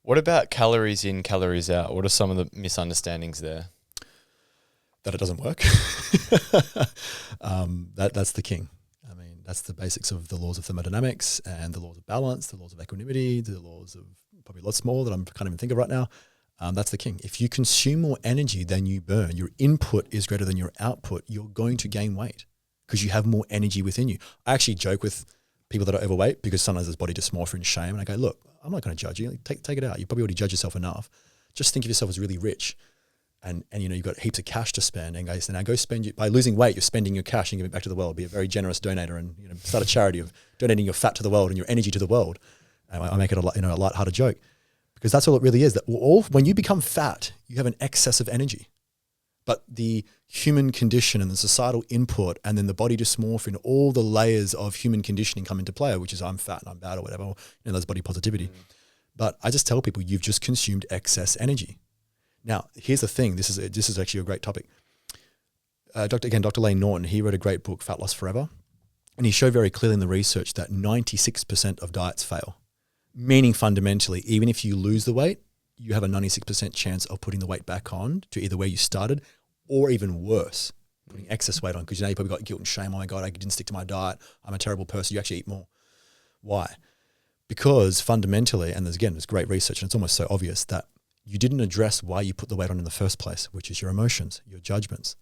What about calories in, calories out? What are some of the misunderstandings there? That it doesn't work. That's the king. I mean, that's the basics of the laws of thermodynamics and the laws of balance, the laws of equanimity, the laws of probably lots more that I can't even think of right now. That's the king. If you consume more energy than you burn, your input is greater than your output, you're going to gain weight because you have more energy within you. I actually joke with people that are overweight because sometimes there's body dysmorphia and shame. And I go, look, I'm not going to judge you. Take it out. You probably already judge yourself enough. Just think of yourself as really rich. And you've got heaps of cash to spend. And guys, now go spend by losing weight, you're spending your cash and giving it back to the world. Be a very generous donator and start a charity of donating your fat to the world and your energy to the world. And I make it a lighthearted joke because that's all it really is. That when you become fat, you have an excess of energy. But the human condition and the societal input and then the body dysmorphia and all the layers of human conditioning come into play, which is I'm fat and I'm bad or whatever, there's body positivity. But I just tell people you've just consumed excess energy. Now, here's the thing. This is actually a great topic. Dr. Lane Norton, he wrote a great book, Fat Loss Forever. And he showed very clearly in the research that 96% of diets fail. Meaning fundamentally, even if you lose the weight, you have a 96% chance of putting the weight back on to either where you started or even worse, putting excess weight on. Because you probably got guilt and shame. Oh my God, I didn't stick to my diet. I'm a terrible person. You actually eat more. Why? Because fundamentally, and there's great research and it's almost so obvious that you didn't address why you put the weight on in the first place, which is your emotions, your judgments.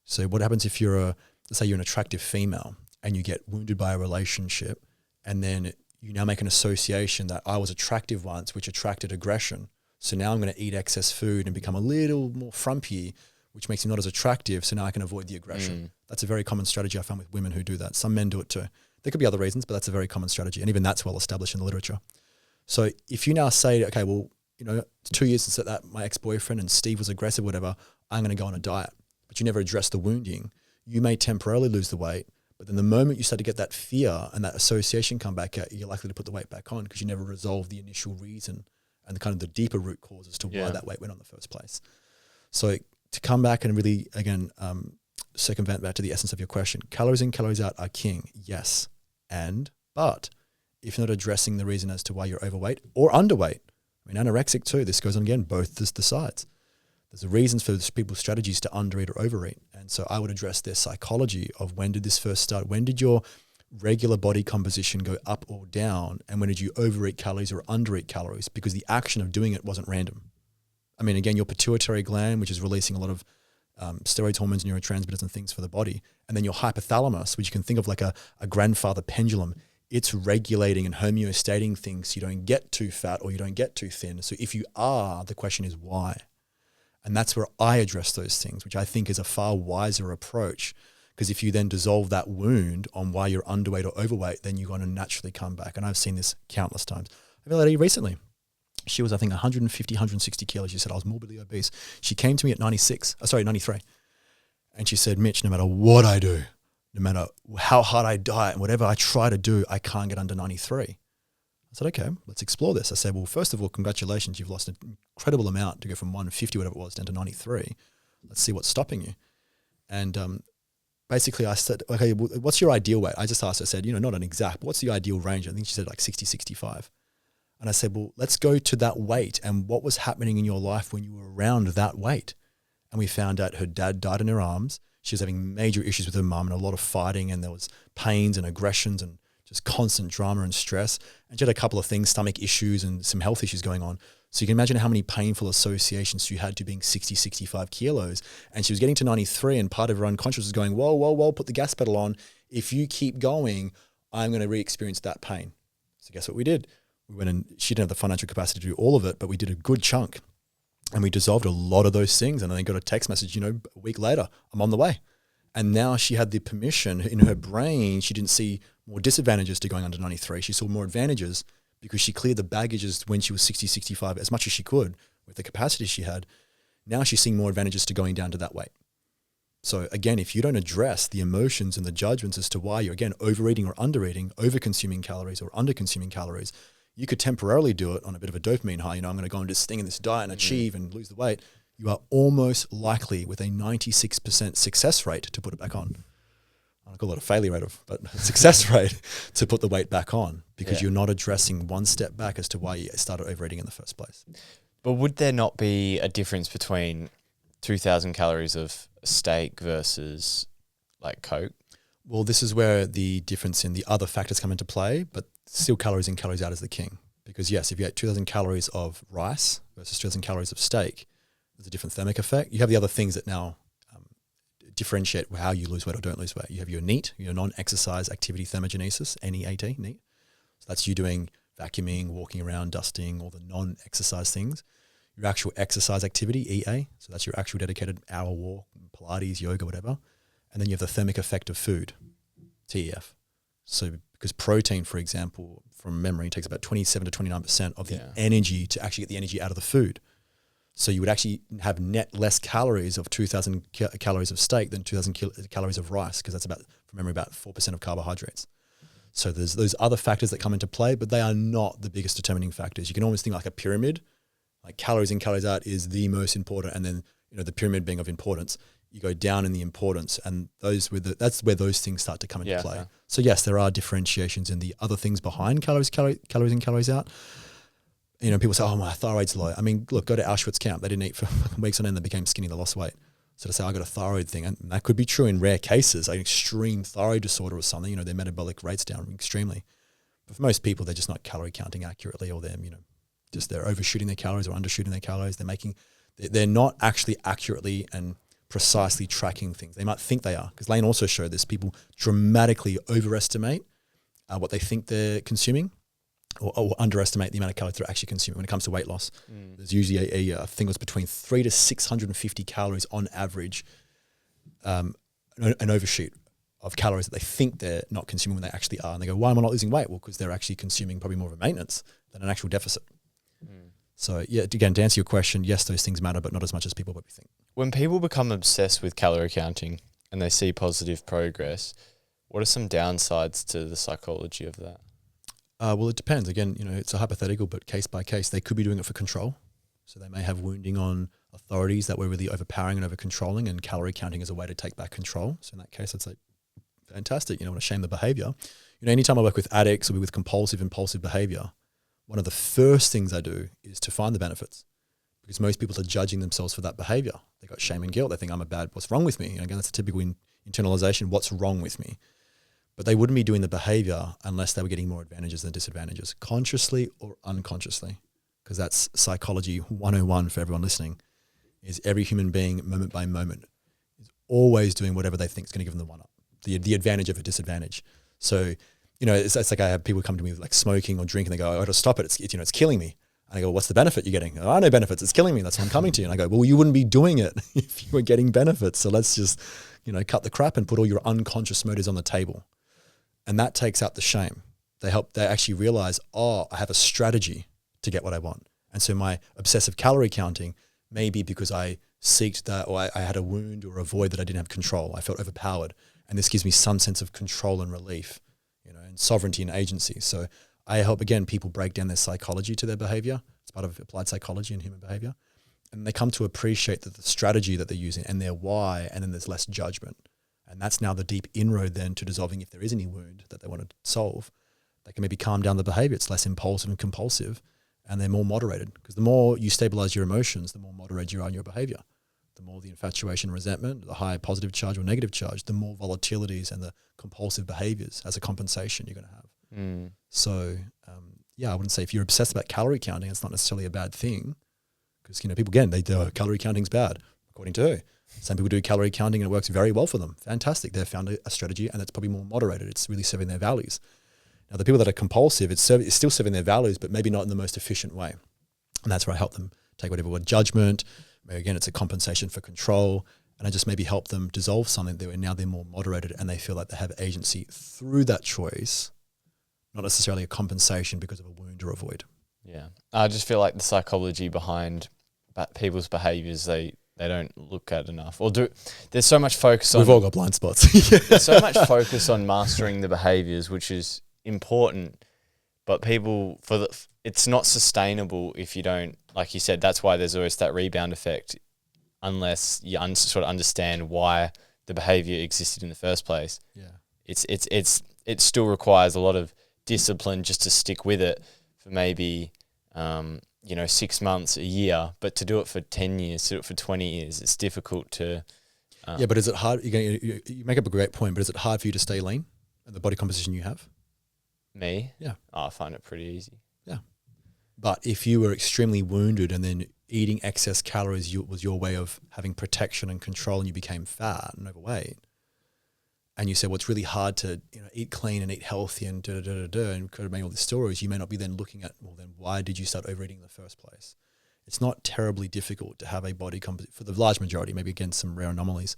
So what happens if let's say you're an attractive female and you get wounded by a relationship, and then you now make an association that I was attractive once, which attracted aggression. So now I'm going to eat excess food and become a little more frumpy, which makes me not as attractive. So now I can avoid the aggression. That's a very common strategy I found with women who do that. Some men do it too. There could be other reasons, but that's a very common strategy. And even that's well established in the literature. So if you now say, okay, well, it's 2 years since that my ex-boyfriend and Steve was aggressive, whatever, I'm going to go on a diet. But you never address the wounding. You may temporarily lose the weight, but then the moment you start to get that fear and that association come back at you, you're likely to put the weight back on because you never resolve the initial reason and the kind of the deeper root cause as to why that weight went on in the first place. So to come back and really, again, circumvent back to the essence of your question, calories in, calories out are king, yes. But if you're not addressing the reason as to why you're overweight or underweight, I mean, anorexic too, this goes on again, both the sides. There's a reason for people's strategies to undereat or overeat. And so I would address their psychology of when did this first start? When did your regular body composition go up or down? And when did you overeat calories or undereat calories? Because the action of doing it wasn't random. I mean, again, your pituitary gland, which is releasing a lot of steroids, hormones, neurotransmitters and things for the body. And then your hypothalamus, which you can think of like a grandfather pendulum, it's regulating and homeostating things so you don't get too fat or you don't get too thin. So if you are, the question is why? And that's where I address those things, which I think is a far wiser approach. Because if you then dissolve that wound on why you're underweight or overweight, then you're going to naturally come back. And I've seen this countless times. I've had a lady recently. She was, I think, 150, 160 kilos. She said, I was morbidly obese. She came to me at 93. And she said, Mitch, no matter what I do, no matter how hard I diet and whatever I try to do, I can't get under 93. I said, okay, let's explore this. I said, well, first of all, congratulations. You've lost an incredible amount to go from 150, whatever it was, down to 93. Let's see what's stopping you. And basically I said, okay, well, what's your ideal weight? I just asked her, I said, not an exact, but what's the ideal range? I think she said like 60, 65. And I said, well, let's go to that weight and what was happening in your life when you were around that weight. And we found out her dad died in her arms. She was having major issues with her mum and a lot of fighting, and there was pains and aggressions and just constant drama and stress. And she had a couple of things, stomach issues and some health issues going on. So you can imagine how many painful associations she had to being 60, 65 kilos. And she was getting to 93 and part of her unconscious was going, whoa, put the gas pedal on. If you keep going, I'm going to re-experience that pain. So guess what we did? We went and she didn't have the financial capacity to do all of it, but we did a good chunk. And we dissolved a lot of those things. And then got a text message, a week later, I'm on the way. And now she had the permission in her brain. She didn't see more disadvantages to going under 93. She saw more advantages because she cleared the baggages when she was 60, 65 as much as she could with the capacity she had. Now she's seeing more advantages to going down to that weight. So again, if you don't address the emotions and the judgments as to why you're, again, overeating or undereating, over-consuming calories or under-consuming calories, you could temporarily do it on a bit of a dopamine high. I'm going to go on this thing and this diet and achieve and lose the weight. You are almost likely with a 96% success rate to put it back on. I call it a failure rate but a success rate to put the weight back on because you're not addressing one step back as to why you started overeating in the first place. But would there not be a difference between 2,000 calories of steak versus like Coke? Well, this is where the difference in the other factors come into play, but still calories in, calories out is the king. Because yes, if you ate 2,000 calories of rice versus 2,000 calories of steak, there's a different thermic effect. You have the other things that now differentiate how you lose weight or don't lose weight. You have your NEAT, your non-exercise activity thermogenesis, NEAT, NEAT. So that's you doing vacuuming, walking around, dusting, all the non-exercise things. Your actual exercise activity, EA, so that's your actual dedicated hour walk, Pilates, yoga, whatever. And then you have the thermic effect of food, TEF. So because protein, for example, from memory, takes about 27 to 29% of the energy to actually get the energy out of the food. So you would actually have net less calories of 2,000 calories of steak than 2,000 calories of rice, because that's about, from memory, about 4% of carbohydrates. So there's those other factors that come into play, but they are not the biggest determining factors. You can almost think like a pyramid, like calories in, calories out is the most important, and then the pyramid being of importance. you go down in the importance, and that's where those things start to come into play. Yeah. So yes, there are differentiations in the other things behind calories in, calories out. You know, people say, oh, my thyroid's low. I mean, look, go to Auschwitz camp. They didn't eat for weeks on end. They became skinny. They lost weight. So to say, I got a thyroid thing, and that could be true in rare cases, an extreme thyroid disorder or something, you know, their metabolic rates down extremely. But for most people, they're just not calorie counting accurately, or they're, you know, just they're overshooting their calories or undershooting their calories. They're not actually accurately and precisely tracking things. They might think they are, because Lane also showed this. People dramatically overestimate what they think they're consuming, or underestimate the amount of calories they're actually consuming when it comes to weight loss. There's usually I think it was between 300 to 650 calories on average, an overshoot of calories that they think they're not consuming when they actually are. And they go, why am I not losing weight? Well, because they're actually consuming probably more of a maintenance than an actual deficit. So yeah, again, to answer your question, yes, those things matter, but not as much as people probably think. When people become obsessed with calorie counting and they see positive progress, what are some downsides to the psychology of that? Well, it depends. Again, you know, it's a hypothetical, but case by case, they could be doing it for control. So they may have wounding on authorities that were really overpowering and over controlling, and calorie counting is a way to take back control. So in that case, it's like, fantastic, you know, want to shame the behavior. You know, anytime I work with addicts or with compulsive, impulsive behavior, one of the first things I do is to find the benefits, because most people are judging themselves for that behavior. They got shame and guilt. They think I'm a bad, what's wrong with me? And again, that's a typical internalization. What's wrong with me? But they wouldn't be doing the behavior unless they were getting more advantages than disadvantages, consciously or unconsciously, because that's psychology 101 for everyone listening, is every human being moment by moment is always doing whatever they think is going to give them the one-up, the advantage of a disadvantage. So, you know, it's like I have people come to me with like smoking or drinking. They go, I got to stop it. It's you know, it's killing me. And I go, well, what's the benefit you're getting? Oh, I know benefits. It's killing me. That's why I'm coming to you. And I go, well, you wouldn't be doing it if you were getting benefits. So let's just, you know, cut the crap and put all your unconscious motives on the table. And that takes out the shame. They actually realize, oh, I have a strategy to get what I want. And so my obsessive calorie counting may be because I seeked that, or I had a wound or a void that I didn't have control. I felt overpowered. And this gives me some sense of control and relief, you know, and sovereignty and agency. So I help, again, people break down their psychology to their behavior. It's part of applied psychology and human behavior. And they come to appreciate that the strategy that they're using and their why, and then there's less judgment. And that's now the deep inroad then to dissolving if there is any wound that they want to solve. They can maybe calm down the behavior. It's less impulsive and compulsive, and they're more moderated. Because the more you stabilize your emotions, the more moderated you are in your behavior. The more the infatuation, resentment, the higher positive charge or negative charge, the more volatilities and the compulsive behaviors as a compensation you're going to have. So, yeah, I wouldn't say if you're obsessed about calorie counting, it's not necessarily a bad thing. Because, you know, people, again, they do calorie counting's bad, according to who? Some people do calorie counting and it works very well for them. Fantastic. They've found a strategy and it's probably more moderated. It's really serving their values. Now, the people that are compulsive, it's still serving their values, but maybe not in the most efficient way. And that's where I help them take whatever word judgment. Maybe again, it's a compensation for control. And I just maybe help them dissolve something where now they're more moderated and they feel like they have agency through that choice, not necessarily a compensation because of a wound or a void. Yeah. I just feel like the psychology behind people's behaviors, they don't look at enough, or do. There's so much focus on. We've all got blind spots. There's so much focus on mastering the behaviors, which is important, but people it's not sustainable if you don't, like you said. That's why there's always that rebound effect, unless you sort of understand why the behavior existed in the first place. Yeah, it still requires a lot of discipline just to stick with it for maybe 6 months, a year, but to do it for 10 years, to do it for 20 years, it's difficult to... yeah, but is it hard? You make up a great point, but is it hard for you to stay lean and the body composition you have? Me? Yeah. Oh, I find it pretty easy. Yeah. But if you were extremely wounded and then eating excess calories was your way of having protection and control, and you became fat and overweight, and you said, well, it's really hard to eat clean and eat healthy and and could have made all these stories, you may not be then looking at, well, then why did you start overeating in the first place? It's not terribly difficult to have a body composition, for the large majority, maybe again some rare anomalies,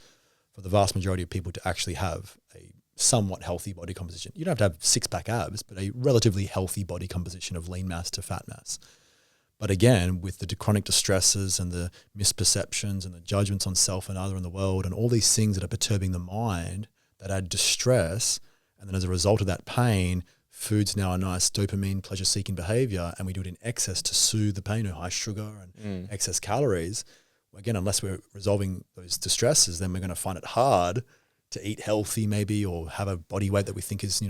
for the vast majority of people to actually have a somewhat healthy body composition. You don't have to have six-pack abs, but a relatively healthy body composition of lean mass to fat mass. But again, with the chronic distresses and the misperceptions and the judgments on self and other in the world and all these things that are perturbing the mind, that add distress, and then as a result of that pain, food's now a nice dopamine pleasure-seeking behavior, and we do it in excess to soothe the pain, high sugar and excess calories. again, unless we're resolving those distresses, then we're going to find it hard to eat healthy maybe, or have a body weight that we think is,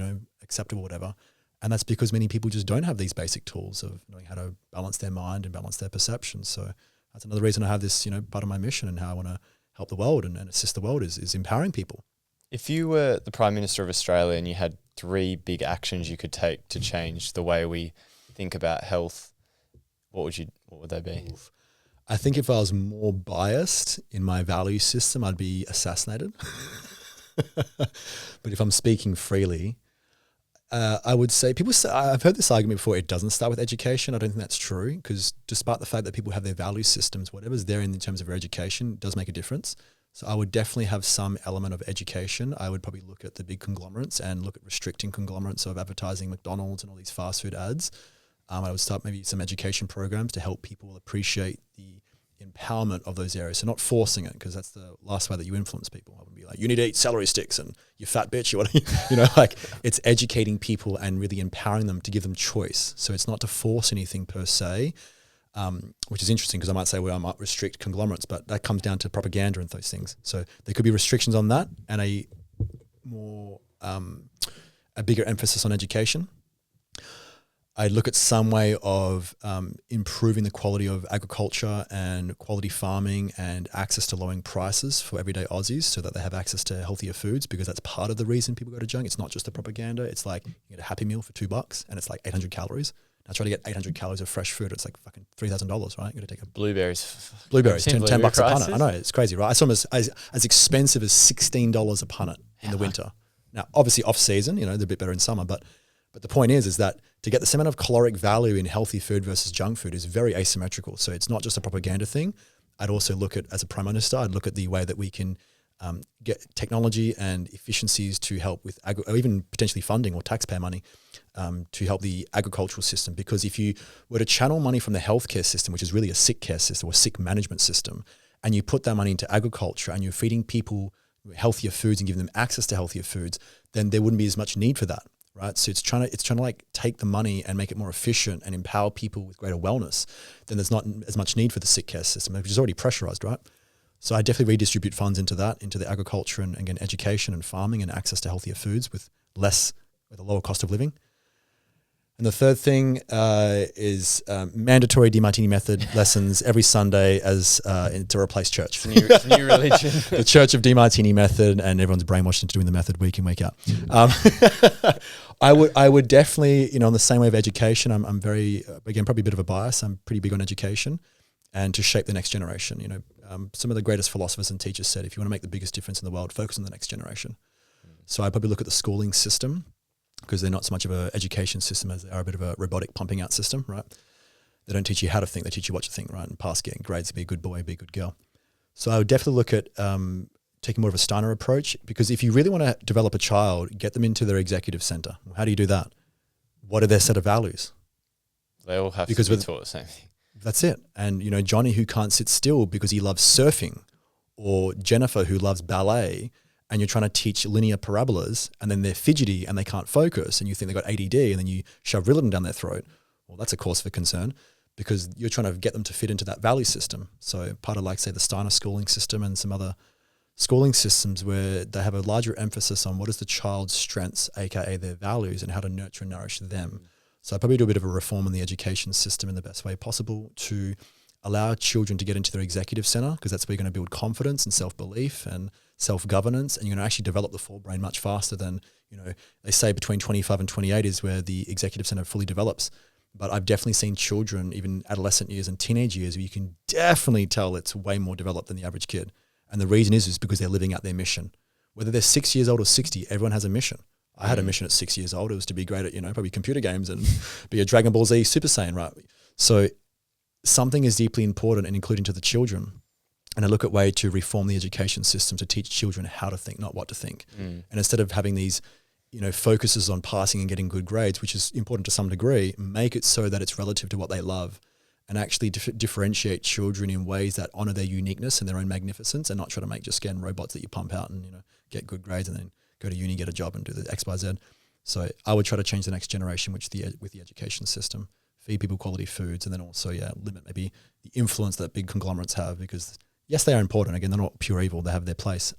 acceptable, whatever. And that's because many people just don't have these basic tools of knowing how to balance their mind and balance their perceptions. So that's another reason I have this, part of my mission and how I want to help the world and assist the world is empowering people. If you were the Prime Minister of Australia and you had 3 big actions you could take to change the way we think about health, what would they be? I think if I was more biased in my value system, I'd be assassinated. But if I'm speaking freely, I would say I've heard this argument before, it doesn't start with education. I don't think that's true, because despite the fact that people have their value systems, whatever's there in terms of their education does make a difference. So I would definitely have some element of education. I would probably look at the big conglomerates and look at restricting conglomerates of advertising McDonald's and all these fast food ads. I would start maybe some education programs to help people appreciate the empowerment of those areas. So not forcing it, because that's the last way that you influence people. I would be like, you need to eat celery sticks and you fat bitch. You want to, it's educating people and really empowering them to give them choice. So it's not to force anything per se, which is interesting, because I might say, well, I might restrict conglomerates, but that comes down to propaganda and those things. So there could be restrictions on that and a bigger emphasis on education. I'd look at some way of improving the quality of agriculture and quality farming and access to lowering prices for everyday Aussies so that they have access to healthier foods, because that's part of the reason people go to junk. It's not just the propaganda. It's like you get a Happy Meal for $2 and it's like 800 calories. Now try to get 800 calories of fresh food. It's like fucking $3,000, right? You got to take Blueberries, 10 bucks a punnet. I know, it's crazy, right? I saw them as expensive as $16 a punnet in the winter. Now, obviously off season, they're a bit better in summer, but the point is that to get the same amount of caloric value in healthy food versus junk food is very asymmetrical. So it's not just a propaganda thing. I'd also look at, as a Prime Minister, I'd look at the way that we can get technology and efficiencies to help with, or even potentially funding or taxpayer money to help the agricultural system. Because if you were to channel money from the healthcare system, which is really a sick care system or sick management system, and you put that money into agriculture and you're feeding people healthier foods and giving them access to healthier foods, then there wouldn't be as much need for that. Right, so it's trying to like take the money and make it more efficient and empower people with greater wellness. Then there's not as much need for the sick care system, which is already pressurized, right? So I definitely redistribute funds into the agriculture and again education and farming and access to healthier foods with a lower cost of living. And the third thing is mandatory Demartini method lessons every Sunday to replace church. It's a new religion. The Church of Demartini method, and everyone's brainwashed into doing the method week in, week out. I would definitely, in the same way of education, I'm very, again, probably a bit of a bias. I'm pretty big on education and to shape the next generation. Some of the greatest philosophers and teachers said, if you want to make the biggest difference in the world, focus on the next generation. So I probably look at the schooling system, because they're not so much of an education system as they are a bit of a robotic pumping out system, right? They don't teach you how to think, they teach you what to think, right? And pass getting grades, be a good boy, be a good girl. So I would definitely look at taking more of a Steiner approach, because if you really want to develop a child, get them into their executive center. How do you do that? What are their set of values? They all have to be taught the same thing. That's it. And, Johnny, who can't sit still because he loves surfing, or Jennifer, who loves ballet, and you're trying to teach linear parabolas and then they're fidgety and they can't focus and you think they've got ADD and then you shove Ritalin down their throat. Well, that's a cause for concern, because you're trying to get them to fit into that value system. So part of say the Steiner schooling system and some other schooling systems where they have a larger emphasis on what is the child's strengths, aka their values, and how to nurture and nourish them. So I probably do a bit of a reform in the education system in the best way possible to allow children to get into their executive center, because that's where you're going to build confidence and self-belief and self-governance, and you're going to actually develop the forebrain much faster than, they say between 25 and 28 is where the executive center fully develops. But I've definitely seen children, even adolescent years and teenage years, where you can definitely tell it's way more developed than the average kid. And the reason is because they're living out their mission. Whether they're 6 years old or 60, everyone has a mission. I had a mission at 6 years old. It was to be great at, probably computer games and be a Dragon Ball Z Super Saiyan, right? So something is deeply important, and including to the children. And I look at way to reform the education system to teach children how to think, not what to think. And instead of having these, focuses on passing and getting good grades, which is important to some degree, make it so that it's relative to what they love, and actually differentiate children in ways that honor their uniqueness and their own magnificence, and not try to make just again robots that you pump out and, get good grades and then go to uni, get a job and do the X, Y, Z. So I would try to change the next generation, with the education system, feed people quality foods, and then also, limit maybe the influence that big conglomerates have, because yes, they are important. Again, they're not pure evil. They have their place.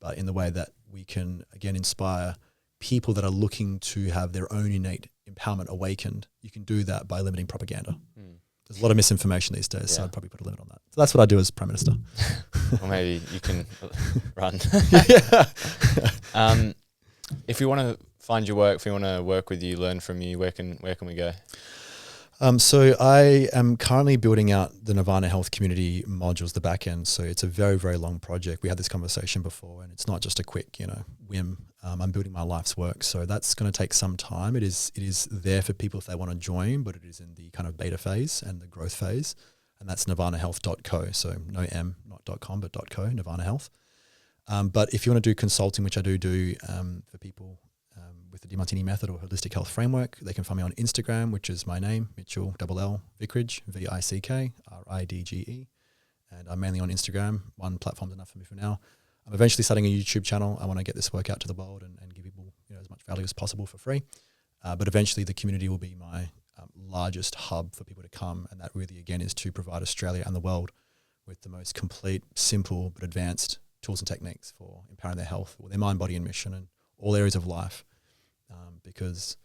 But in the way that we can, again, inspire people that are looking to have their own innate empowerment awakened, you can do that by limiting propaganda. There's a lot of misinformation these days, so I'd probably put a limit on that. So that's what I do as Prime Minister. Or maybe you can run. Yeah. If we want to find your work, if we want to work with you, learn from you, where can we go? So I am currently building out the Nirvana Health community modules, the back end. So it's a very, very long project. We had this conversation before, and it's not just a quick, whim. I'm building my life's work. So that's going to take some time. It is there for people if they want to join, but it is in the kind of beta phase and the growth phase. And that's nirvanahealth.co. So no M, not .com, but .co, Nirvana Health. But if you want to do consulting, which I do for people with the Demartini method or holistic health framework, they can find me on Instagram, which is my name, Mitchell L Vickridge, Vickridge. And I'm mainly on Instagram. One platform's enough for me for now. I'm eventually starting a YouTube channel. I want to get this work out to the world and give people as much value as possible for free. But eventually the community will be my largest hub for people to come. And that really, again, is to provide Australia and the world with the most complete, simple, but advanced tools and techniques for empowering their health, or their mind, body, and mission in all areas of life. Because,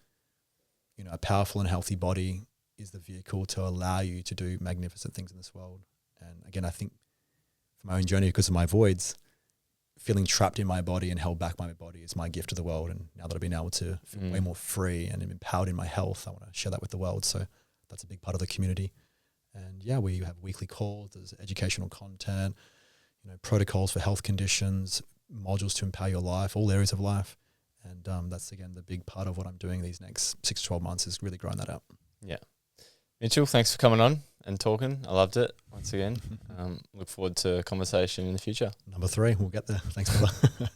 a powerful and healthy body is the vehicle to allow you to do magnificent things in this world. And again, I think for my own journey, because of my voids, feeling trapped in my body and held back by my body is my gift to the world. And now that I've been able to feel way more free and empowered in my health, I want to share that with the world. So that's a big part of the community. And we have weekly calls, there's educational content, protocols for health conditions, modules to empower your life, all areas of life. And that's, again, the big part of what I'm doing these next 6 to 12 months is really growing that out. Yeah. Mitchell, thanks for coming on and talking. I loved it once again. Look forward to a conversation in the future. Number 3, we'll get there. Thanks, brother.